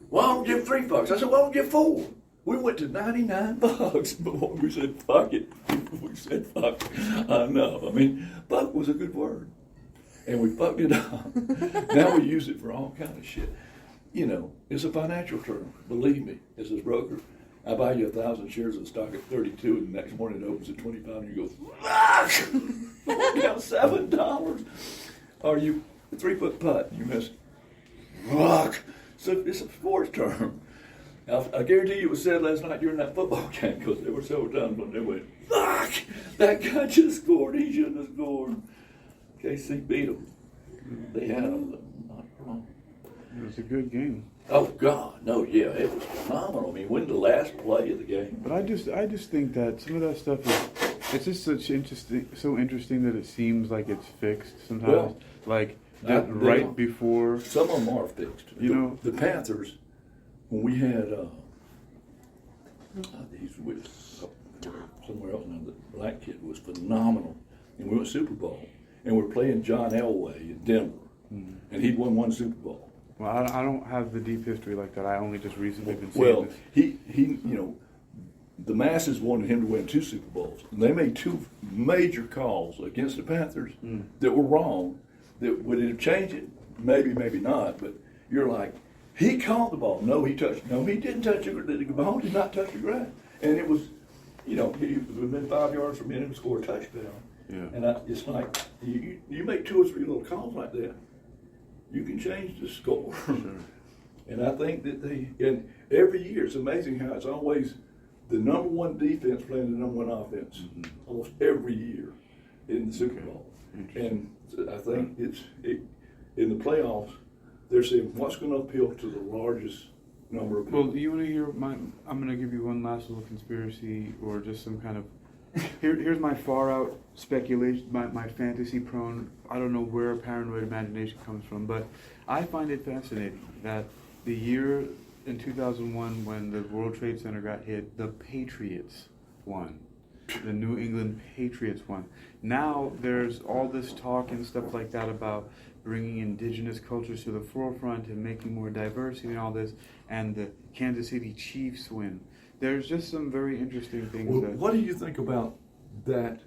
well, I don't give 3 fucks. I said, well, I don't give 4. We went to 99 bucks before we said, fuck it. We said, fuck. No. I mean, fuck was a good word. And we fucked it up. Now we use it for all kind of shit. You know, it's a financial term. Believe me, as his broker, I buy you 1,000 shares of stock at 32, and the next morning it opens at 25, and you go, fuck! Down $7. Or you, a 3-foot putt, you miss, fuck! So it's a sports term. I guarantee you it was said last night during that football game, because there were several times when they went, fuck! That guy just scored, he shouldn't have scored. KC beat them. They had them, not wrong. It was a good game. Oh God, no, yeah, it was phenomenal. I mean, when the last play of the game. But I just think that some of that stuff it's just so interesting that it seems like it's fixed sometimes. Well, like right before. Some of them are fixed. You know, the Panthers, when we had he's with somewhere else now. The black kid was phenomenal, and we went Super Bowl, and we're playing John Elway in Denver, and he'd won 1 Super Bowl. Well, I don't have the deep history like that. I only just recently been seeing Well, this. he, you know, the masses wanted him to win 2 Super Bowls, and they made 2 major calls against the Panthers that were wrong, that would it change it? Maybe, maybe not. But you're like, he caught the ball. No, he touched. No, he didn't touch it. The ball did not touch the ground, and it was, you know, within 5 yards from him, he scored a touchdown. Yeah. And it's like you make 2 or 3 little calls like that, you can change the score. Sure. And I think that and every year it's amazing how it's always the number 1 defense playing the number 1 offense almost every year in the Super Bowl. And I think in the playoffs they're saying what's going to appeal to the largest number of people. Well, do you want to hear I'm going to give you one last little conspiracy or just some kind of. Here's my far out speculation, my fantasy prone. I don't know where paranoid imagination comes from, but I find it fascinating that the year in 2001 when the World Trade Center got hit, the Patriots won. The New England Patriots won. Now there's all this talk and stuff like that about bringing indigenous cultures to the forefront and making more diversity and all this, and the Kansas City Chiefs win. There's just some very interesting things. Well, what do you think about that?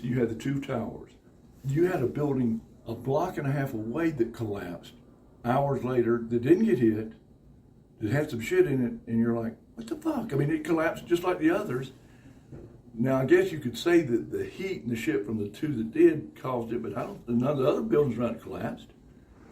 You had the 2 towers. You had a building a block and a half away that collapsed hours later that didn't get hit, that had some shit in it, and you're like, what the fuck? I mean, it collapsed just like the others. Now, I guess you could say that the heat and the shit from the 2 that did caused it, but none of the other buildings around it collapsed.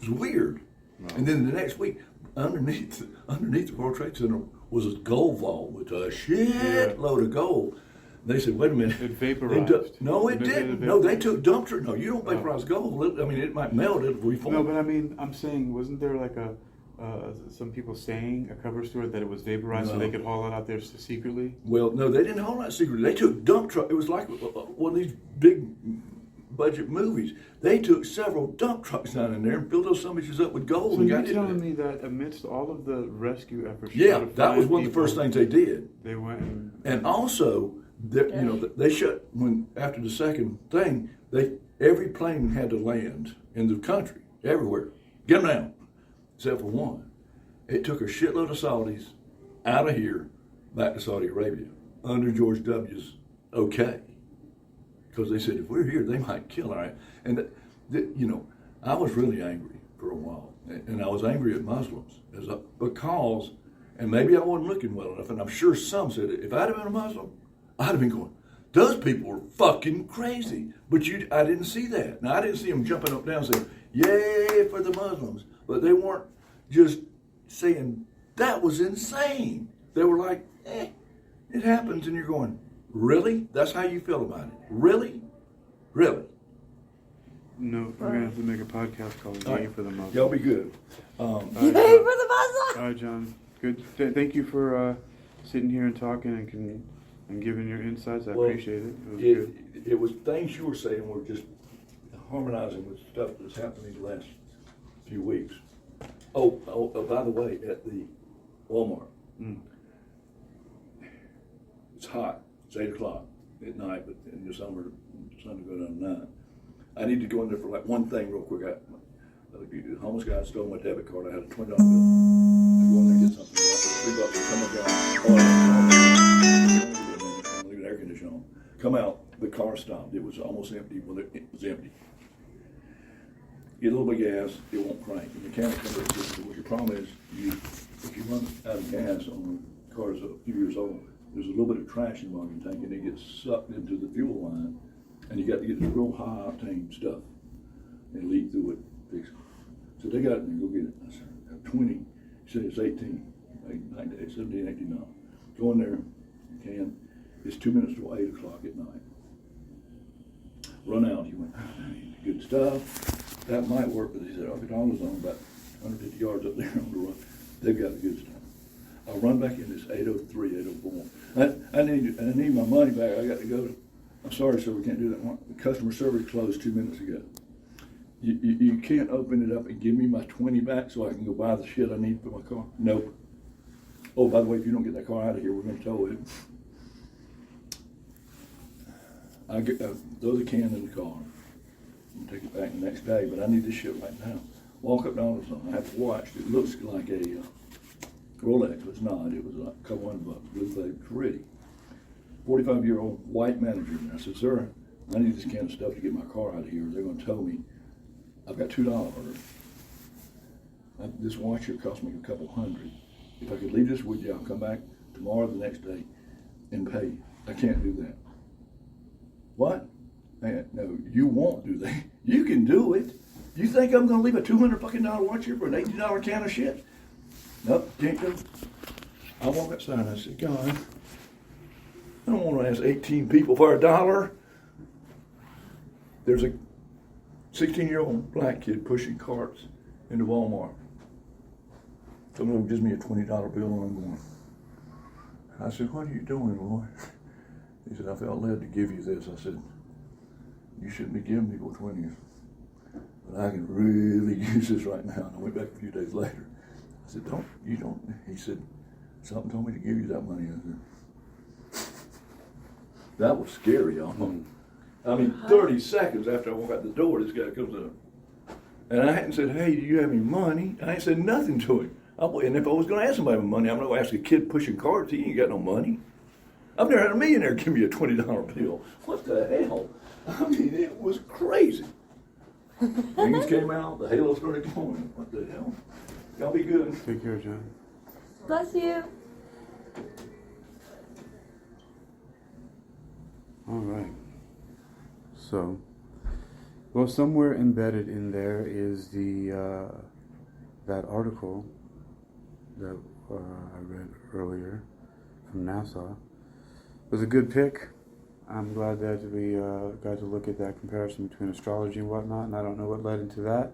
It was weird. No. And then the next week, underneath the World Trade Center was a gold vault with a shitload of gold. They said, wait a minute. It vaporized. No, it didn't. No, they took dump truck. No, you don't vaporize gold. I mean, it might melt it. No, but I mean, I'm saying, wasn't there like some people saying, a cover story, that it was vaporized so they could haul it out there secretly? Well, no, they didn't haul it out secretly. They took dump truck. It was like one of these big budget movies. They took several dump trucks down in there and filled those bitches up with gold. So you're telling me that amidst all of the rescue efforts, that was one of the first things they did. They went and also, they shut after the second thing. Every plane had to land in the country everywhere. Get them down, except for one. It took a shitload of Saudis out of here back to Saudi Arabia under George W.'s okay. Because they said, if we're here, they might kill our ass. And, I was really angry for a while. And I was angry at Muslims because, and maybe I wasn't looking well enough, and I'm sure some said it. If I'd have been a Muslim, I'd have been going, those people are fucking crazy. But I didn't see that. Now, I didn't see them jumping up and down saying, yay for the Muslims. But they weren't just saying, that was insane. They were like, it happens. And you're going, really? That's how you feel about it? Really? Really? No, we're going to have to make a podcast called Yay for the Muslims. Y'all be good. Yay for the Muslims! All right, John. Good. Thank you for sitting here and talking and giving your insights. I appreciate it. It was good. It was things you were saying were just harmonizing with stuff that's happened in the last few weeks. Oh, by the way, at the Walmart, it's hot. It's 8 o'clock at night, but in the summer, the sun will go down at 9. I need to go in there for like one thing real quick. The homeless guy stole my debit card. I had a $20 bill. I go in there and get something. $3 come down. Leave the air conditioner on. Come out. The car stopped. It was almost empty. Well, it was empty. Get a little bit of gas. It won't crank. The mechanic comes up and says, well, your problem is if you run out of gas on the car is a few years old, there's a little bit of trash in the oxygen tank, and it gets sucked into the fuel line, and you got to get this real high octane stuff and leak through it, fix it. So they got it and go get it. I said, 20. He said it's 18, 17, 18 now. Go in there, you can. It's 2 minutes till 8 o'clock at night. Run out. He went, good stuff. That might work, but he said, $100 on about 150 yards up there on the run. They've got the good stuff. I run back in this 803, 804. I need my money back. I got to go. I'm sorry, sir, we can't do that. The customer service closed 2 minutes ago. You can't open it up and give me my 20 back so I can go buy the shit I need for my car? Nope. Oh, by the way, if you don't get that car out of here, we're going to tow it. I throw the can in the car and take it back the next day, but I need this shit right now. Walk up to Amazon. I have to watch. It looks like a Rolex. It's not. It was like a couple $100. Blue plate, pretty. 45-year-old white manager. And I said, sir, I need this kind of stuff to get my car out of here. They're going to tow me I've got $2. This watch here cost me a couple $100. If I could leave this with you, I'll come back tomorrow or the next day and pay. I can't do that. What? Man, no, you won't do that. You can do it. You think I'm gonna leave a $200 watch here for an $80 can of shit? Nope, can't do it. I walk outside and I said, God, I don't want to ask 18 people for $1. There's a 16-year-old black kid pushing carts into Walmart. Someone gives me a $20 bill and I'm going. I said, what are you doing, Lord? He said, I felt led to give you this. I said, you shouldn't be giving people 20s. But I can really use this right now. And I went back a few days later. I said, you don't. He said, something told me to give you that money. I said, that was scary, y'all. I mean, 30 seconds after I walk out the door, this guy comes up. And I hadn't said, hey, do you have any money? I ain't said nothing to him. And if I was going to ask somebody for money, I'm not going to ask a kid pushing carts. He ain't got no money. I've never had a millionaire give me a $20 bill. What the hell? I mean, it was crazy. Wings came out, the halo started glowing. What the hell? Y'all be good. Take care, John. Bless you. All right. So, well, somewhere embedded in there is the that article that I read earlier from NASA. It was a good pick. I'm glad that we got to look at that comparison between astrology and whatnot, and I don't know what led into that,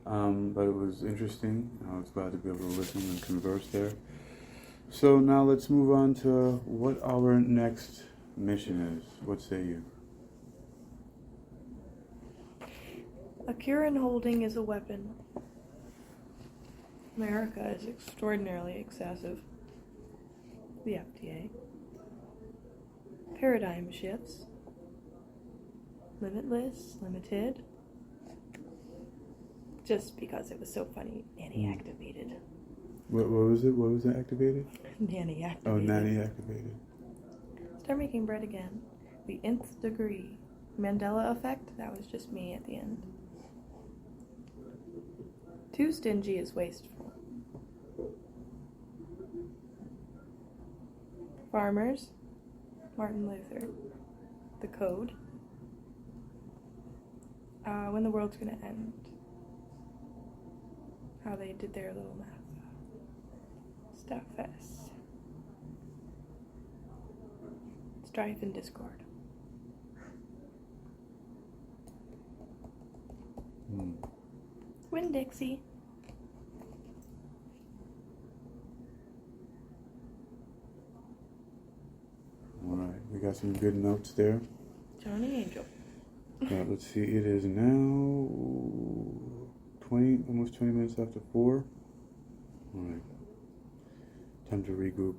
but it was interesting. I was glad to be able to listen and converse there. So now let's move on to what our next mission is. What say you? A Kieran holding is a weapon. America is extraordinarily excessive. The FDA. Paradigm shifts. Limitless, limited. Just because it was so funny, Nanny activated. What was it? What was it activated? Nanny activated. Oh, Nanny activated. Start making bread again. The nth degree. Mandela effect, that was just me at the end. Too stingy is wasteful. Farmers. Martin Luther. The code. When the world's gonna end. How they did their little math stuff as strife and discord. Winn-Dixie. All right, we got some good notes there. Johhny Angel. Yeah, let's see. It is now almost 20 minutes after 4. All right, time to regroup.